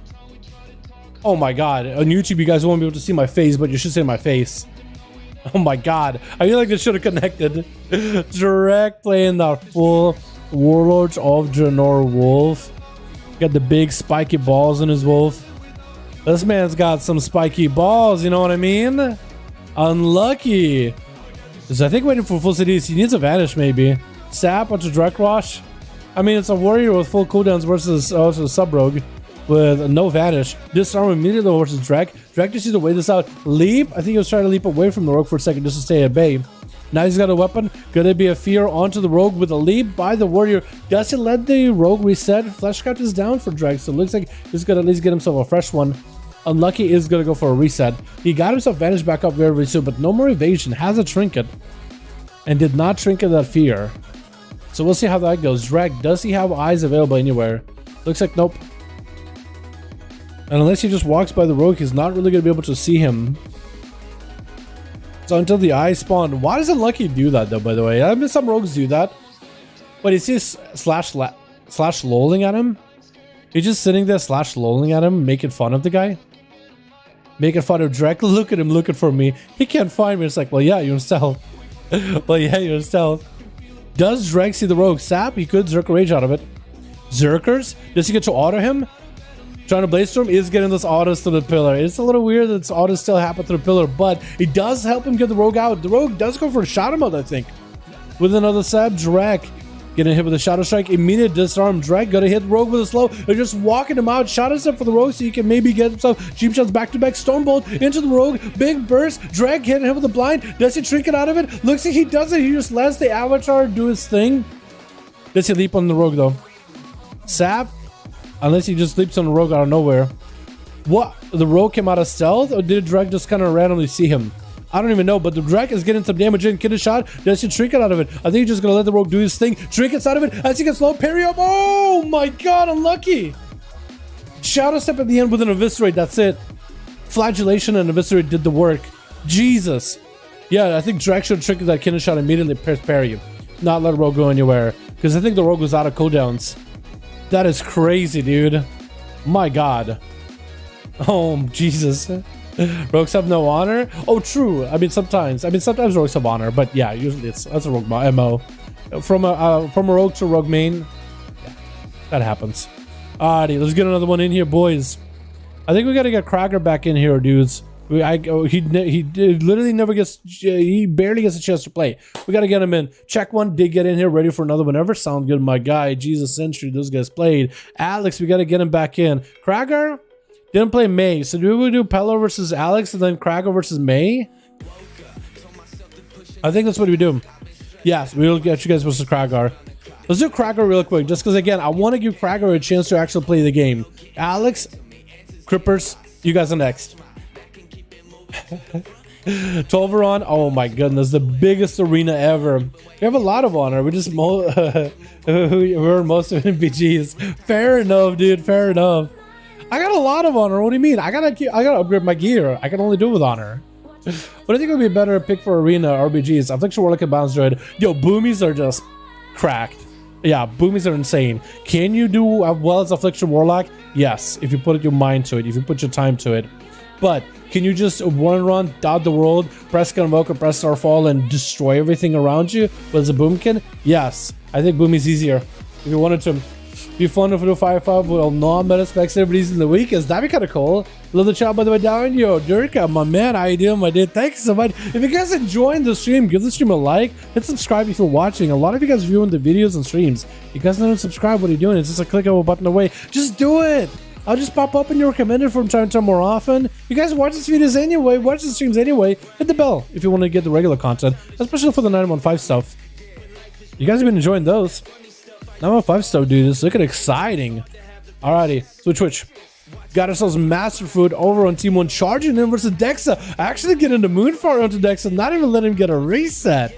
Oh my god. On YouTube, you guys won't be able to see my face, but you should see my face. Oh my god. I feel like this should have connected. Direct playing the full Warlords of Draenor Wolf. Got the big spiky balls in his wolf. This man's got some spiky balls, you know what I mean? Unlucky. So I think waiting for full cities, he needs a vanish maybe. Sap onto Drekrosh. I mean, it's a warrior with full cooldowns versus also sub-rogue with no vanish. Disarm immediately versus Drek. Drek just needs to wait this out. Leap. I think he was trying to leap away from the rogue for a second just to stay at bay. Now he's got a weapon. Gonna be a fear onto the rogue with a leap by the warrior. Does he let the rogue reset? Fleshcraft is down for Drek, so it looks like he's gonna at least get himself a fresh one. Unlucky is gonna go for a reset. He got himself vanished back up very soon, but no more evasion. Has a trinket and did not trinket that fear. So we'll see how that goes. Drek, does he have eyes available anywhere? Looks like nope. And unless he just walks by the rogue, he's not really gonna be able to see him. So until the eye spawn. Why does Unlucky do that though, by the way? I mean, some rogues do that. But he sees slash lolling at him. He's just sitting there slash lolling at him, making fun of the guy. Making fun of Drek. Look at him looking for me. He can't find me. It's like, well, yeah, you're in stealth. Well, yeah, you're in stealth. Does Drek see the rogue? Sap, he could Zerk Rage out of it. Zerkers? Does he get to auto him? Trying to Blaze Storm is getting this autos to the pillar. It's a little weird that this autos still happen to the pillar, but it does help him get the rogue out. The rogue does go for a Shadow Mode, I think. With another stab, Drek getting hit with a Shadow Strike. Immediate disarm. Drek gonna hit rogue with a slow. They're just walking him out. Shadow Step for the rogue so he can maybe get himself cheap shots back to back. Stormbolt into the rogue. Big burst. Drek hitting him with a blind. Does he trinket out of it? Looks like he doesn't. He just lets the avatar do his thing. Does he leap on the rogue though? Sap. Unless he just leaps on the rogue out of nowhere. What? The rogue came out of stealth? Or did Drek just kind of randomly see him? I don't even know, but the Drek is getting some damage in. Get a shot. Does he trinket out of it? I think he's just going to let the rogue do his thing. Trinkets out of it as he gets low. Parry up. Oh my god, unlucky. Shadow Step at the end with an Eviscerate. That's it. Flagellation and Eviscerate did the work. Jesus. Yeah, I think Drek should trinket that kidney shot immediately. Parry. Not let rogue go anywhere. Because I think the rogue was out of cooldowns. That is crazy, dude. My god. Oh, Jesus. Rogues have no honor? Oh, true. I mean, sometimes rogues have honor, but yeah, usually that's a rogue MO. From a rogue to rogue main, yeah, that happens. Alrighty, let's get another one in here, boys. I think we gotta get Cracker back in here, dudes. He literally never gets, he barely gets a chance to play. We got to get him in. Check one, did get in here, ready for another whenever. Sound good, my guy. Jesus Century, those guys played. Alex, we got to get him back in. Cracker didn't play May. So do we do Pello versus Alex and then Cracker versus May? I think that's what we do. Yes, we'll get you guys versus Cracker. Let's do Cracker real quick, just because, again, I want to give Cracker a chance to actually play the game. Alex, Crippers, you guys are next. 12 are on. Oh my goodness, the biggest arena ever. We have a lot of honor. We're just we're most of NVGs. Fair enough, dude. Fair enough. I got a lot of honor. What do you mean? I gotta upgrade my gear. I can only do it with honor. But I think it would be a better pick for arena RBGs. Affliction Warlock and Bounce Druid. Yo, boomies are just cracked. Yeah, boomies are insane. Can you do as well as Affliction Warlock? Yes, if you put your mind to it, if you put your time to it. But can you just run, dot the world, press Convoke or press Starfall and destroy everything around you with a Boomkin? Yes, I think Boomy's easier. If you wanted to be fun for the 5v5 with non-meta specs everybody's in the weekends, that'd be kind of cool. Love the chat by the way down. Yo, Durka, my man, how you doing, my dude? Thanks so much. If you guys enjoying the stream, give the stream a like, hit subscribe if you're watching. A lot of you guys viewing the videos and streams. You guys don't subscribe, what are you doing? It's just a click of a button away. Just do it. I'll just pop up in your recommended from time to time more often. You guys watch these videos anyway, watch the streams anyway. Hit the bell if you want to get the regular content, especially for the 915 stuff. You guys have been enjoying those. 915 stuff, dude. It's looking exciting. Alrighty, switch. Got ourselves Master Food over on Team 1, charging in versus Dexa. Actually getting the Moonfire onto Dexa, not even letting him get a reset.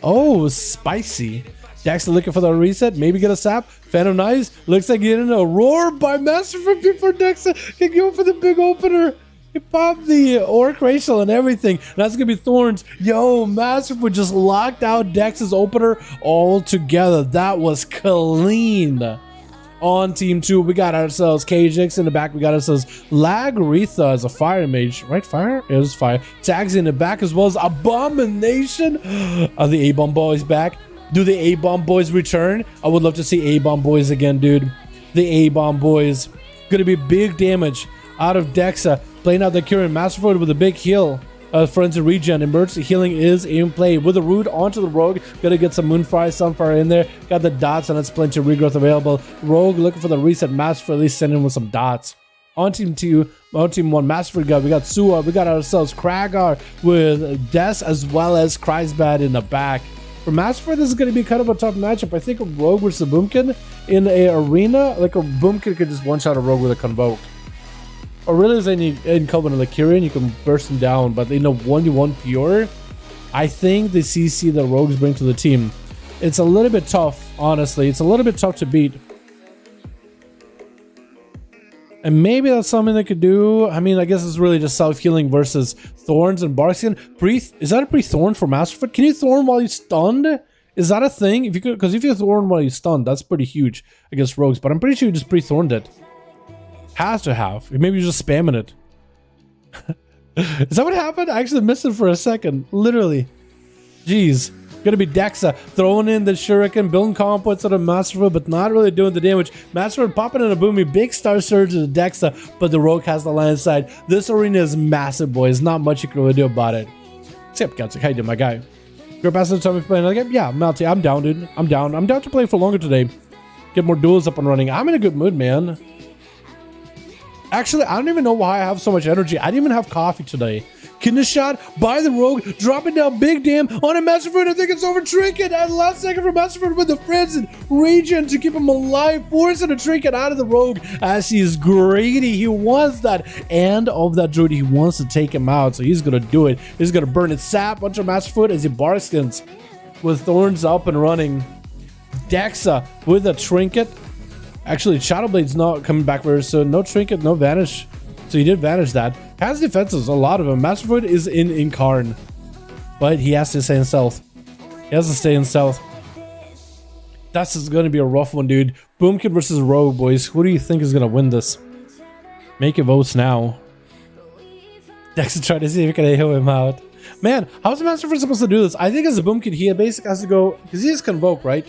Oh, spicy. Dexa looking for the reset, maybe get a sap. Phantom Knives looks like getting a roar by Master Food before Dexa can go for the big opener. He popped the Orc Racial and everything. That's gonna be Thorns. Yo, Master Food just locked out Dex's opener all together. That was clean. On Team 2, we got ourselves KJX in the back. We got ourselves Lagritha as a fire mage. Right? Fire? It was fire. Tags in the back as well as Abomination. Are the A-Bomb boys back? Do the A-Bomb boys return? I would love to see A-Bomb boys again, dude. The A-Bomb boys. Gonna be big damage out of Dexa. Playing out the Curing Master Food with a big heal. Forensic Regen. Emergency healing is in play. With a Root onto the Rogue. Gonna get some Moonfire, Sunfire in there. Got the dots and that's plenty of regrowth available. Rogue looking for the reset. Master Food at least sending with some dots. On Team 2, on Team 1, Master Food we got Sua. We got ourselves Kragar with Des as well as Kreisbad in the back. For Master Food, this is going to be kind of a tough matchup. I think a Rogue versus a Boomkin in a arena, like a Boomkin could just one-shot a Rogue with a Convoke. Or really, as in Covenant like Kyrian, you can burst him down, but in a 1v1 pure, I think the CC that Rogues bring to the team, it's a little bit tough, honestly. It's a little bit tough to beat. And maybe that's something they could do. I mean, I guess it's really just self-healing versus Thorns and Barkskin. Is that a pre-Thorn for Masterfoot? Can you Thorn while he's stunned? Is that a thing? If you could, because if you Thorn while he's stunned, that's pretty huge against Rogues. But I'm pretty sure you just pre-Thorned it. Has to have. Maybe you're just spamming it. Is that what happened? I actually missed it for a second. Literally. Jeez. Gonna be Dexa throwing in the Shuriken, building compots on a Masterfoot, but not really doing the damage. Masterfoot popping in a Boomy, big star surge to the Dexa, but the Rogue has the land side. This arena is massive, boys. Not much you can really do about it. Except Gatsik, how you doing, my guy? You're passing the time playing another game? Yeah, Melty, I'm down, dude. I'm down. I'm down to play for longer today. Get more duels up and running. I'm in a good mood, man. Actually, I don't even know why I have so much energy. I didn't even have coffee today. Kidney shot by the Rogue, dropping down big damn on a Masterfoot. I think it's over Trinket at the last second for Masterfoot with the Frenzy Regen to keep him alive, forcing a Trinket out of the Rogue as he is greedy. He wants that end of that Druid. He wants to take him out, so he's gonna do it. He's gonna burn it sap onto Masterfoot as he barskins with Thorns up and running. Dexa with a Trinket. Actually, Shadowblade's not coming back very soon. No Trinket, no Vanish. So he did Vanish that. Has defenses, a lot of them. Masterfoot is in Incarn. But he has to stay in stealth. He has to stay in stealth. That's going to be a rough one, dude. Boomkin versus Rogue, boys. Who do you think is going to win this? Make your votes now. Dexa trying to see if he can AO him out. Man, how's Masterfoot supposed to do this? I think as a Boomkin, he basically has to go... Because he has Convoke, right?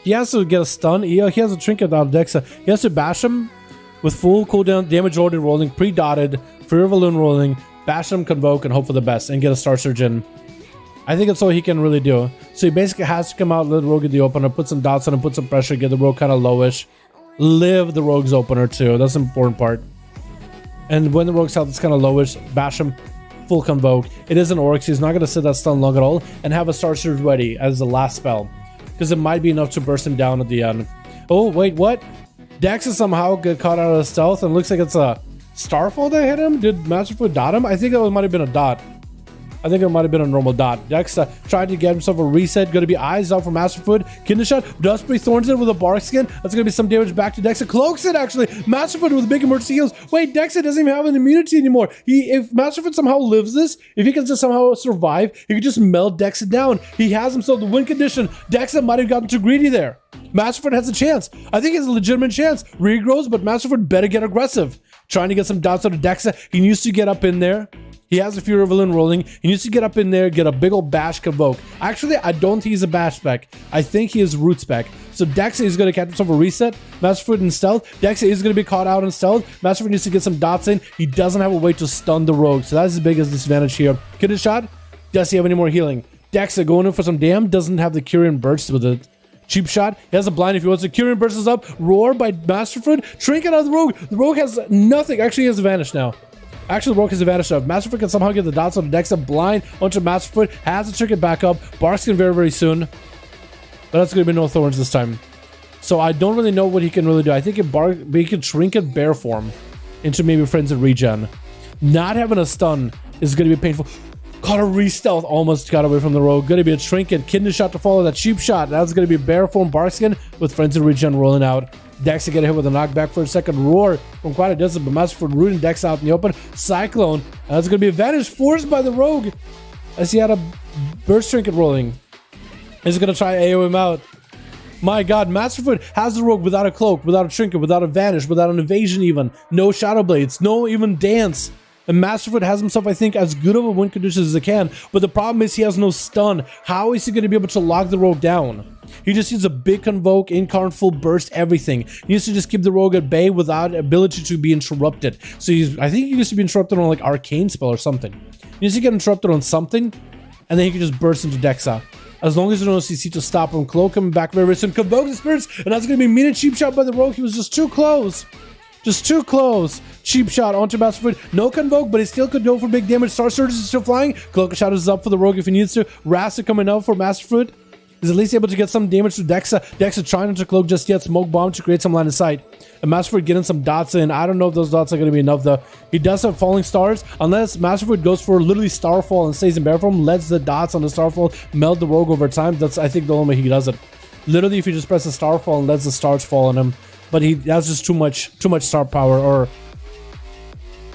He has to get a stun. He has a Trinket out of Dexa. He has to bash him with full cooldown, damage already rolling, pre-dotted, Fear of Balloon rolling, bash him, Convoke, and hope for the best, and get a Star Surge in. I think that's all he can really do. So he basically has to come out, let the Rogue get the opener, put some dots on him, put some pressure, get the Rogue kind of lowish. Live the Rogue's opener too. That's the important part. And when the Rogue's health is kind of lowish, bash him, full Convoke. It is an Orc, so he's not going to sit that stun long at all, and have a Star Surge ready as the last spell. Because it might be enough to burst him down at the end. Oh, wait, what? Dexa somehow got caught out of stealth, and looks like it's a Starfall that hit him? Did Masterfoot dot him? I think that might have been a dot. I think it might have been a normal dot. Dex tried to get himself a reset. Going to be eyes out for Masterfoot. Kidney shot. Dustbury thorns it with a bark skin. That's going to be some damage back to Dexa. Cloaks it actually. Masterfoot with big emergency heals. Wait, Dexa doesn't even have an immunity anymore. If Masterfoot somehow lives this, if he can just somehow survive, he could just melt Dexa down. He has himself the win condition. Dexa might have gotten too greedy there. Masterfoot has a chance. I think he has a legitimate chance. Regrows, but Masterfoot better get aggressive. Trying to get some dots out of Dexa. He needs to get up in there. He has a Fury of Villain rolling. He needs to get up in there, get a big old bash convoke. Actually, I don't think he's a bash spec. I think he is root spec. So Dexa is going to catch himself a reset. Masterfoot in stealth. Dexa is going to be caught out in stealth. Masterfoot needs to get some dots in. He doesn't have a way to stun the rogue. So that's his biggest disadvantage here. Kidney shot. Does he have any more healing? Dexa going in for some damn. Doesn't have the Curian burst with it. Cheap shot. He has a blind if he wants to. Curian bursts up. Roar by Masterfoot. Trinket out of the rogue. The rogue has nothing. Actually, he has advantage now. Actually, the rogue has advantage of. Masterfoot can somehow get the dots on the Dexa. Blind onto Masterfoot. Has the trinket back up. Barkskin very, very soon. But that's going to be no thorns this time. So I don't really know what he can really do. I think he can trinket bear form into maybe Frenzy regen. Not having a stun is going to be painful. Caught a re-stealth. Almost got away from the rogue. Going to be a trinket. Kidney shot to follow that cheap shot. That's going to be bear form Barkskin with Frenzy regen rolling out. Dexa get hit with a knockback for a second. Roar from quite a distance, but Masterfoot rooting Dexa out in the open. Cyclone. That's going to be advantage forced by the rogue as he had a burst trinket rolling. He's going to try AO him out. My god, Masterfoot has the rogue without a cloak, without a trinket, without a vanish, without an evasion even. No shadow blades, no even dance. And Masterfoot has himself, I think, as good of a win condition as he can. But the problem is he has no stun. How is he going to be able to lock the rogue down? He just needs a big convoke, incarn, full burst, everything. He needs to just keep the rogue at bay without ability to be interrupted. So I think he needs to be interrupted on like arcane spell or something. He needs to get interrupted on something, and then he can just burst into Dexa. As long as there's no CC to stop him. Cloak coming back very soon. Convoke the spirits, and that's going to be mean and cheap shot by the rogue. He was just too close. Just too close. Cheap shot onto Masterfoot. No convoke, but he still could go for big damage. Star Surge is still flying. Cloak of Shadows is up for the rogue if he needs to. Rasta coming out for Masterfoot. He's at least able to get some damage to Dexa. Dexa trying not to cloak just yet. Smoke bomb to create some line of sight. And Masterfoot getting some dots in. I don't know if those dots are going to be enough though. He does have falling stars. Unless Masterfoot goes for literally Starfall and stays in bear form. Lets the dots on the Starfall melt the rogue over time. That's, I think, the only way he does it. Literally, if he just presses Starfall and lets the stars fall on him. But he has just too much star power or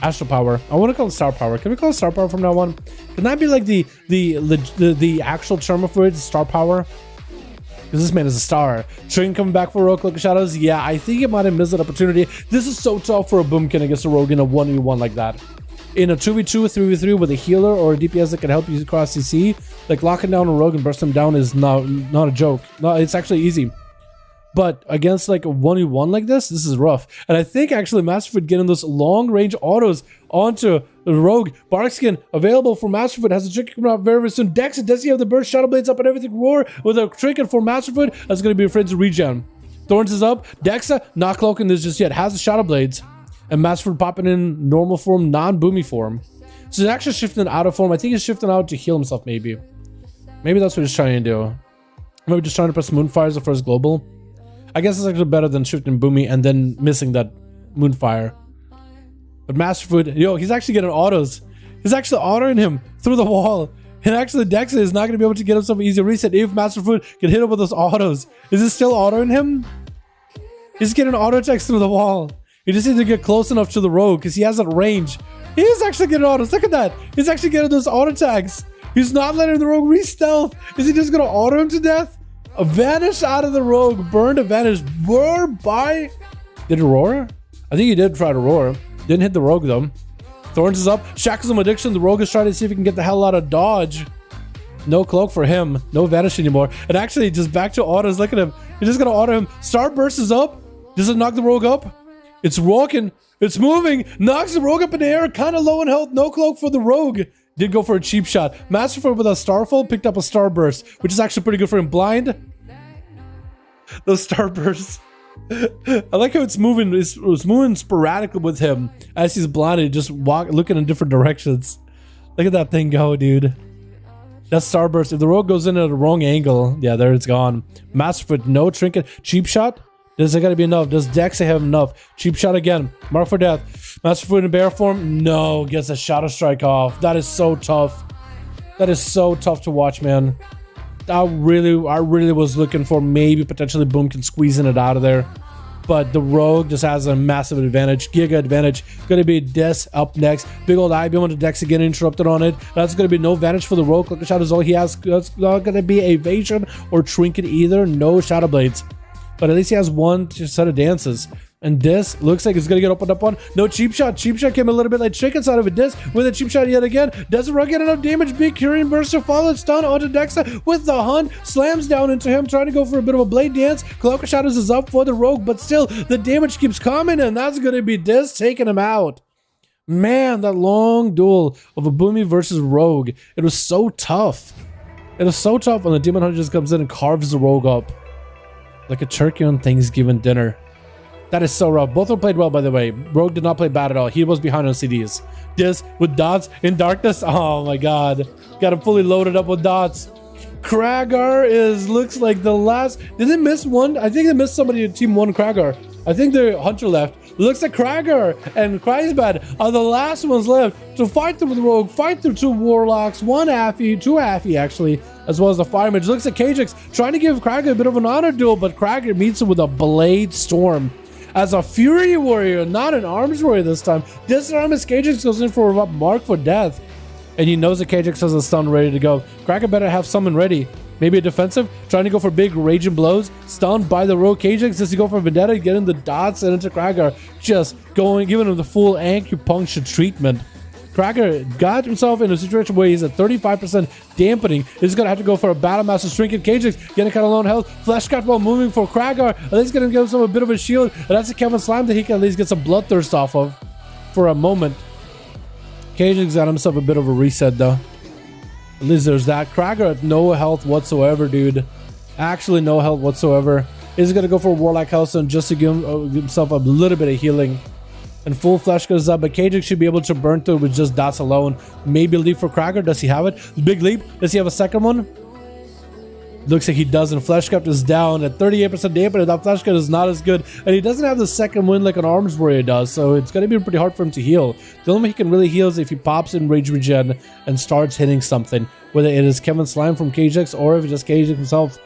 astral power. I want to call it star power. Can we call it star power from now on? Can that be like the actual term for it, star power? Because this man is a star. Train coming back for Rogue Cloak of Shadows. Yeah, I think it might have missed an opportunity. This is so tough for a Boomkin against a rogue in a 1v1 like that. In a 2v2, 3v3 with a healer or a DPS that can help you cross CC, like locking down a rogue and burst him down is not a joke. No, it's actually easy. But against like a 1v1 like this is rough. And I think actually Masterfoot getting those long range autos onto the rogue. Barkskin available for Masterfoot. Has a trinket coming out very, very soon. Dexa, does he have the burst? Shadow Blades up and everything. Roar with a trinket for Masterfoot. That's going to be afraid to regen. Thorns is up. Dexa not cloaking this just yet. Has the Shadow Blades. And Masterfoot popping in normal form, non-boomy form. So he's actually shifting out of form. I think he's shifting out to heal himself maybe. Maybe that's what he's trying to do. Maybe just trying to press Moonfire as the first global. I guess it's actually better than shifting Boomy and then missing that Moonfire. But Masterfoot, yo, he's actually getting autos. He's actually autoing him through the wall. And actually Dexa is not going to be able to get himself an easy reset if Masterfoot can hit him with those autos. Is it still autoing him? He's getting auto attacks through the wall. He just needs to get close enough to the rogue because he has that range. He is actually getting autos. Look at that. He's actually getting those auto attacks. He's not letting the rogue re-stealth. Is he just going to auto him to death? A vanish out of the rogue, burned a vanish, roar by... Did it roar? I think he did try to roar. Didn't hit the rogue though. Thorns is up, shackles him addiction. The rogue is trying to see if he can get the hell out of dodge. No cloak for him, no vanish anymore. And actually just back to autos, look at him. He's just gonna auto him. Starburst is up. Does it knock the rogue up? It's walking, it's moving, knocks the rogue up in the air, kind of low in health, no cloak for the rogue. Did go for a cheap shot. Masterfoot with a Starfall picked up a Starburst, which is actually pretty good for him. Blind. Those Starbursts. I like how it's moving. It's moving sporadically with him as he's blinded, just looking in different directions. Look at that thing go, dude. That Starburst. If the rogue goes in at the wrong angle, yeah, there it's gone. Masterfoot, no trinket. Cheap shot. Does it gotta be enough? Does Dexa have enough? Cheap shot again. Mark for death. Masterful in bear form, no, gets a Shadow Strike off. That is so tough. That is so tough to watch, man. I really was looking for maybe potentially Boomkin squeezing it out of there. But the Rogue just has a massive advantage, giga advantage. Gonna be Des up next. Big old IBM on the decks again, interrupted on it. That's gonna be no advantage for the Rogue. Look at Shadow is all he has. That's not gonna be evasion or trinket either. No Shadow Blades. But at least he has one set of dances. And this looks like it's gonna get opened up on. No cheap shot. Cheap shot came a little bit like chicken side of it. This with a cheap shot yet again. Doesn't Rogue get enough damage? Big Curing Burster followed stun onto Dexa with the hunt. Slams down into him, trying to go for a bit of a blade dance. Cloak of Shadows is up for the Rogue, but still the damage keeps coming, and that's gonna be this taking him out. Man, that long duel of a Boomy versus Rogue. It was so tough. It was so tough when the Demon Hunter just comes in and carves the Rogue up. Like a turkey on Thanksgiving dinner. That is so rough. Both were played well, by the way. Rogue did not play bad at all. He was behind on CDs. This with dots in darkness. Oh my god. Got him fully loaded up with dots. Kragar looks like the last. Did they miss one? I think they missed somebody in Team 1 Kragar. I think the Hunter left. Looks like Kragar and Kreisbad are the last ones left to fight through the Rogue, fight through 2 Warlocks, 1 Affy, 2 Affy actually, as well as the Fire Mage. Looks like Kajix trying to give Kragar a bit of an honor duel, but Kragar meets him with a Blade Storm. As a Fury Warrior, not an Arms Warrior this time. Disarm his Kajix goes in for a mark for death. And he knows that Kajix has a stun ready to go. Kragar better have summon ready. Maybe a defensive, trying to go for big raging blows. Stunned by the Rogue Kajix. Does he go for Vendetta, getting the dots and into Kragar? Just going, giving him the full acupuncture treatment. Kragar got himself in a situation where he's at 35% dampening. He's going to have to go for a Battle Master Trinket. Kajix getting kind of low on health. Flesh cut while moving for Kragar. At least going to give himself a bit of a shield. And that's a Kevin Slime that he can at least get some bloodthirst off of for a moment. Kajix got himself a bit of a reset though. At least there's that. Kragar at no health whatsoever, dude. Actually no health whatsoever. He's going to go for a Warlock Hellstone just to give himself a little bit of healing. And full flesh goes up, but Kajix should be able to burn through with just dots alone. Maybe a leap for Kragar. Does he have it? Big leap. Does he have a second one? Looks like he doesn't. Flesh Cut is down at 38% dampening. That Flesh Cut is not as good. And he doesn't have the second win like an Arms Warrior does. So it's going to be pretty hard for him to heal. The only way he can really heal is if he pops in Rage Regen and starts hitting something. Whether it is Kevin Slime from Kajix or if it's just Kajix himself.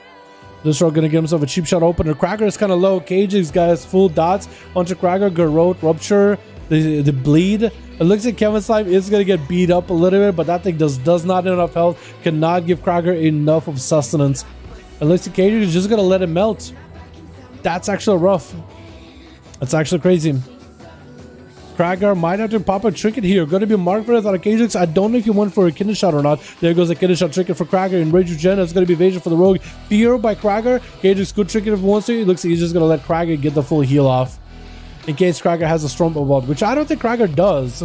This row gonna get himself a cheap shot opener. Kragar is kind of low. Kajix got his full dots onto Kragar. Garrote, Rupture, the bleed. It looks like Kevin Slime is gonna get beat up a little bit, but that thing does not have enough health. Cannot give Kragar enough of sustenance. It looks like Kajix is just gonna let it melt. That's actually rough. That's actually crazy. Kragar might have to pop a trinket here. Going to be marked for it on a Kajix. I don't know if he went for a Kidney Shot or not. There goes a Kidney Shot trinket for Kragar. In Rage Regen, it's going to be evasion for the Rogue. Fear by Kragar. Kajix could trinket if he wants to. It looks like he's just going to let Kragar get the full heal off. In case Kragar has a Stormbolt, which I don't think Kragar does.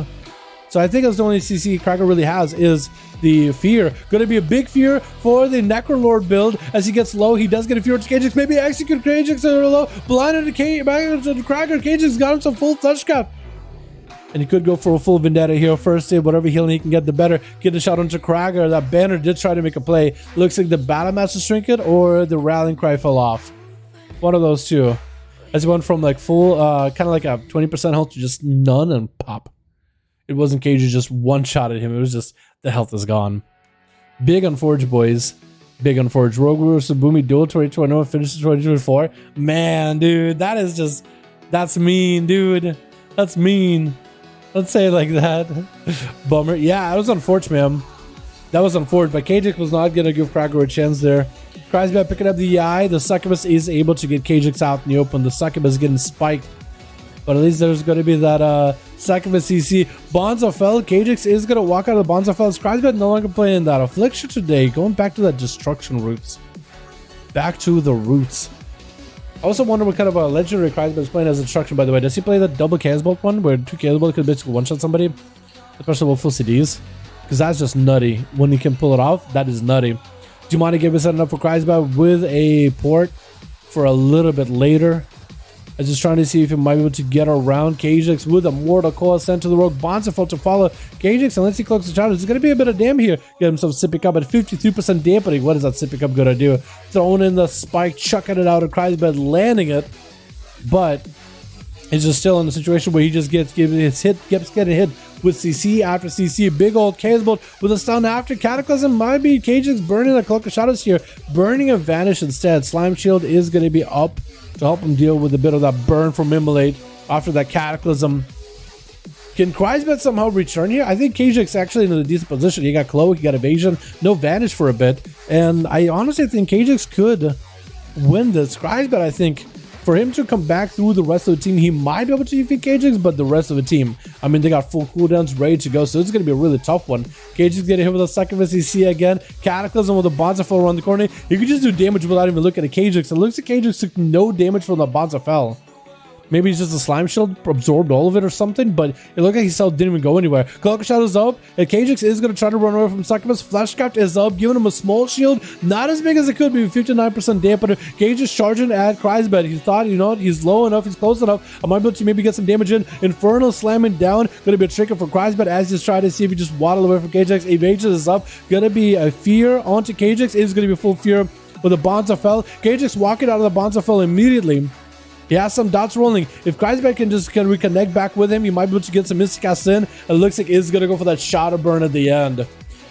So I think that's the only CC Kragar really has is the Fear. Going to be a big Fear for the Necrolord build. As he gets low, he does get a Fear to Kajix. Maybe execute Kajix a little low. Blinded to Kragar. Kajix got him some full Flesh Cut. And he could go for a full Vendetta here. First hit, whatever healing he can get, the better. Get a shot onto Kragar. That banner did try to make a play. Looks like the Battle Master Trinket or the Rallying Cry fell off. One of those two. As he went from like full, kind of like a 20% health to just none and pop. It wasn't Cage, just one shot at him. It was just the health is gone. Big on Forge, boys. Big on Forge. Rogue vs. Boomy Duel 2021 finishes 2024. Man, dude, that is just, that's mean, dude. That's mean. Let's say it like that. Bummer. Yeah, it was unfortunate, man. That was unfortunate, but Kajix was not going to give Kragar a chance there. Kreisbad picking up the eye. The Succubus is able to get Kajix out in the open. The Succubus getting spiked. But at least there's going to be that Succubus CC. Bonza fell. Kajix is going to walk out of the Bonza fell. Kreisbad no longer playing that Affliction today. Going back to that Destruction roots. Back to the roots. I also wonder what kind of a legendary Kreisbad is playing as Destruction, by the way. Does he play the double Chaos Bolt one where 2 Chaos Bolt could basically one-shot somebody? Especially with full CDs. Because that's just nutty. When he can pull it off, that is nutty. Dumani gave us setting up for Kreisbad with a port for a little bit later. I was just trying to see if he might be able to get around Kajix with a Mortal Coil sent to the Rogue. Bonzafel to follow Kajix, unless he cloaks the challenge. There's going to be a bit of dam here. Get himself Sippy Cup at 53% dampening. What is that Sippy Cup going to do? Throwing in the spike, chucking it out of Kreisbad, landing it. But He's just still in a situation where he just keeps getting hit with CC after CC. Big old Chaos Bolt with a stun after. Cataclysm might be Cagex burning a Cloak of Shadows here. Burning a Vanish instead. Slime Shield is going to be up to help him deal with a bit of that burn from Immolate after that Cataclysm. Can Kreisbet somehow return here? I think Cagex actually in a decent position. He got Cloak, he got Evasion, no Vanish for a bit. And I honestly think Cagex could win this. Kreisbet, I think, for him to come back through the rest of the team, he might be able to defeat Cagex, but the rest of the team, I mean, they got full cooldowns ready to go, so it's going to be a really tough one. Cagex getting hit with a succubus CC again. Cataclysm with a Bonzafell around the corner. You can just do damage without even looking at Cagex. It looks like Cagex took no damage from the Bonzafell. Maybe it's just a Slime Shield absorbed all of it or something, but it looked like his cell didn't even go anywhere. Cloak of Shadows up, and Cagex is going to try to run away from Succubus. Fleshcraft is up, giving him a small shield. Not as big as it could be, 59% dampener. Cagex charging at Kreisbet. He thought, you know what, he's low enough, he's close enough. I might be able to maybe get some damage in. Infernal slamming down. Going to be a trigger for Kreisbet as he's trying to see if he just waddle away from Cagex. Evasion is up. Going to be a fear onto Cagex. It is going to be full fear with a Bonzafell. Cagex walking out of the Bonzafell immediately. He has some dots rolling. If Kreisbet can reconnect back with him, he might be able to get some Mystic Cast in. It looks like he's going to go for that Shadow Burn at the end.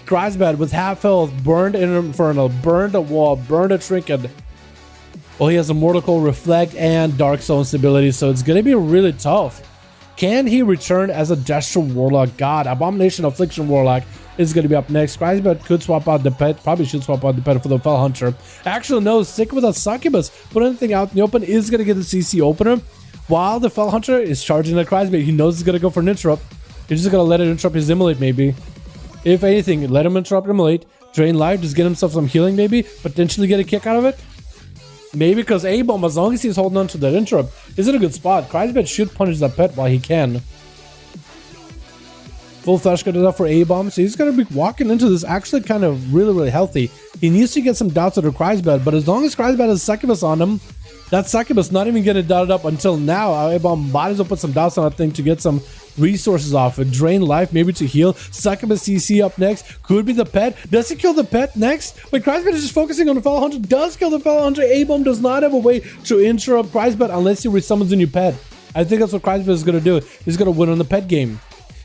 Kreisbet with half health, burned an Infernal, burned a wall, burned a Trinket. Well, he has a Mortal Coil, Reflect, and Dark Soul instability, so it's going to be really tough. Can he return as a Destro Warlock? God, Abomination Affliction Warlock is going to be up next. Kreisbet could swap out the pet. Probably should swap out the pet for the Fell Hunter. Actually, no. Stick with a Succubus. Put anything out in the open. Is going to get the CC opener. While the Fell Hunter is charging the Kreisbet. He knows he's going to go for an interrupt. He's just going to let it interrupt his Immolate, maybe. If anything, let him interrupt Immolate. Drain life. Just get himself some healing, maybe. Potentially get a kick out of it. Maybe because A-Bomb, as long as he's holding on to that interrupt, is in a good spot. Kreisbet should punish that pet while he can. Full flash got it up for A-Bomb, so he's going to be walking into this actually kind of really healthy. He needs to get some dots out of Kreisbet, but as long as Kreisbet has Succubus on him, that Succubus not even getting dotted up until now. A-Bomb might as well put some dots on that thing to get some resources off it. Drain life, maybe to heal. Succubus CC up next. Could be the pet. Does he kill the pet next? But Kreisbet is just focusing on the Fell Hunter. Does kill the Fell Hunter. A-Bomb does not have a way to interrupt Kreisbet unless he resummons a new pet. I think that's what Kreisbet is going to do. He's going to win on the pet game.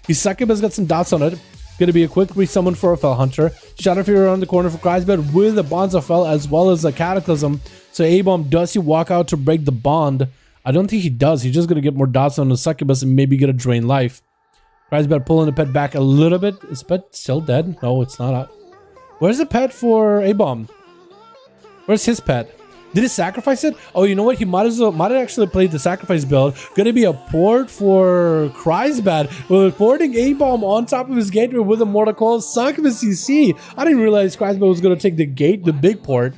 His Succubus got some dots on it. Going to be a quick resummon for a Fell Hunter. Shadow Fury around the corner for Kreisbet with a Bonzafell as well as a Cataclysm. So A-Bomb, does he walk out to break the bond? I don't think he does. He's just going to get more dots on the Succubus and maybe get a Drain Life. Kreisbet pulling the pet back a little bit. Is the pet still dead? No, it's not. Where's the pet for A-Bomb? Where's his pet? Did he sacrifice it? Oh, you know what? He might have actually played the sacrifice build. Gonna be a port for Kreisbet. We're porting A-Bomb on top of his gateway with a Mortal Coil. Succubus CC. I didn't realize Kreisbet was gonna take the big port.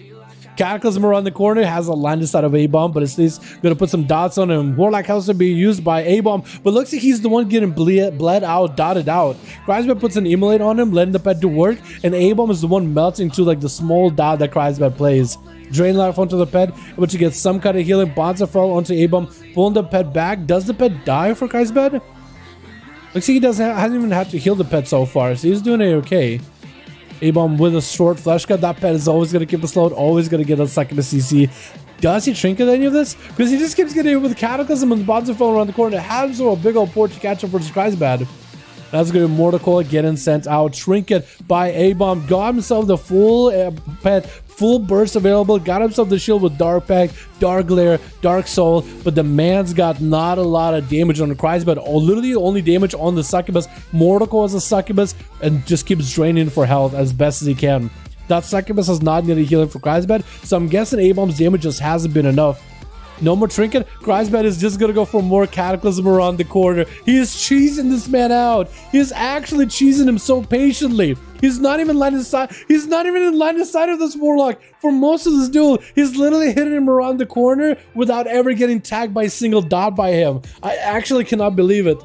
Cataclysm around the corner has a line inside of A-Bomb, but it's at least gonna put some dots on him. Warlock has to be used by A-Bomb, but looks like he's the one getting bled out, dotted out. Kreisbet puts an Immolate on him, letting the pet do work, and A-Bomb is the one melting to like the small dot that Kreisbet plays. Drain life onto the pet, able to get some kind of healing. Bonzafell onto A-Bomb, pulling the pet back. Does the pet die for Kreisbet? Looks like he hasn't even had to heal the pet so far, so he's doing okay. A-Bomb with a short flesh cut. That pet is always going to keep us load, always going to get a second CC. Does he trinket any of this? Because he just keeps getting hit with Cataclysm and Bonzafell around the corner. Has a big old port to catch up versus Kreisbet. That's going to be Mortal Coil getting sent out. Trinket by A-Bomb. Got himself the full pet. Full burst available. Got himself the shield with Dark Pack, Dark Glare, Dark Soul. But the man's got not a lot of damage on the Kreisbet. Literally only damage on the Succubus. Mortal Coil as a Succubus and just keeps draining for health as best as he can. That Succubus has not needed healing for Kreisbet. So I'm guessing A-Bomb's damage just hasn't been enough. No more Trinket. Kreisbet is just going to go for more Cataclysm around the corner. He is cheesing this man out. He is actually cheesing him so patiently. He's not even line of sight. He's not even in line of sight of this Warlock for most of this duel. He's literally hitting him around the corner without ever getting tagged by a single dot by him. I actually cannot believe it.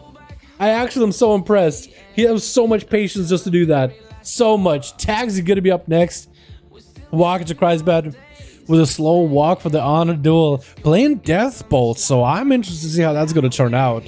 I actually am so impressed. He has so much patience just to do that. So much. Tags are going to be up next. Walk to Kreisbet with a slow walk for the honor duel. Playing Death Bolt, so I'm interested to see how that's going to turn out.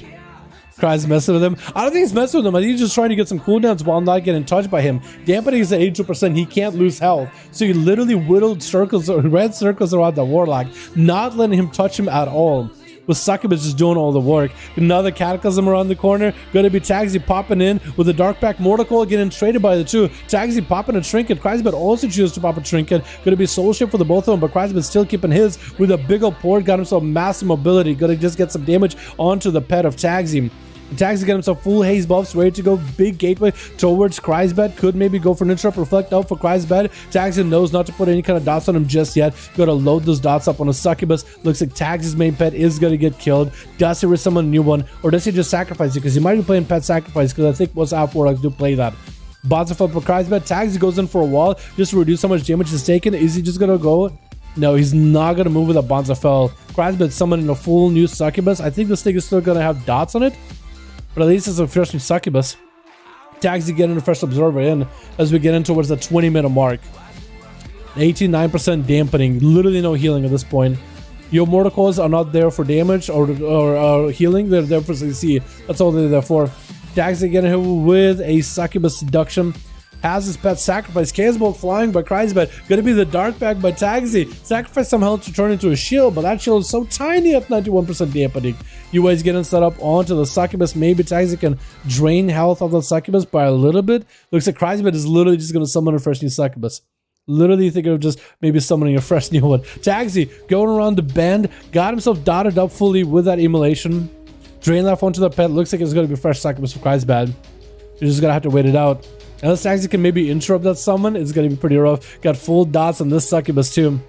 Kreis messing with him. I don't think he's messing with him. I think he's just trying to get some cooldowns while not getting touched by him. Dampening is at 82%. He can't lose health. So he literally whittled circles, red circles around the Warlock, not letting him touch him at all. with Succubus just doing all the work. Another Cataclysm around the corner. Gonna be Taxi popping in with the Dark Pack Mortal Coil getting traded by the two. Taxi popping a Trinket. Chrysbet also chooses to pop a Trinket. Gonna be Soul Shift for the both of them, but Chrysbet still keeping his with a big old port. Got himself massive mobility. Gonna just get some damage onto the pet of Taxi. Taxi got himself full haze buffs, ready to go. Big gateway towards Chrysbet. Could maybe go for an interrupt, reflect out for Chrysbet. Taxi knows not to put any kind of dots on him just yet. Gotta load those dots up on a Succubus. Looks like Taxi's main pet is gonna get killed. Does he resummon a new one, or does he just sacrifice it? Because he might be playing pet sacrifice, because I think most Warlocks do play that. Bonzafell for Chrysbet. Taxi goes in for a wall just to reduce how much damage is taken. Is he just gonna go? No, he's not gonna move with a Bonzafell. Chrysbet summoning a full new Succubus. I think this thing is still gonna have dots on it, but at least it's a fresh new Succubus. Taxi getting a fresh Observer in as we get in towards the 20-minute mark. 89% dampening, literally no healing at this point. Your Mortal Coils are not there for damage or healing, they're there for CC. That's all they're there for. Taxi getting hit with a Succubus Seduction. Has his pet sacrifice. Chaos Bolt flying by Chrysbet. Gonna be the Dark Bag by Taxi. Sacrifice some health to turn into a shield, but that shield is so tiny at 91% dampening. You guys getting set up onto the Succubus. Maybe Taxi can drain health of the Succubus by a little bit. Looks like Chrysbet is literally just gonna summon a fresh new Succubus. Literally thinking of just maybe summoning a fresh new one. Taxi going around the bend. Got himself dotted up fully with that immolation. Drain that onto the pet. Looks like it's gonna be fresh Succubus for Chrysbet. You're just gonna have to wait it out. Unless Taxi can maybe interrupt that summon, it's going to be pretty rough. Got full dots on this Succubus too.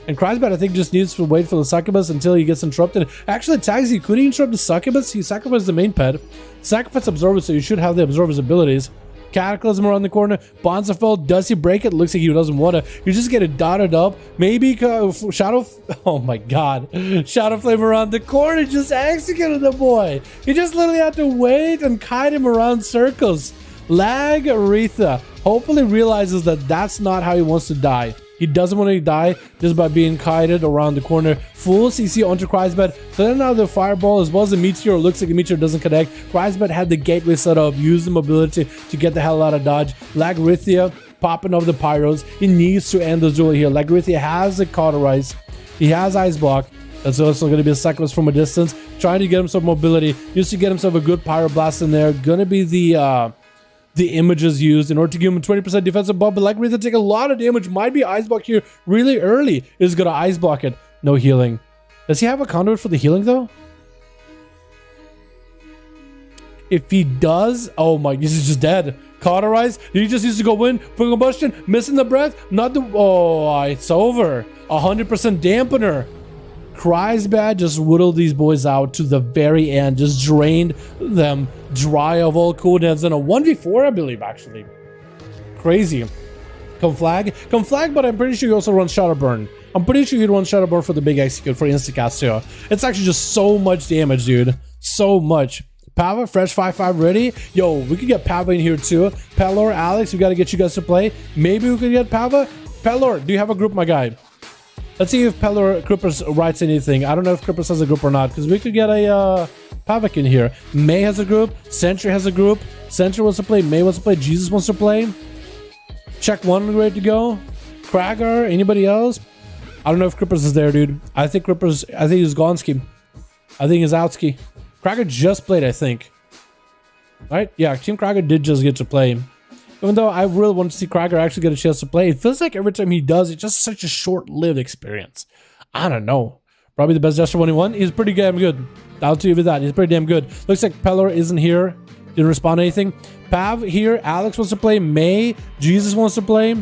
And Chrysbet, I think, just needs to wait for the Succubus until he gets interrupted. Actually, Taxi, could he interrupt the Succubus? He sacrificed the main pet. Sacrifice Observer, so you should have the Observer's abilities. Cataclysm around the corner. Bonzafell, does he break it? Looks like he doesn't want to. You just get it dotted up. Maybe Shadow... Oh my god. Shadow Flame around the corner just executed the boy. He just literally had to wait and kite him around circles. Lag Aretha hopefully realizes that that's not how he wants to die. He doesn't want to die just by being kited around the corner. Full CC onto Chrysbet. So then now the Fireball as well as the Meteor. Looks like the Meteor doesn't connect. Chrysbet had the gateway set up. Used the mobility to get the hell out of dodge. Lagarithia popping off the Pyros. He needs to end this duel here. Lagarithia has a Cauterize. He has Ice Block. That's also going to be a Succubus from a distance. Trying to get himself mobility. Used to get himself a good Pyroblast in there. Gonna be the images used in order to give him 20% defensive buff, but Lagarithia take a lot of damage. Might be Ice Block here really early. Is gonna Ice Block it. No healing. Does he have a conduit for the healing though? If he does, oh my, this is just dead. Cauterize. He just needs to go in. Put combustion. Missing the breath. Not the. Oh, it's over. 100% dampener. Chrysbet just whittled these boys out to the very end. Just drained them dry of all cooldowns. And a 1v4, I believe, actually. Crazy. Conflag, but I'm pretty sure he also runs Shadowburn. I'm pretty sure he'd run Shadowburn for the big execute for instacast too. It's actually just so much damage, dude. So much. Pava, fresh 5-5 ready. Yo, we could get Pava in here too. Pelor, Alex, we got to get you guys to play. Maybe we could get Pava. Pelor, do you have a group, my guy? Let's see if Pelor Crippers writes anything. I don't know if Crippers has a group or not, because we could get a Pavak in here. May has a group. Sentry has a group. Sentry wants to play. May wants to play. Jesus wants to play. Check one ready to go. Krager, anybody else? I don't know if Crippers is there, dude. I think Crippers, I think he's Gonski. I think he's Outski. Krager just played, I think. Right? Yeah, Team Krager did just get to play. Even though I really want to see Krager actually get a chance to play, it feels like every time he does, it's just such a short-lived experience. I don't know. Probably the best Jester 1v1. He's pretty damn good. I'll tell you with that. He's pretty damn good. Looks like Pelor isn't here. Didn't respond to anything. Pav here. Alex wants to play. May. Jesus wants to play.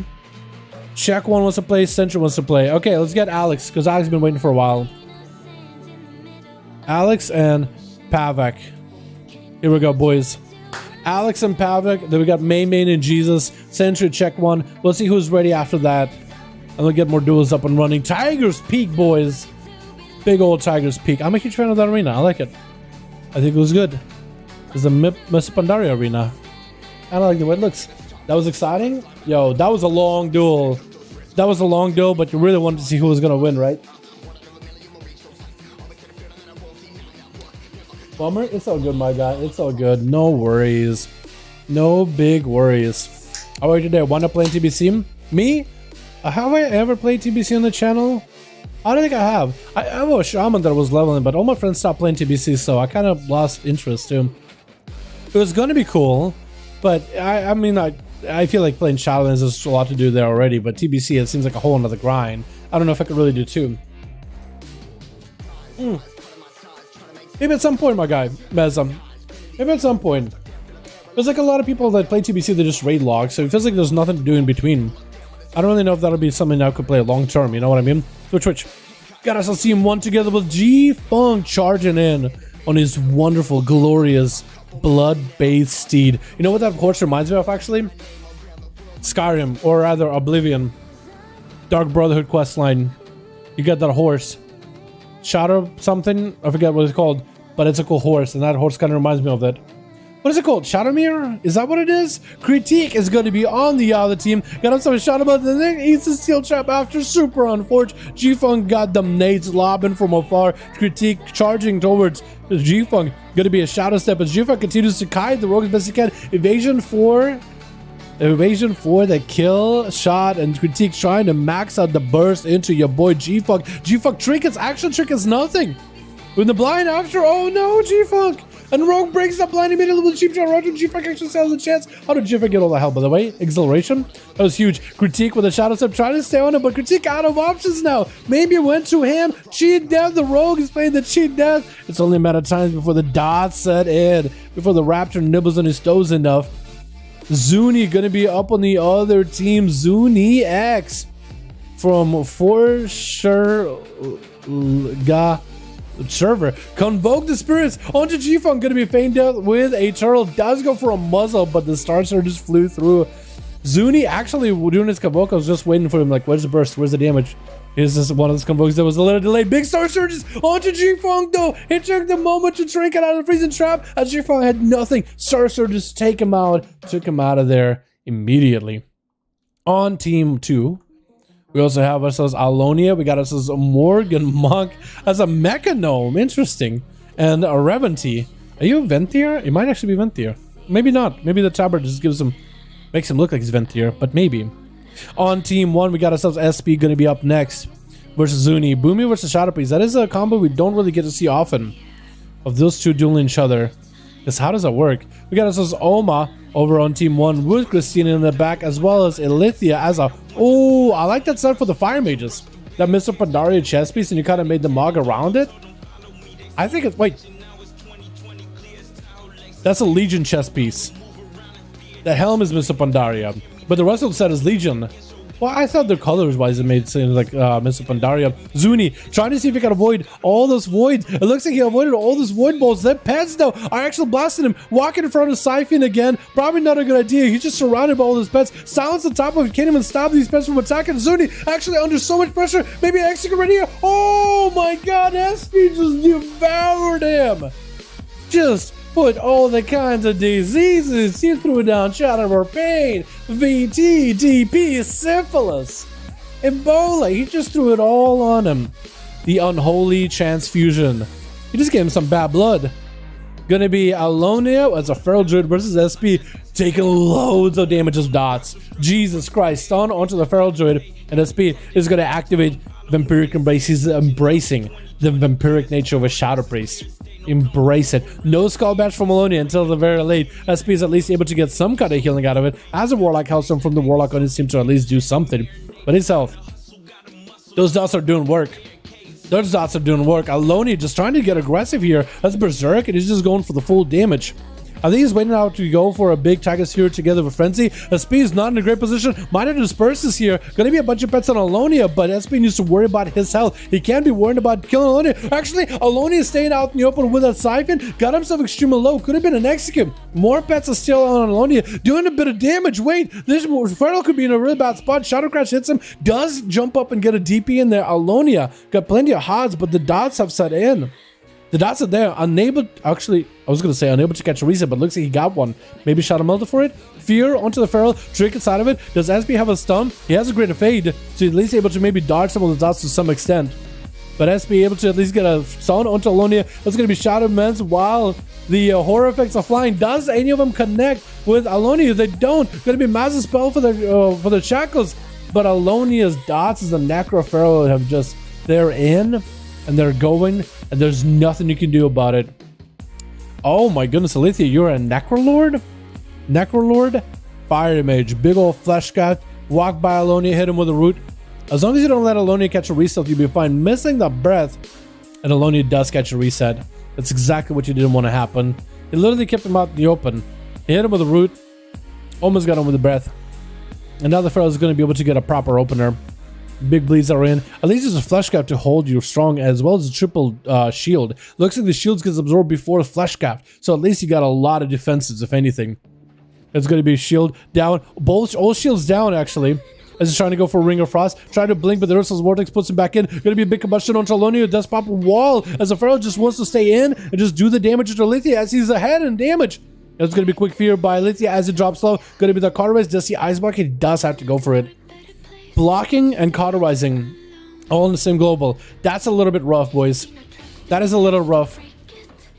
Check one wants to play. Central wants to play. Okay, let's get Alex, because Alex has been waiting for a while. Alex and Pavak. Here we go, boys. Alex and Pavak. Then we got May, Main, and Jesus. Sentry, check one. Let's see who's ready after that. And we'll get more duels up and running. Tiger's Peak, boys. Big old Tiger's Peak. I'm a huge fan of that arena. I like it. I think it was good. It's the Mr. Pandaria arena. I don't like the way it looks. That was exciting. Yo, that was a long duel. That was a long duel, but you really wanted to see who was going to win, right? Bummer. It's all good, my guy. It's all good. No worries. No big worries. How are you today? Want to play TBC? Me? Have I ever played TBC on the channel? I don't think I have. I have a shaman that was leveling, but all my friends stopped playing TBC, so I kind of lost interest too. It was gonna be cool, but I mean, I feel like playing Shadowlands is a lot to do there already, but TBC, it seems like a whole another grind. I don't know if I could really do two. Maybe at some point, my guy, Mezam. Maybe at some point. There's like a lot of people that play TBC, they just raid log, so it feels like there's nothing to do in between. I don't really know if that'll be something I could play long term, you know what I mean? Twitch. Got us a team one together with G-Funk charging in on his wonderful, glorious, blood-bathed steed. You know what that horse reminds me of, actually? Skyrim, or rather Oblivion. Dark Brotherhood questline. You get that horse. Shadow something? I forget what it's called, but it's a cool horse, and that horse kind of reminds me of that. What is it called? Shadowmere? Is that what it is? Critique is going to be on the other team. Got himself a shot about the thing. Eats a steel trap after super unforged. G-Funk got them nades lobbing from afar. Critique charging towards G-Funk. Going to be a shadow step as G-Funk continues to kite the rogue as best he can. Evasion for the kill shot, and Critique trying to max out the burst into your boy G-Funk. G-Funk trinkets, action trinkets, nothing. With the blind after, oh no, G-Funk. And Rogue breaks that blind immediately with a cheap shot. Roger, G-Funk actually sells the chance. How did G-Funk get all the help, by the way? Exhilaration? That was huge. Critique with a shadow step, trying to stay on it, but Critique out of options now. Maybe it went to him. Cheat death. The Rogue is playing the cheat death. It's only a matter of time before the dots set in. Before the Raptor nibbles on his toes enough. Zuni gonna be up on the other team. Zuni X from For Sure server. Convoke the spirits onto G-Funk, gonna be feigned out with a turtle. Does go for a muzzle, but the Star Surge just flew through. Zuni actually doing his convoke. I was just waiting for him, like, where's the burst? Where's the damage? Here's just one of those convokes that was a little delayed. Big Star Surges onto G-Funk though. It took the moment to trinket out of the freezing trap as G-Funk had nothing. Star Surges took him out of there immediately. On team 2. We also have ourselves Alonia. We got ourselves a Morgan Monk as a Mechanome. Interesting. And a Reventy. Are you Venthier? It might actually be Venthier. Maybe not. Maybe the tabard just makes him look like he's Venthier, but maybe. On team 1, we got ourselves SP going to be up next versus Zuni. Boomy versus Shadow Priest. That is a combo we don't really get to see often of those two dueling each other. Because how does that work? We got ourselves Oma over on team 1 with Christina in the back, as well as Elithia as a... Oh, I like that set for the Fire Mages. That Mr. Pandaria chess piece, and you kind of made the Mog around it. I think it's... Wait. That's a Legion chess piece. The helm is Mr. Pandaria, but the rest of the set is Legion. Well, I thought the colors-wise it made sense, like Mr. Pandaria. Zuni trying to see if he can avoid all those voids. It looks like he avoided all those void balls. That pets, though, are actually blasting him. Walking in front of Siphon again. Probably not a good idea. He's just surrounded by all those pets. Silence on top of it. Can't even stop these pets from attacking. Zuni actually under so much pressure. Maybe execute right here. Oh my god, SP just devoured him. Just put all the kinds of diseases. He threw down Shadow Pain, VT, DP, syphilis, Ebola. He just threw it all on him. The unholy transfusion. He just gave him some bad blood. Gonna be Alonia as a Feral Druid versus SP, taking loads of damage as dots. Jesus Christ, stun onto the Feral Druid, and SP is gonna activate Vampiric Embrace. He's embracing the vampiric nature of a Shadow Priest. Embrace it. No skull badge from Alonia until the very late. SP is at least able to get some kind of healing out of it. As a Warlock Hellstorm from the Warlock on his team to at least do something. But his health. Those dots are doing work. Those dots are doing work. Alonia just trying to get aggressive here. That's Berserk, and he's just going for the full damage. I think he's waiting out to go for a big Tiger Sphere together with Frenzy. SP is not in a great position. Minor Disperses here. Gonna be a bunch of pets on Alonia, but SP needs to worry about his health. He can't be worried about killing Alonia. Actually, Alonia is staying out in the open with a Siphon. Got himself extremely low. Could have been an Execute. More pets are still on Alonia, doing a bit of damage. Wait, this Feral could be in a really bad spot. Shadow Crash hits him. Does jump up and get a DP in there. Alonia got plenty of HODs, but the dots have set in. The dots are there, unable, actually, I was going to say unable to catch a reset, but looks like he got one. Maybe Shadow Melter for it. Fear onto the Feral, trick inside of it. Does SP have a stun? He has a greater fade, so he's at least able to maybe dodge some of the dots to some extent. But SP able to at least get a stun onto Alonia. That's going to be Shadow Mens while the horror effects are flying. Does any of them connect with Alonia? They don't. Going to be massive spell for the shackles, but Alonia's dots as the Necro Feral have just They're in, and they're going, and there's nothing you can do about it. Oh my goodness, Alethea, you're a Necrolord? Necrolord? Fire Mage, big old flesh cut. Walk by Alonia, hit him with a root. As long as you don't let Alonia catch a reset, you'll be fine. Missing the breath, and Alonia does catch a reset. That's exactly what you didn't want to happen. He literally kept him out in the open. He hit him with a root, almost got him with the breath. And now the Pharaoh is going to be able to get a proper opener. Big bleeds are in. At least there's a flesh cap to hold you strong, as well as a triple shield. Looks like the shields gets absorbed before the flesh cap, so at least you got a lot of defenses, if anything. It's going to be shield down. Both all shields down, actually. As he's trying to go for Ring of Frost. Trying to blink, but the Ursul's Vortex puts him back in. Going to be a big combustion on Alonia. Does pop a wall, as the Pharaoh just wants to stay in and just do the damage to Alethea as he's ahead in damage. It's going to be quick fear by Alethea as it drops low. Going to be the Cauterize. Does see Ice Block? He does have to go for it. Blocking and Cauterizing all in the same global. That's a little bit rough, boys. That is a little rough.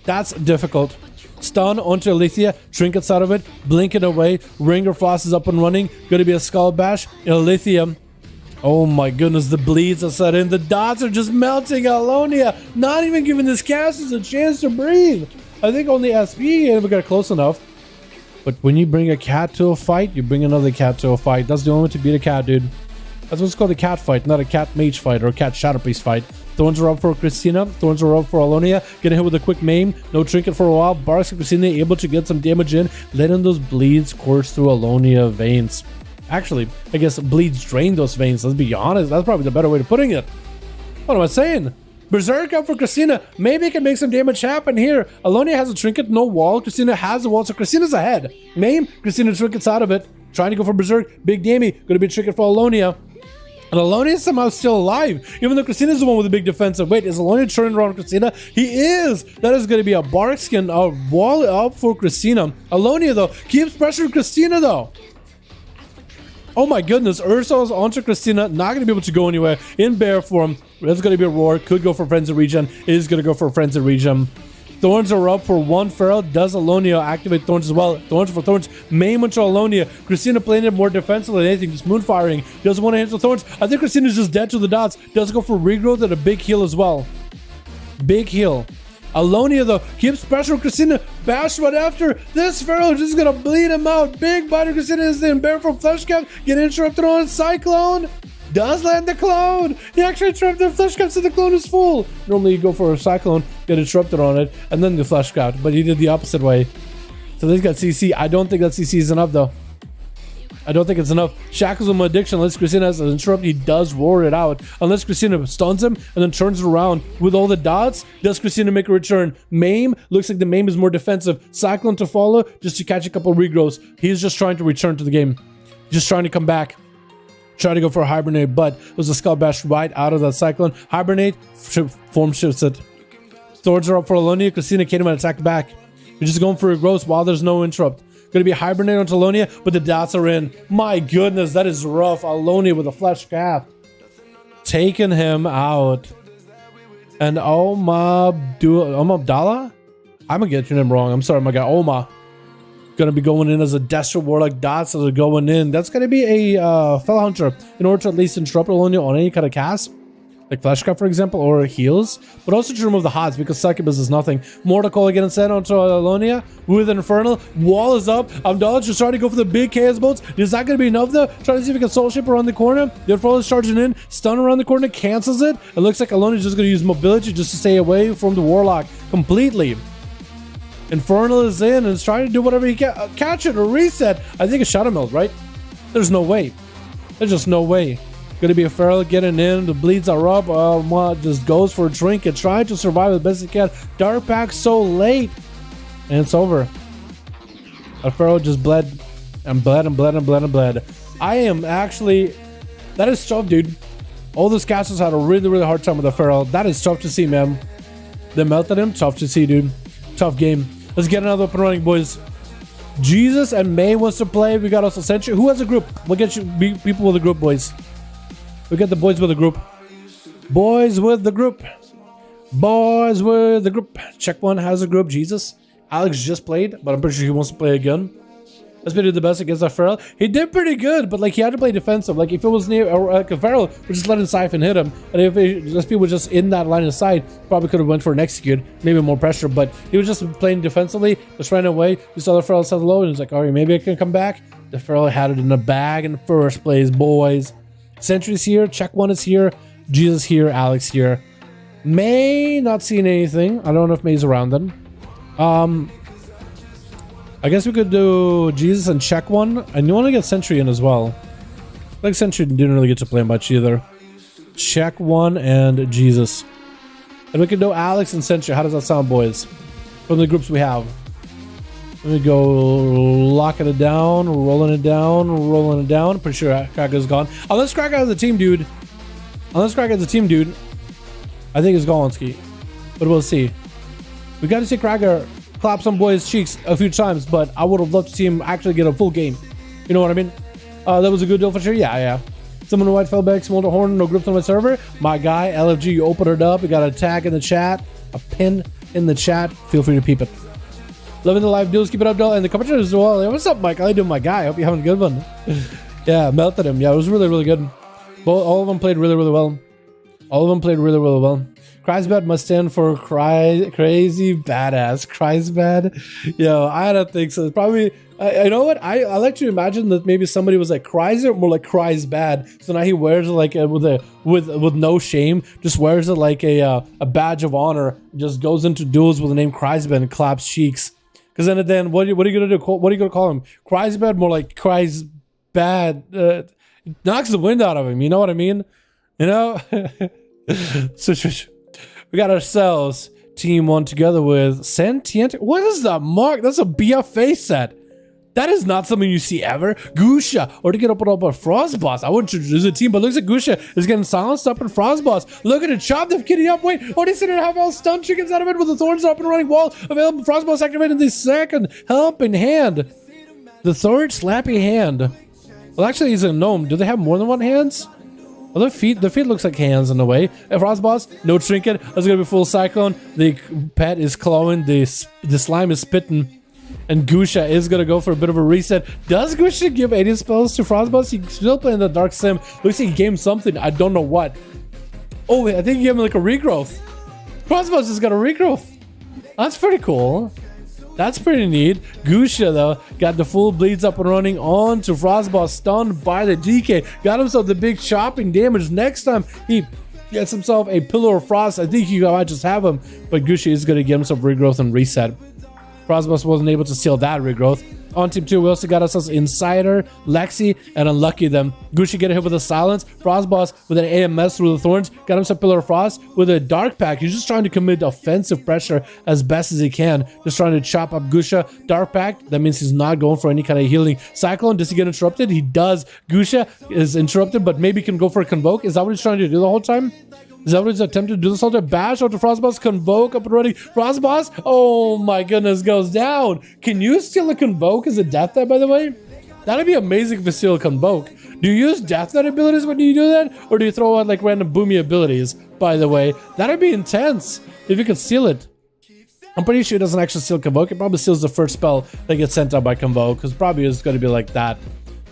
That's difficult. Stun onto Alethea, trinkets out of it, blink it away. Ring of Frost is up and running. Gonna be a Skull Bash. Alethea. Oh my goodness, the bleeds are set in. The dots are just melting Alonia. Not even giving this casters a chance to breathe. I think only SP never got close enough. But when you bring a cat to a fight, you bring another cat to a fight. That's the only way to beat a cat, dude. That's what's called a cat fight, not a cat mage fight or a cat shadow priest fight. Thorns are up for Christina. Thorns are up for Alonia. Getting hit with a quick maim. No trinket for a while. Barks and Christina able to get some damage in. Letting those bleeds course through Alonia veins. Actually, I guess bleeds drain those veins. Let's be honest. That's probably the better way of putting it. What am I saying? Berserk up for Christina. Maybe it can make some damage happen here. Alonia has a trinket, no wall. Christina has a wall, so Christina's ahead. Maim. Christina trinkets out of it. Trying to go for Berserk. Big Dammy. Going to be a trinket for Alonia. And Alonia is somehow still alive, even though Christina is the one with the big defensive. Wait, is Alonia turning around Christina? He is! That is going to be a bark skin, a wall up for Christina. Alonia, though, keeps pressuring Christina, though. Oh my goodness, Ursul's onto Christina, not going to be able to go anywhere. In bear form, there's going to be a roar, could go for Frenzy Regen, is going to go for Frenzy Regen. Thorns are up for one Feral. Does Alonia activate Thorns as well? Thorns for Thorns. Maim onto Alonia. Christina playing it more defensive than anything. Just moon firing. Doesn't want to hit the Thorns. I think Christina's just dead to the dots. Does go for regrowth and a big heal as well. Big heal. Alonia, though, keeps pressure on Christina. Bash right after. This Feral just going to bleed him out. Big body Christina is in. Bear from Flesh Cap. Get interrupted on Cyclone. Does land the clone. He actually interrupted the flesh cap, so the clone is full. Normally you go for a cyclone, get interrupted on it, and then the flesh cap, but he did the opposite way. So he's got CC. I don't think that CC is enough, though. I don't think it's enough. Shackles him addiction. Unless Christina has an interrupt, he does roar it out. Unless Christina stuns him and then turns it around with all the dots. Does Christina make a return? Maim. Looks like the Maim is more defensive. Cyclone to follow just to catch a couple of regrowths. He's just trying to return to the game. Just trying to come back. Try to go for a Hibernate, but it was a Skull Bash right out of that Cyclone. Hibernate, form shifts it. Thorns are up for Alonia. Christina came and attacked back. You're just going for a growth while there's no interrupt. Gonna be a Hibernate on Alonia, but the dots are in. My goodness, that is rough. Alonia with a flesh cap. Taking him out. And Abdallah? I'm gonna get your name wrong. I'm sorry, my guy. Oma. Gonna be going in as a Desperate Warlock. Dots are going in. That's gonna be a Fell Hunter in order to at least interrupt Alonia on any kind of cast, like Flesh Cup, for example, or heals, but also to remove the HOTS because Succubus is nothing. More to call again and send onto Alonia with an Infernal. Wall is up. Abdallah just trying to go for the big Chaos Bolts. Is that gonna be enough though? Trying to see if he can Soul Shape around the corner. The Infernal is charging in. Stun around the corner, cancels it. It looks like Alonia is just gonna use mobility just to stay away from the Warlock completely. Infernal is in and is trying to do whatever he can. Catch it or reset. I think it's Shadow Meld, right? There's no way. There's just no way. Gonna be a Feral getting in. The bleeds are up. Just goes for a trinket. Trying to survive as best he can. Dark Pack so late. And it's over. A Feral just bled. And bled and bled and bled and bled. I am actually... That is tough, dude. All those casters had a really, really hard time with the Feral. That is tough to see, man. They melted him. Tough to see, dude. Tough game. Let's get another up and running, boys. Jesus and May wants to play. We got also Century. Who has a group? We'll get you people with a group, boys. We get the boys with a group. Boys with the group. Boys with the group. Check one has a group. Jesus. Alex just played, but I'm pretty sure he wants to play again. SP did the best against that Feral. He did pretty good, but like he had to play defensive. Like if it was near like a Feral, we just let him Siphon hit him, and if SP was just in that line of sight, probably could have went for an execute, maybe more pressure. But he was just playing defensively, just ran away. We saw the Feral set low, and he's like, all right, maybe I can come back. The Feral had it in the bag in the first place, boys. Sentry's here, check one is here, Jesus here, Alex here. May not seen anything. I don't know if May's around then. I guess we could do Jesus and check one. And you want to get Sentry in as well. Like Sentry didn't really get to play much either. Check one and Jesus. And we can do Alex and Sentry. How does that sound, boys? From the groups we have. Let me go locking it down, rolling it down, rolling it down. Pretty sure Cracker's gone. Unless Cracker has a team, dude. Unless Cracker has a team, dude. I think it's Golinski. But we'll see. We got to see Cracker clap some boys' cheeks a few times, but I would have loved to see him actually get a full game. You know what I mean? That was a good deal for sure. Yeah. Someone in white fell back, smolder horn, no grips on my server. My guy, LFG, you open it up. We got a tag in the chat, a pin in the chat. Feel free to peep it. Loving the live duels. Keep it up, Del. And the commentary as well. Hey, what's up, Mike? How you doing, my guy? I hope you're having a good one. Yeah, melted him. Yeah, it was really, really good. All of them played really, really well. All of them played really, really well. Kreisbad must stand for crazy badass. Kreisbad. Yo, I don't think so. It's probably, you know what? I like to imagine that maybe somebody was like Kreiser, more like Kreisbad. So now he wears it like with no shame. Just wears it like a badge of honor. Just goes into duels with the name Kreisbad and claps cheeks. Because then what are you gonna do? What are you gonna call him? Kreisbad, more like Kreisbad. Knocks the wind out of him. You know what I mean? You know. So we got ourselves team one together with Sentient. What is that mark? That's a BFA set. That is not something you see ever. Gusha, or to get up a Frostboss. I wouldn't choose a team, but looks like Gusha is getting silenced up in Frostboss. Look at it, chop the kitty up. Wait, oh, they said it have all stun chickens out of it with the thorns up and running wall available. Frostboss activated the second helping hand. The third slappy hand. Well, actually, he's a gnome. Do they have more than one hands? Well, the feet looks like hands in a way. Frostboss, no trinket. That's gonna be full cyclone. The pet is clawing. The slime is spitting. And Gusha is gonna go for a bit of a reset. Does Gusha give 80 spells to Frostboss? He's still playing the Dark Sim. Looks like he gained something. I don't know what. Oh, I think he gave him like a regrowth. Frostboss just got a regrowth. That's pretty cool. That's pretty neat. Gusha, though, got the full bleeds up and running on to Frostboss, stunned by the DK. Got himself the big chopping damage. Next time he gets himself a Pillar of Frost, I think you might just have him. But Gusha is going to get himself regrowth and reset. Frostboss wasn't able to steal that regrowth. On team 2, we also got ourselves Insider, Lexi, and Unlucky them. Gucci get hit with a silence. Frostboss with an AMS through the thorns. Got himself Pillar of Frost with a Dark Pack. He's just trying to commit offensive pressure as best as he can. Just trying to chop up Gusha. Dark Pack, that means he's not going for any kind of healing. Cyclone, does he get interrupted? He does. Gusha is interrupted, but maybe can go for a Convoke. Is that what he's trying to do the whole time? Is that what he's attempting to do this whole time? Bash out to Frostboss, Convoke up and running. Frostboss, oh my goodness, goes down. Can you steal a Convoke as a Death Knight, by the way? That'd be amazing if you steal a Convoke. Do you use Death Knight abilities when you do that? Or do you throw out like random boomy abilities, by the way? That'd be intense if you could steal it. I'm pretty sure it doesn't actually steal Convoke. It probably steals the first spell that gets sent out by Convoke, because probably it's going to be like that,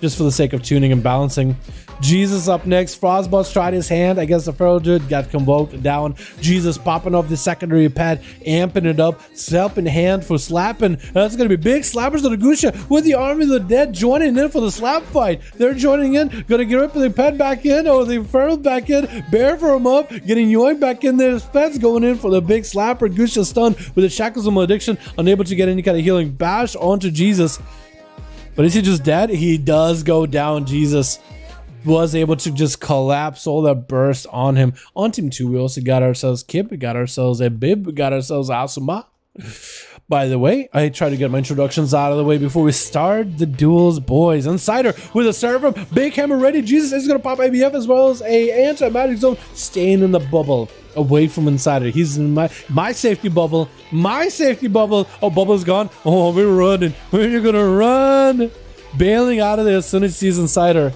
just for the sake of tuning and balancing. Jesus up next. Frostboss tried his hand. I guess the Feral Dude got Convoked down. Jesus popping off the secondary pad, amping it up. Helping hand for slapping. That's going to be big slappers to the Gusha with the Army of the Dead joining in for the slap fight. They're joining in. Going to get up the pet back in, or the Feral back in. Bear for him up. Getting Yoink back in there. Pets going in for the big slapper. Gusha stunned with the Shackles of Malediction. Unable to get any kind of healing. Bash onto Jesus. But is he just dead? He does go down. Jesus was able to just collapse all that burst on him. On team 2, we also got ourselves Kip, we got ourselves a Bib, we got ourselves Asuma. By the way, I try to get my introductions out of the way before we start the duels, boys. Insider with a server, big hammer ready. Jesus is going to pop ABF as well as a anti-magic zone, staying in the bubble away from Insider. He's in my safety bubble. My safety bubble. Oh, bubble's gone. Oh, we're running. We're going to run. Bailing out of there as soon as he sees Insider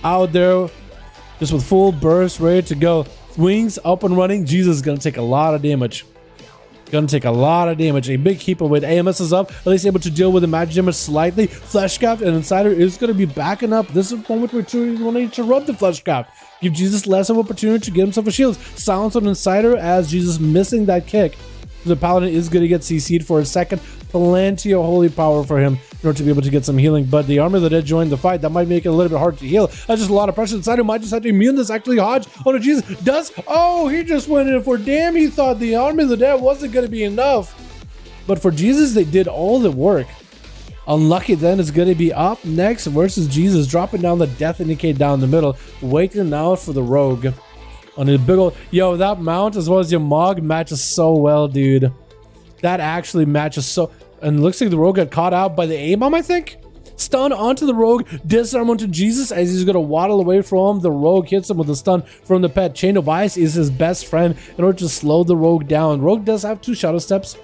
out there, just with full burst, ready to go. Wings up and running. Jesus is going to take a lot of damage. Gonna take a lot of damage. A big keeper with AMS is up. At least able to deal with the magic damage slightly. Fleshcraft and Insider is gonna be backing up. This is one where we will need to rub the Fleshcraft. Give Jesus less of an opportunity to get himself a shield. Silence on Insider as Jesus missing that kick. The Paladin is going to get CC'd for a second. Plenty of holy power for him in order to be able to get some healing. But the Army of the Dead joined the fight. That might make it a little bit hard to heal. That's just a lot of pressure. Insider might just have to immune this. Actually, Hodge. Oh no, Jesus does. Oh, he just went in for damn. He thought the Army of the Dead wasn't going to be enough. But for Jesus, they did all the work. Unlucky then is going to be up next versus Jesus, dropping down the death indicate down the middle, waiting out for the rogue. On a big old, yo, that mount as well as your Mog matches so well, dude. That actually matches so, and looks like the rogue got caught out by the A-bomb, I think. Stun onto the rogue, disarm onto Jesus as he's gonna waddle away from him. The rogue hits him with a stun from the pet. Chain of Ice is his best friend in order to slow the rogue down. Rogue does have 2 shadow steps,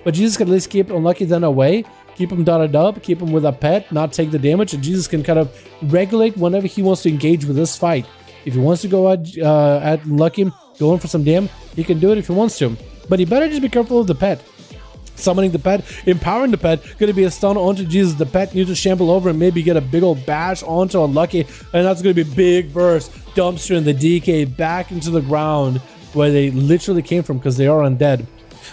but Jesus can at least keep Unlucky then away. Keep him dotted up, keep him with a pet, not take the damage, and Jesus can kind of regulate whenever he wants to engage with this fight. If he wants to go at Lucky, go in for some damage, he can do it if he wants to. But he better just be careful of the pet. Summoning the pet, empowering the pet, gonna be a stun onto Jesus. The pet needs to shamble over and maybe get a big old bash onto Unlucky, and that's gonna be big burst, dumpster, and the DK back into the ground where they literally came from because they are undead.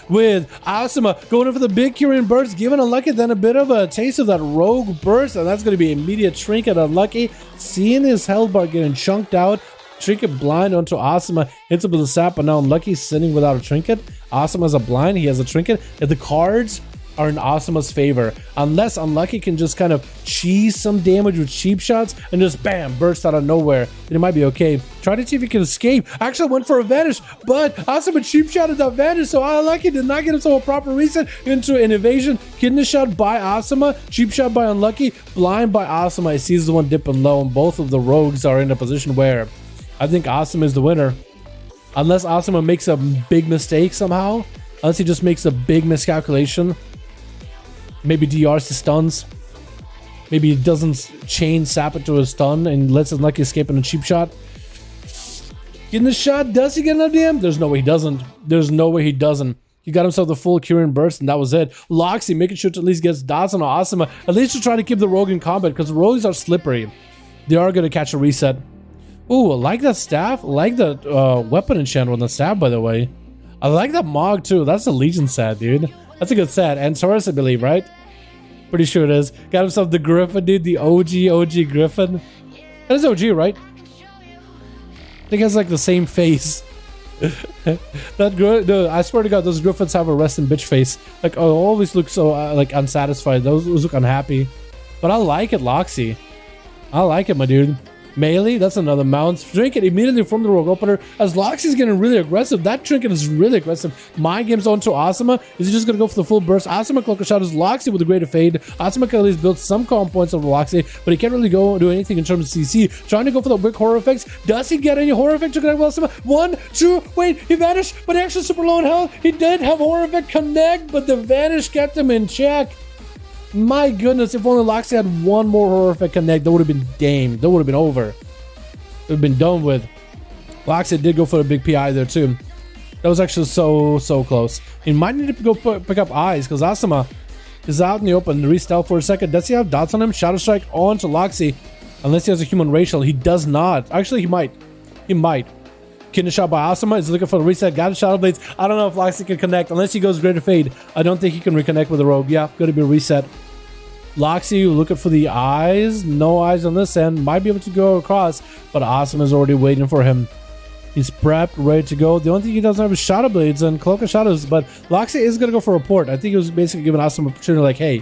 With Asuma going in for the big Kyrian burst, giving Unlucky then a bit of a taste of that rogue burst, and that's going to be immediate trinket. Unlucky seeing his health bar getting chunked out, trinket blind onto Asuma, hits him with a sap, but now Unlucky sitting without a trinket. Asuma's a blind, he has a trinket, and the cards are in Asuma's favor, unless Unlucky can just kind of cheese some damage with cheap shots and just bam, burst out of nowhere. Then it might be okay. Try to see if he can escape. Actually went for a vanish, but Asuma cheap shotted that vanish, so Unlucky did not get himself a proper reset into an evasion. Kidney shot by Asuma, cheap shot by Unlucky, blind by Asuma. He sees the one dipping low, and both of the rogues are in a position where I think Asuma is the winner. Unless Asuma makes a big mistake somehow, unless he just makes a big miscalculation. Maybe DRs his stuns. Maybe he doesn't chain sap it to a stun and lets Unlucky escape in a cheap shot. Getting the shot, does he get enough damage? There's no way he doesn't. There's no way he doesn't. He got himself the full Kyrian burst and that was it. Loxy making sure to at least get dots on Asuma, at least to try to keep the rogue in combat because the rogues are slippery. They are going to catch a reset. Ooh, I like that staff. I like that weapon enchantment on the staff, by the way. I like that Mog too. That's a Legion set, dude. That's a good set. And Taurus, I believe, right? Pretty sure it is. Got himself the Griffin, dude. The OG Griffin. That is OG, right? I think it has like the same face. No, I swear to God, those Griffins have a resting bitch face. Like, oh, always look so like unsatisfied. Those look unhappy. But I like it, Loxy. I like it, my dude. Melee, that's another mount. Trinket immediately from the rogue opener as Loxy's getting really aggressive. That trinket is really aggressive. Mind games onto Asuma. Is he just gonna go for the full burst? Asuma Cloaker shadows Loxy with a greater fade. Asuma can at least build some calm points over Loxy, but he can't really go do anything in terms of CC. Trying to go for the big horror effects. Does he get any horror effect to connect with Asuma? 1, 2, wait, he vanished, but he actually super low in health. He did have horror effect connect, but the vanish kept him in check. My goodness, if only Loxy had one more horror effect connect, that would have been damned. That would have been over. It would have been done with. Loxy did go for a big PI there too. That was actually so close. He might need to go pick up eyes because Asuma is out in the open. Re-stealth for a second. Does he have dots on him? Shadow Strike onto Loxy. Unless he has a human racial. He does not. Actually, he might. He might. Kidney shot by Asuma is looking for the reset. Got a Shadow Blades. I don't know if Loxy can connect. Unless he goes Greater Fade. I don't think he can reconnect with the rogue. Yeah, going to be a reset. Loxy looking for the eyes. No eyes on this end. Might be able to go across, but Asuma is already waiting for him. He's prepped, ready to go. The only thing he doesn't have is Shadow Blades and Cloak of Shadows, but Loxy is going to go for a port. I think he was basically giving Asuma an opportunity like, hey,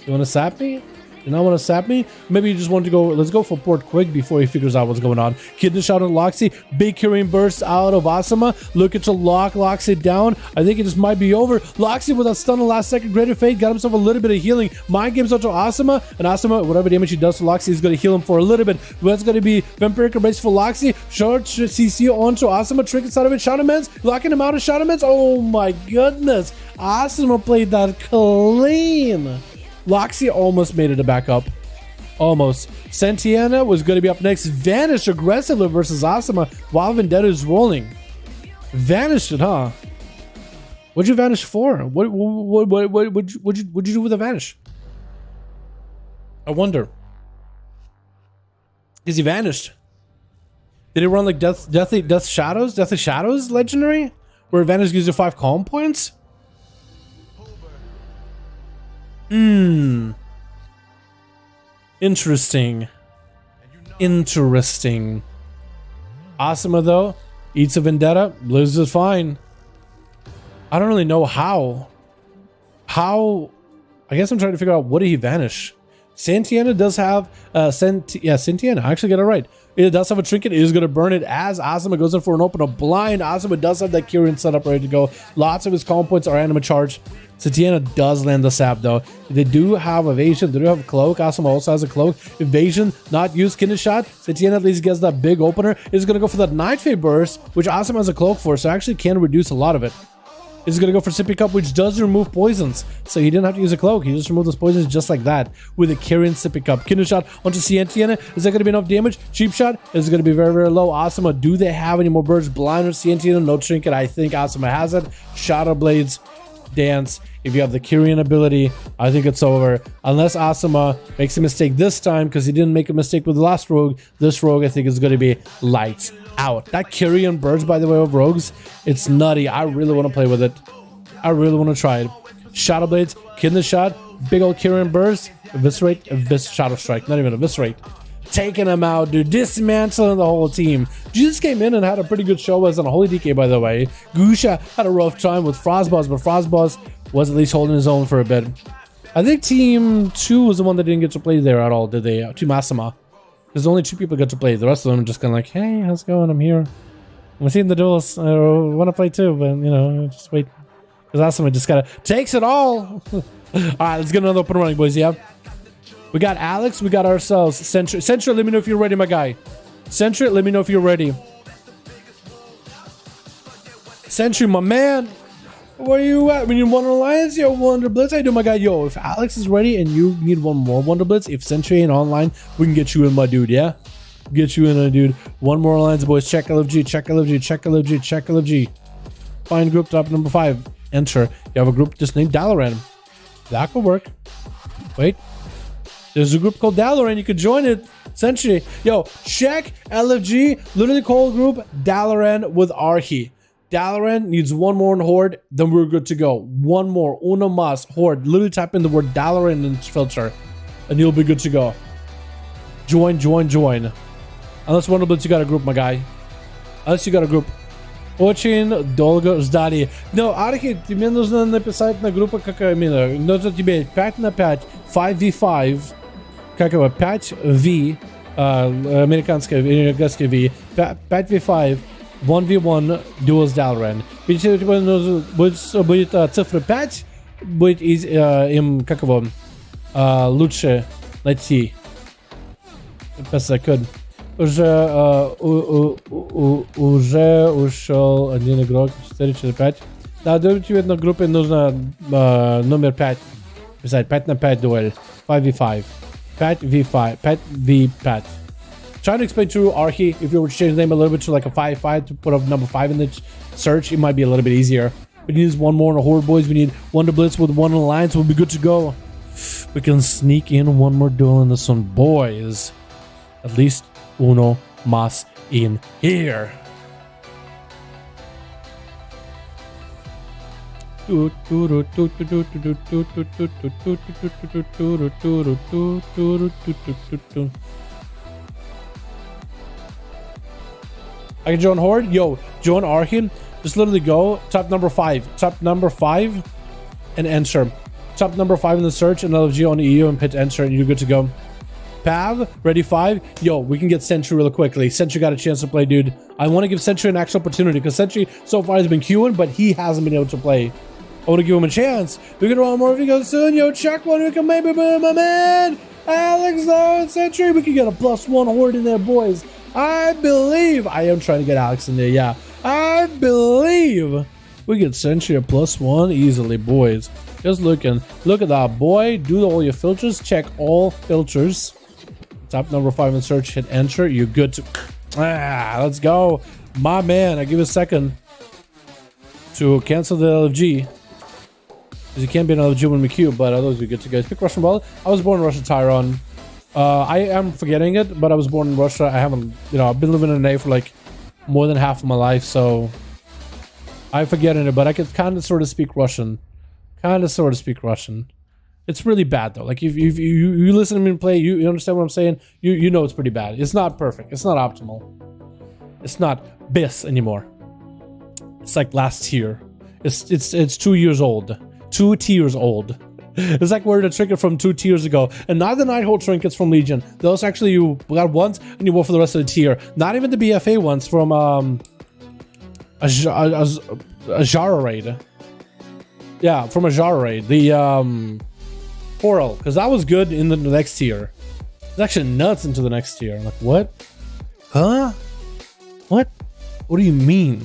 you want to sap me? You not want to sap me? Maybe you just want to go, let's go for port quick before he figures out what's going on. Kidney shot on Loxy. Big Kyrian burst out of Asuma. Looking to lock Loxy down. I think it just might be over. Loxy with a stun in the last second. Greater Fate got himself a little bit of healing. Mind games onto Asuma. And Asuma, whatever damage he does to Loxy, is going to heal him for a little bit. That's going to be Vampiric Embrace for Loxy. Short CC onto Asuma. Trick inside of it. Shadowlands. Locking him out of Shadowlands. Oh my goodness. Asuma played that clean. Loxy almost made it a backup. Almost. Sentiana was going to be up next. Vanished aggressively versus Asuma while Vendetta is rolling. Vanished it, huh? What'd you vanish for? What'd you do with the vanish? I wonder. Because he vanished. Did he run like Deathly Shadows legendary? Where vanish gives you 5 calm points? Interesting. Interesting. Asuma though, eats a vendetta, lives is fine. I don't really know how. I guess I'm trying to figure out what did he vanish. Santiana does have Santiana, I actually got it right. It does have a trinket. It is going to burn it as Asuma goes in for an open a blind. Asuma does have that Kyrian set up ready to go. Lots of his calm points are anima charged. Santiana does land the sap though. They do have evasion. They do have a cloak. Asuma also has a cloak. Evasion, not used. Kidney shot. Santiana at least gets that big opener. Is going to go for that Night Fade burst, which Asuma has a cloak for, so actually can reduce a lot of it. Is going to go for Sippy Cup, which does remove poisons. So he didn't have to use a cloak. He just removed those poisons just like that with a Kyrian Sippy Cup. Kidney shot onto Santiana. Is that going to be enough damage? Cheap shot is going to be very, very low. Asuma, do they have any more birds? Blind or Santiana? No trinket. I think Asuma has it. Shadow Blades. Dance. If you have the Kyrian ability, I think it's over. Unless Asuma makes a mistake this time, because he didn't make a mistake with the last rogue. This rogue, I think, is going to be lights out. That Kyrian birds, by the way, of rogues, it's nutty. I really want to play with it. I really want to try it. Shadow Blades, Kidney Shot, big old Kyrian burst, Eviscerate, Shadow Strike, not even Eviscerate. Taking him out, dude. Dismantling the whole team. Jesus came in and had a pretty good show as on Holy DK, by the way. Gusha had a rough time with Frostboss, but Frostboss was at least holding his own for a bit. I think Team 2 was the one that didn't get to play there at all, did they? Team Asuma. Because only 2 people got to play. The rest of them are just kind of like, hey, how's it going? I'm here. I'm seeing the duels. I want to play too, but, you know, just wait. Because Asuma just kind of takes it all. All right, let's get another open running, boys, yeah? We got Alex, we got ourselves. Sentry, let me know if you're ready, my guy. Sentry, let me know if you're ready. Sentry, my man. Where you at? We need one alliance, yo, Wonder Blitz. How you doing, my guy? Yo, if Alex is ready and you need one more Wonder Blitz, if Sentry ain't online, we can get you in, my dude, yeah? Get you in, dude. One more alliance, boys. Check LFG, check LFG, check LFG, check LFG. Find group top number 5. Enter. You have a group just named Dalaran. That could work. Wait. There's a group called Dalaran. You could join it. Sentry. Yo, check LFG. Literally call group Dalaran with Arhi. Dalaran needs one more in Horde, then we're good to go. One more. Uno mas. Horde. Literally type in the word Dalaran in filter, and you'll be good to go. Join, join, join. Unless Wonder Blitz, you got a group, my guy. Unless you got a group. Очень долго ждали. No, Архи, тебе нужно написать на группу, как именно. Нужно тебе 5 на 5, 5v5, как его, 5v, американская V, 5v5, 1v1 Duels Dalaran. Видите, будет цифра 5, будет им, как его, лучше найти. Best I could. Уже ушел один игрок, 4-4-5. Да, тебе на группе нужно номер 5 писать, 5 на 5 дуэль, 5v5, 5v5, 5v5. Trying to explain to Arhi, if you were to change the name a little bit to like a 5-5 to put up number 5 in the search, it might be a little bit easier. We need one more in a Horde, boys. We need Wonder Blitz with one alliance. We'll be good to go. We can sneak in one more duel in this one, boys. At least uno más in here. I can join Horde. Yo, join Arhin. Just literally go top number 5. Top number 5 and enter. Top number 5 in the search and LFG on EU and hit enter and you're good to go. Pav, ready 5. Yo, we can get Sentry real quickly. Sentry got a chance to play, dude. I want to give Sentry an actual opportunity because Sentry so far has been queuing, but he hasn't been able to play. I want to give him a chance. We're going to run more videos soon. Yo, check one. We can maybe boom, my man. Alex, Sentry. We can get a +1 Horde in there, boys. I believe. I am trying to get Alex in there, yeah. I believe we get Sentry a +1 easily, boys. Just looking. Look at that, boy. Do all your filters. Check all filters. Top number 5 in search, hit enter. You're good to. Let's go. My man, I give it a second. to cancel the LFG. Because you can't be an LFG when we queue, but otherwise we get to guys. Pick Russian well. I was born in Russia, Tyron. I am forgetting it, but I was born in Russia. I haven't, you know, I've been living in NA for like more than half of my life, so I'm forgetting it, but I could kind of sort of speak Russian. It's really bad though. Like if you listen to me play, you understand what I'm saying. You know it's pretty bad. It's not perfect. It's not optimal. It's not BIS anymore. It's like last tier. It's 2 years old. 2 tiers old. It's like we're the trinket from 2 tiers ago. And not the Nighthold trinkets from Legion. Those actually you got once and you wore for the rest of the tier. Not even the BFA ones from a Jara raid. Yeah, from a Jara raid. The Coral, because that was good in the next tier. It's actually nuts into the next tier. I'm like, what? Huh? What? What do you mean?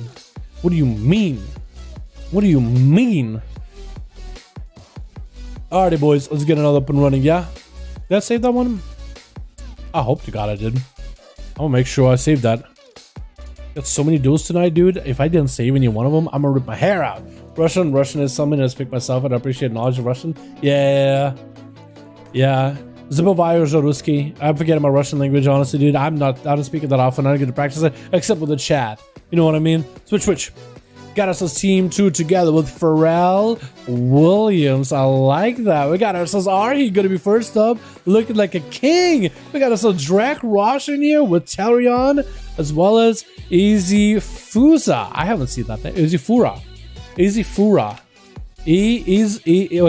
What do you mean? What do you mean? Alrighty, boys, let's get another up and running. Yeah, did I save that one? I hope to God I did. I'm gonna make sure I saved that. Got so many duels tonight, dude. If I didn't save any one of them, I'm gonna rip my hair out. Russian is something I speak myself. I'd appreciate knowledge of Russian. Yeah. Zibovaya Ruski. I'm forgetting my Russian language, honestly, dude. I don't speak it that often. I don't get to practice it except with the chat. You know what I mean? Switch. Got ourselves team 2 together with Pharrell Williams. I like that. We got ourselves Arhi gonna be first up, looking like a king. We got ourselves Drek Rosh in here with Talion, as well as Easy Fusa. I haven't seen that name. Easy Fura. Wait,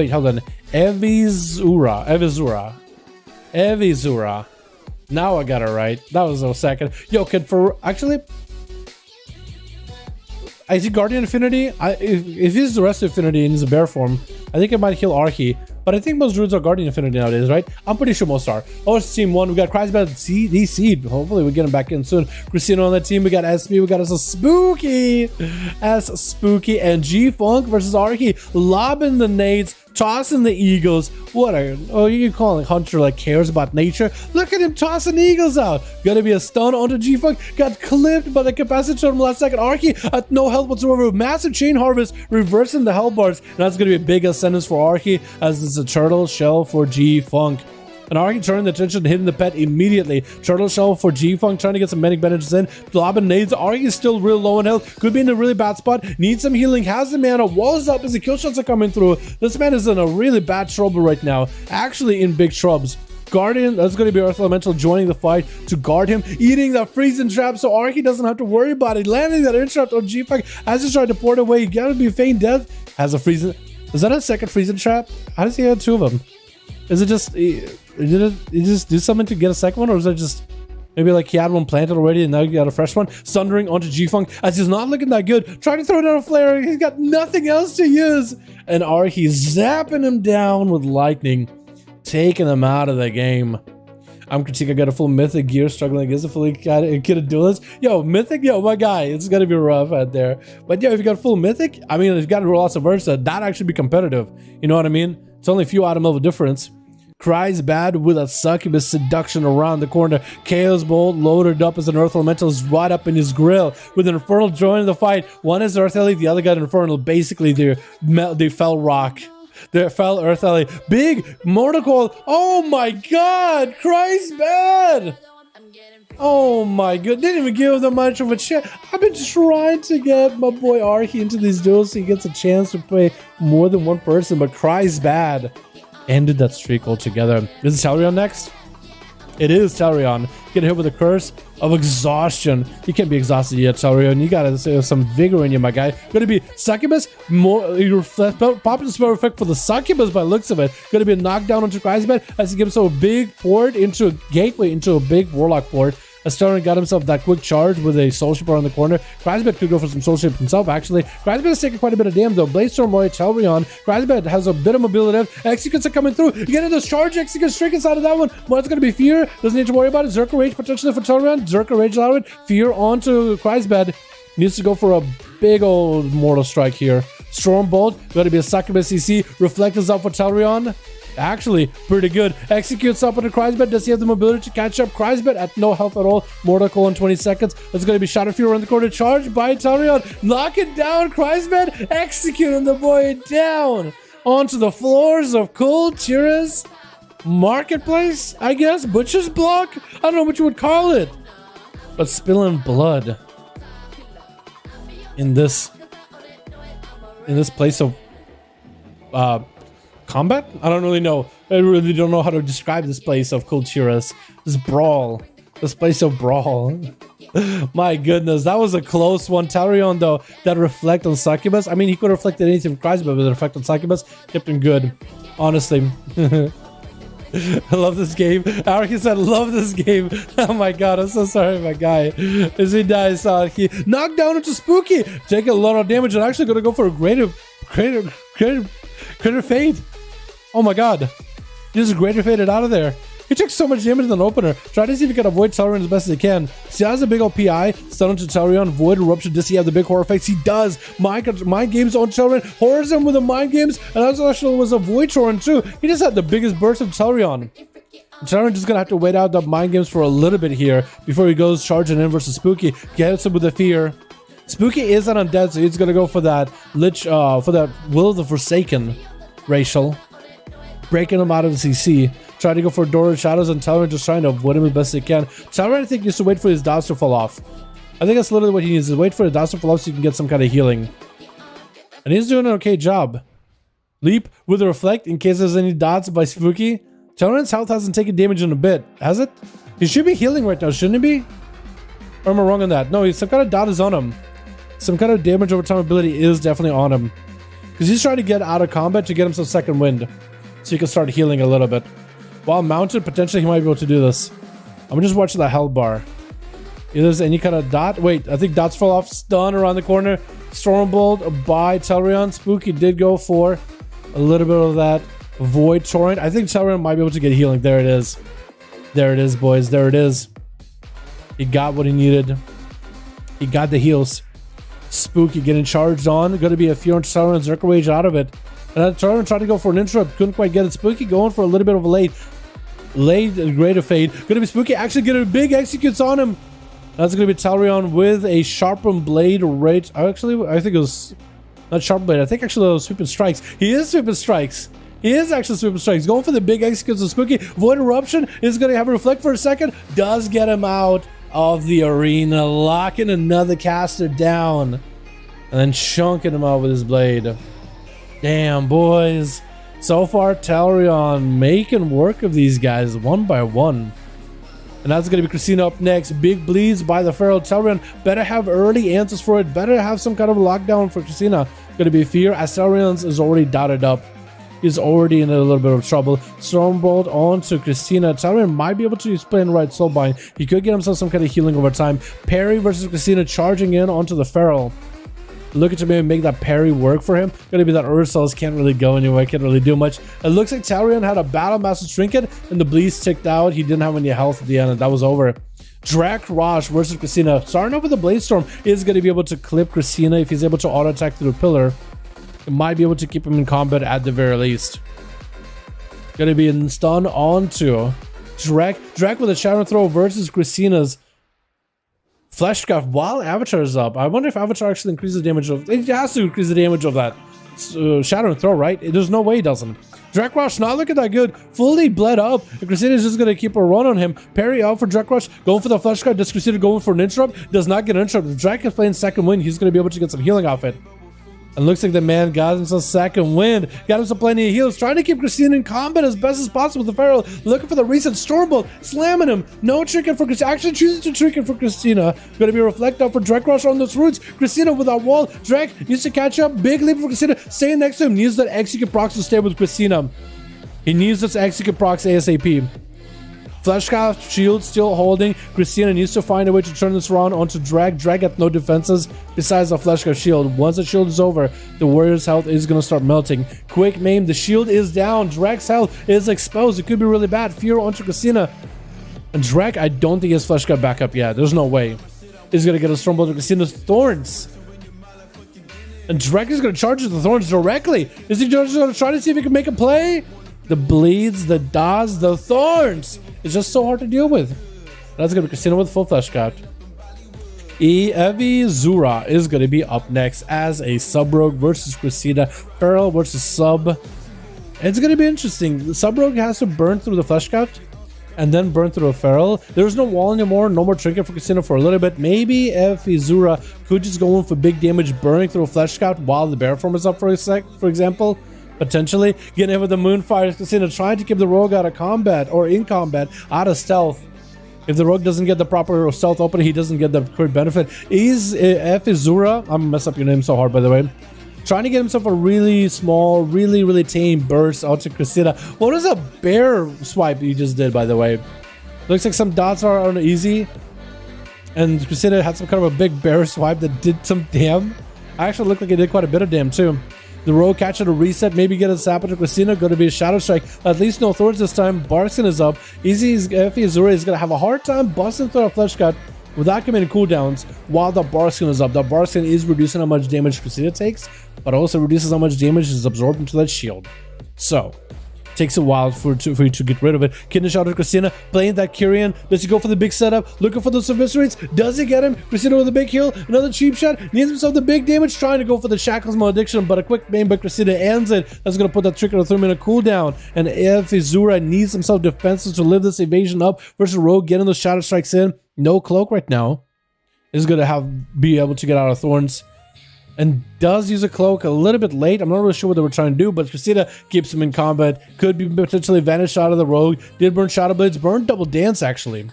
hold on. Evizura. Now I got it right. That was a second. Yo, actually, I see Guardian Affinity. If he's the rest of Affinity and he's a bear form, I think it might heal Archie. But I think most Druids are Guardian Affinity nowadays, right? I'm pretty sure most are. Oh, it's team 1. We got Kreisbad DC. Hopefully we get him back in soon. Christina on that team. We got SB. We got us a Spooky. Spooky and G-Funk versus Archie. Lobbing the nades. Tossing the eagles. What are you calling Hunter like cares about nature? Look at him tossing eagles out. Gonna be a stun onto G-Funk. Got clipped by the capacitor from last second. Archie at no health whatsoever. Massive chain harvest. Reversing the hell bars. And that's gonna be a big ascendance for Archie as this is a turtle shell for G-Funk. And Archie turning the attention, hitting the pet immediately. Turtle shell for G-Funk, trying to get some medic bandages in. Lobbing nades. Archie's still real low in health. Could be in a really bad spot. Needs some healing. Has the mana. Walls up as the kill shots are coming through. This man is in a really bad trouble right now. Actually in big troubles. Guardian, that's going to be Earth Elemental joining the fight to guard him. Eating that freezing trap so Archie doesn't have to worry about it. Landing that interrupt on G-Funk as he's trying to port away. You gotta be feign death. Has a freezing. Is that a second freezing trap? How does he have 2 of them? Is it just... Did he just do something to get a second one, or is it just maybe like he had one planted already and now you got a fresh one? Sundering onto G-Funk as he's not looking that good. Trying to throw down a flare. He's got nothing else to use. And Archie zapping him down with lightning, taking him out of the game. I'm Critique. I got a full Mythic gear, struggling against a fully kitted duelist. Yo, Mythic, yo, my guy, it's gonna be rough out there. But yeah, if you got full Mythic, I mean, if you got lots of Versa, that actually be competitive. You know what I mean? It's only a few item level difference. Cries bad with a succubus seduction around the corner. Chaos Bolt loaded up as an Earth Elemental is right up in his grill. With an Infernal joining the fight. One is Earth Ellie, the other got Infernal. Basically, they fell rock. They fell Earth Ellie. Big Mortal Coil. Oh my god! Cries bad! Oh my god, didn't even give them much of a chance. I've been trying to get my boy Archie into these duels so he gets a chance to play more than one person, but Cries bad. Ended that streak altogether. Is it Talion next? It is Talion. Get hit with a curse of exhaustion. You can't be exhausted yet, Talion. You gotta have some vigor in you, my guy. Gonna be Succubus. Popping spell effect for the Succubus by looks of it. Gonna be a knockdown onto Kreisbad as he gives himself a big port into a gateway into a big Warlock port. Astarn got himself that quick charge with a Soul Ship around the corner. Kreisbad could go for some Soul Ship himself, actually. Kreisbad is taking quite a bit of damage, though. Bladestorm Roy, Telrion. Kreisbad has a bit of mobility. Executes are coming through. You get those charge executes straight inside of that one. What's going to be Fear? Doesn't need to worry about it. Zerka Rage potentially for Telrion. Zerka Rage allowed. Fear onto Kreisbad. Needs to go for a big old Mortal Strike here. Storm Bolt. Going to be a Succubus CC. Reflect is up for Telrion. Actually, pretty good. Executes up on the Kreisbet. Does he have the mobility to catch up? Kreisbet at no health at all. Mortal in 20 seconds. It's going to be Shadow Fury around the corner. Charge by Talion. Knock it down. Kreisbet executing the boy down onto the floors of Kultura's marketplace, I guess. Butcher's block? I don't know what you would call it. But spilling blood in this place of combat? I don't really know. I really don't know how to describe this place of Kultura's. This brawl. This place of brawl. My goodness, that was a close one. Tarion, though, that reflect on Succubus. I mean, he could have reflected anything from Christ, but with the reflect on Succubus, kept him good. Honestly. I love this game. Araki said, love this game. Oh my god, I'm so sorry, my guy. As he dies, he knocked down into Spooky. Taking a lot of damage and actually gonna go for a greater fade. Oh my god. He just greater faded out of there. He took so much damage in an opener. Try to see if he can avoid Tellurian as best as he can. See, he has a big old PI. Stun onto Tellurian. Void Eruption. Does he have the big horror effects? He does. Mind games on Tellurian. Horrors him with the mind games. And that actually was a Void Torrent too. He just had the biggest burst of Tellurian. Tellurian just gonna have to wait out the mind games for a little bit here before he goes charging in versus Spooky. Gets him with the fear. Spooky is an undead, so he's gonna go for that Lich, for that Will of the Forsaken racial. Breaking him out of the CC. Trying to go for Door of Shadows, and Tellurian just trying to avoid him as best he can. Tellurian, I think, needs to wait for his dots to fall off. I think that's literally what he needs, is wait for the dots to fall off so he can get some kind of healing. And he's doing an okay job. Leap with a Reflect in case there's any dots by Spooky. Tellurian's health hasn't taken damage in a bit, has it? He should be healing right now, shouldn't he be? Or am I wrong on that? No, some kind of dot is on him. Some kind of damage over time ability is definitely on him. Because he's trying to get out of combat to get himself second wind. So he can start healing a little bit. While mounted, potentially he might be able to do this. I'm just watching the health bar. If there's any kind of dot. Wait, I think dots fall off. Stun around the corner. Stormbolt by Tellurian. Spooky did go for a little bit of that Void Torrent. I think Tellurian might be able to get healing. There it is. There it is, boys. There it is. He got what he needed. He got the heals. Spooky getting charged on. Going to be a fear on Tellurian. Zerker Rage out of it. And Tellurian tried to go for an interrupt. Couldn't quite get it. Spooky going for a little bit of a late greater fade. Gonna be Spooky actually getting a big executes on him. That's gonna be Tellurian with a sharpened blade right. Actually, I think it was not sharpened blade. I think actually it was sweeping strikes. He is sweeping strikes. He is actually sweeping strikes. Going for the big executes of Spooky. Void Eruption is gonna have a reflect for a second. Does get him out of the arena, locking another caster down, and then chunking him out with his blade. Damn, boys. So far, Tellurian making work of these guys one by one. And that's going to be Christina up next. Big bleeds by the Feral. Tellurian better have early answers for it. Better have some kind of lockdown for Christina. Going to be fear, as Tellurian is already dotted up. He's already in a little bit of trouble. Stormbolt on to Christina. Tellurian might be able to play in right Soulbind. He could get himself some kind of healing over time. Parry versus Christina charging in onto the Feral. Looking to maybe make that parry work for him. Gonna be that Ursul's can't really go anywhere, can't really do much. It looks like Tellurian had a Battle Master Trinket and the bleeds ticked out. He didn't have any health at the end and that was over. Drak Rosh versus Christina. Starting off with the Blade Storm is gonna be able to clip Christina if he's able to auto attack through the pillar. It might be able to keep him in combat at the very least. Gonna be in stun onto Drak. Drak with a Shadow Throw versus Christina's Fleshcraft while Avatar is up. I wonder if Avatar actually increases the damage of... It has to increase the damage of that Shadow Throw, right? There's no way he doesn't. Drakrush not looking that good. Fully bled up. And Crusader's just going to keep a run on him. Parry out for Drakrush. Going for the Fleshcraft. Does Crusader going for an interrupt? Does not get an interrupt. If Drak is playing second win, he's going to be able to get some healing off it. And looks like the man got himself second wind. Got himself plenty of heals. Trying to keep Christina in combat as best as possible with the Pharaoh. Looking for the recent Stormbolt. Slamming him. No trinket for Christina. Actually choosing to trinket for Christina. Going to be a reflect up for Drakrush on those roots. Christina with our wall. Drak needs to catch up. Big leap for Christina. Staying next to him. Needs that execute procs to stay with Christina. He needs this execute procs ASAP. Fleshcraft shield still holding. Christina needs to find a way to turn this around onto Drag. Drag at no defenses besides the Fleshcraft shield. Once the shield is over, the warrior's health is going to start melting. Quick maim. The shield is down. Drag's health is exposed. It could be really bad. Fear onto Christina. And Drag, I don't think his Fleshcraft back up yet. There's no way. He's going to get a Stormbolt to Christina's Thorns. And Drag is going to charge the Thorns directly. Is he just going to try to see if he can make a play? the bleeds, the dots, the thorns. It's just so hard to deal with. That's gonna be Christina with full flesh cut. Evi Zura is going to be up next as a sub rogue versus Christina. Feral versus sub. It's going to be interesting. The sub rogue has to burn through the flesh cut and then burn through a feral. There's no wall anymore. No more trinket for Christina for a little bit. Maybe Evi Zura could just go in for big damage, burning through a flesh cut while the bear form is up for a sec, for example. Potentially getting hit with the moonfire. Christina trying to keep the rogue out of combat or in combat, out of stealth. If the rogue doesn't get the proper stealth open, he doesn't get the crit benefit. Is Zura, I'm gonna mess up your name so hard by the way, trying to get himself a really small, really tame burst onto Christina. What is a bear swipe you just did, by the way? Looks like some dots are on easy, and Christina had some kind of a big bear swipe that did some damn. Actually looked like it did quite a bit of damn too. The rogue catch it a reset, maybe get a sap into Christina, going to be a shadow strike. At least no thorns this time. Barkskin is up. Easy Azura is going to have a hard time busting through a flesh cut without committing cooldowns while the Barkskin is up. The Barkskin is reducing how much damage Christina takes, but also reduces how much damage is absorbed into that shield. So, takes a while for you to get rid of it. Kidney shot at Christina, playing that Kyrian. Does he go for the big setup? Looking for those eviscerates? Does he get him? Christina with a big heal. Another cheap shot. Needs himself the big damage. Trying to go for the Shackles Malediction, but a quick main by Christina ends it. That's going to put that trick on a 3-minute cooldown. And if Azura needs himself defenses to live this evasion up versus Rogue, getting those shadow strikes in. No cloak right now. Is going to be able to get out of thorns. And does use a cloak a little bit late. I'm not really sure what they were trying to do, but Christina keeps him in combat. Could be potentially vanished out of the rogue. Did burn Shadow Blades, burned Double Dance actually.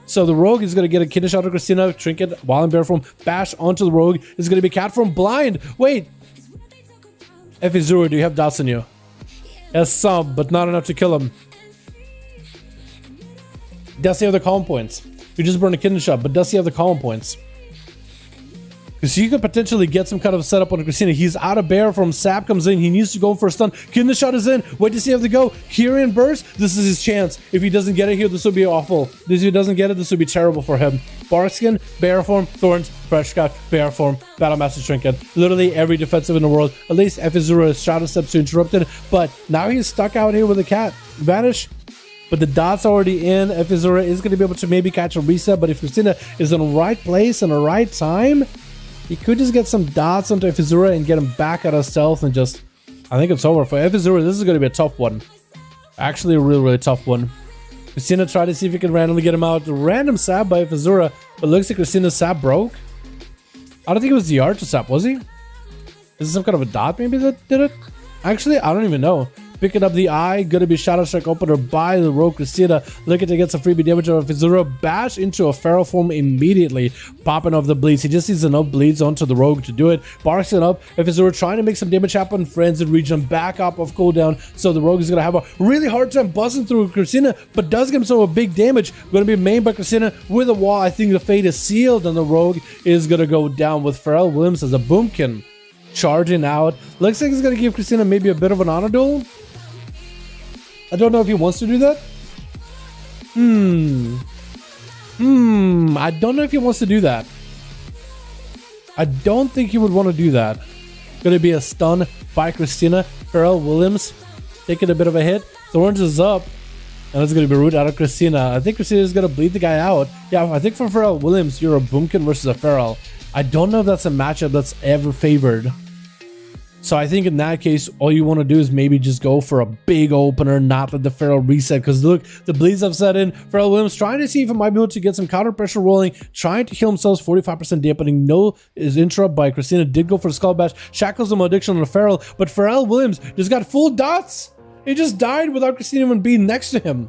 So the rogue is going to get a kidney shot of Christina, trinket while in bear form, bash onto the rogue. Is going to be cat form blind. Wait. Zero, do you have dots in you? Yes, some, but not enough to kill him. Does he have the calm points? You just burned a kidney shot, but does he have the calm points? Because you could potentially get some kind of setup on Christina. He's out of bear from sap comes in. He needs to go for a stun. Kidney shot is in. Wait to see how they go. Kyrian burst. This is his chance. If he doesn't get it here, this will be awful. If he doesn't get it, this will be terrible for him. Barkskin, bear form, thorns, fresh cut, bear form, battle master trinket. Literally every defensive in the world. At least Fizura shadow steps to interrupt it. But now he's stuck out here with a cat. Vanish. But the dot's already in. Fizura is going to be able to maybe catch a reset. But if Christina is in the right place and the right time, he could just get some dots onto Fizura and get him back out of stealth and just... I think it's over. For Fizura, this is going to be a tough one. Actually, a really tough one. Christina tried to see if he can randomly get him out. Random sap by Fizura, but looks like Christina's sap broke. I don't think it was the Archer sap, was he? Is this some kind of a dot maybe that did it? Actually, I don't even know. Picking up the eye, gonna be Shadow Strike opener by the rogue Christina. Looking to get some freebie damage on Fizura. Bash into a feral form immediately, popping off the bleeds. He just needs enough bleeds onto the rogue to do it. Barks it up. Fizura trying to make some damage happen. Friends and region back up of cooldown. So the rogue is gonna have a really hard time busting through Christina, but does get himself a big damage. Gonna be mained by Christina with a wall. I think the fate is sealed, and the rogue is gonna go down with Pharrell Williams as a Boomkin. Charging out. Looks like he's gonna give Christina maybe a bit of an honor duel. I don't know if he wants to do that. I don't know if he wants to do that. I don't think he would want to do that. Gonna be a stun by Christina. Pharrell Williams taking a bit of a hit. Thorns is up. And it's gonna be root out of Christina. I think Christina is gonna bleed the guy out. Yeah, I think for Pharrell Williams, you're a Boomkin versus a Pharrell. I don't know if that's a matchup that's ever favored. So I think in that case, all you want to do is maybe just go for a big opener, not let the Feral reset. Because look, the bleeds have set in. Pharrell Williams trying to see if he might be able to get some counter pressure rolling, trying to heal himself 45% dampening. No is interrupt by Christina. Did go for the skull bash. Shackles the malediction on the Feral, but Pharrell Williams just got full dots. He just died without Christina even being next to him.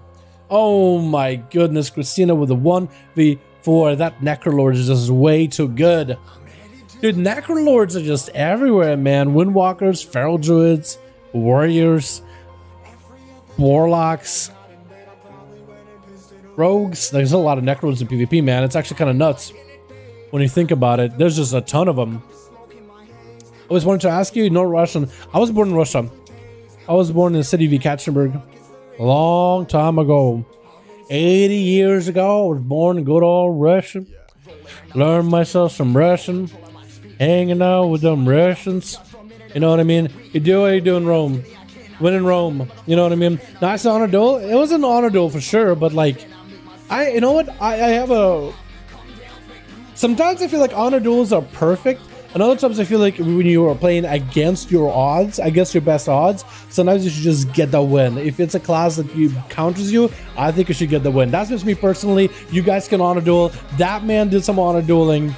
Oh my goodness, Christina with a 1v4. That Necrolord is just way too good. Dude, Necrolords are just everywhere, man. Windwalkers, Feral Druids, Warriors, Warlocks, Rogues. There's a lot of Necrolords in PvP, man. It's actually kind of nuts when you think about it. There's just a ton of them. I always wanted to ask you, no Russian. I was born in Russia. I was born in the city of Ekaterinburg a long time ago. 80 years ago, I was born in good old Russia. Learned myself some Russian. Hanging out with them Russians. You know what I mean? You do what you do in Rome. Win in Rome. You know what I mean? Nice honor duel. It was an honor duel for sure, but like, you know what? I have a. Sometimes I feel like honor duels are perfect, and other times I feel like when you are playing against your odds, against your best odds, sometimes you should just get the win. If it's a class that counters you, I think you should get the win. That's just me personally. You guys can honor duel. That man did some honor dueling,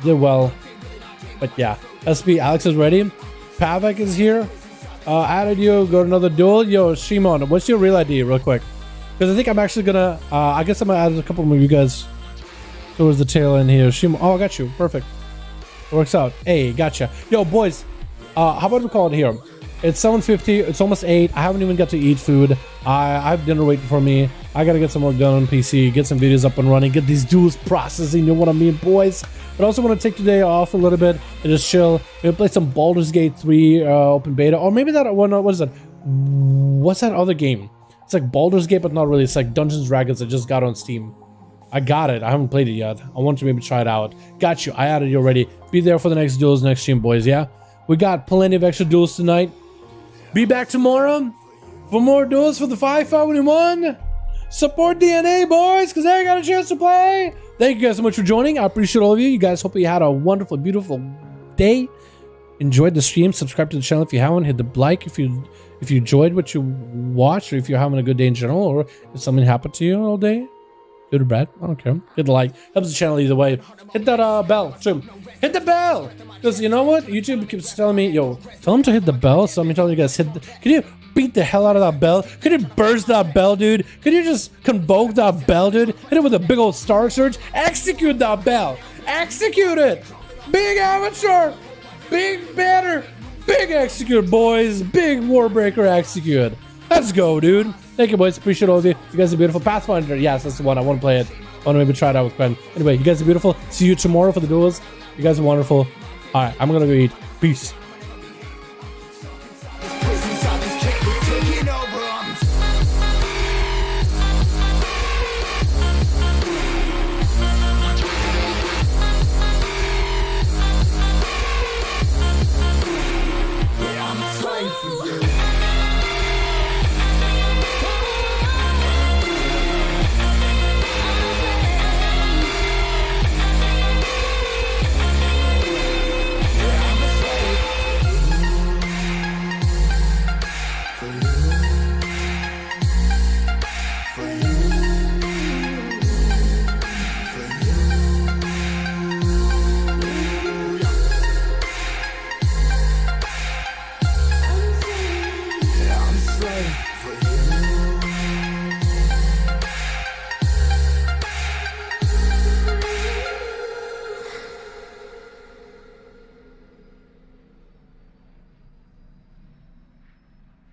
did well. But yeah, SP Alex is ready. Pavak is here. Added you. Go to another duel. Yo, Shimon, what's your real ID, real quick? Because I think I'm actually gonna. I guess I'm gonna add a couple of you guys towards the tail end here. Shimon. Oh, I got you. Perfect. Works out. Hey, gotcha. Yo, boys, how about we call it here? It's 7:50. It's almost 8. I haven't even got to eat food. I have dinner waiting for me. I gotta get some work done on PC, get some videos up and running, get these duels processing. You know what I mean, boys? But I also want to take today off a little bit and just chill. Maybe play some Baldur's Gate 3 open beta, or maybe that one. What is that? What's that other game? It's like Baldur's Gate, but not really. It's like Dungeons and Dragons. I just got on Steam. I got it. I haven't played it yet. I want to maybe try it out. Got you. I added you already. Be there for the next duels next stream, boys. Yeah, we got plenty of extra duels tonight. Be back tomorrow for more duels for the 5V5 1v1. Support DNA, boys, because they got a chance to play. Thank you guys so much for joining. I appreciate all of you. You guys, hope you had a wonderful, beautiful day. Enjoyed the stream. Subscribe to the channel if you haven't. Hit the like if you enjoyed what you watched, or if you're having a good day in general, or if something happened to you all day. Good or bad, I don't care. Hit the like, helps the channel either way. Hit that bell too. Hit the bell, because you know what? YouTube keeps telling me, yo, tell them to hit the bell. So I'm telling you guys, can you beat the hell out of that bell? Could you burst that bell, dude? Could you just convoke that bell, dude? Hit it with a big old star surge. Execute that bell. Execute it. Big amateur. Big banner. Big execute, boys. Big warbreaker execute. Let's go, dude. Thank you, boys. Appreciate all of you. You guys are beautiful. Pathfinder. Yes, that's the one. I want to play it. I want to maybe try it out with Gwen. Anyway, you guys are beautiful. See you tomorrow for the duels. You guys are wonderful. All right, I'm going to go eat. Peace.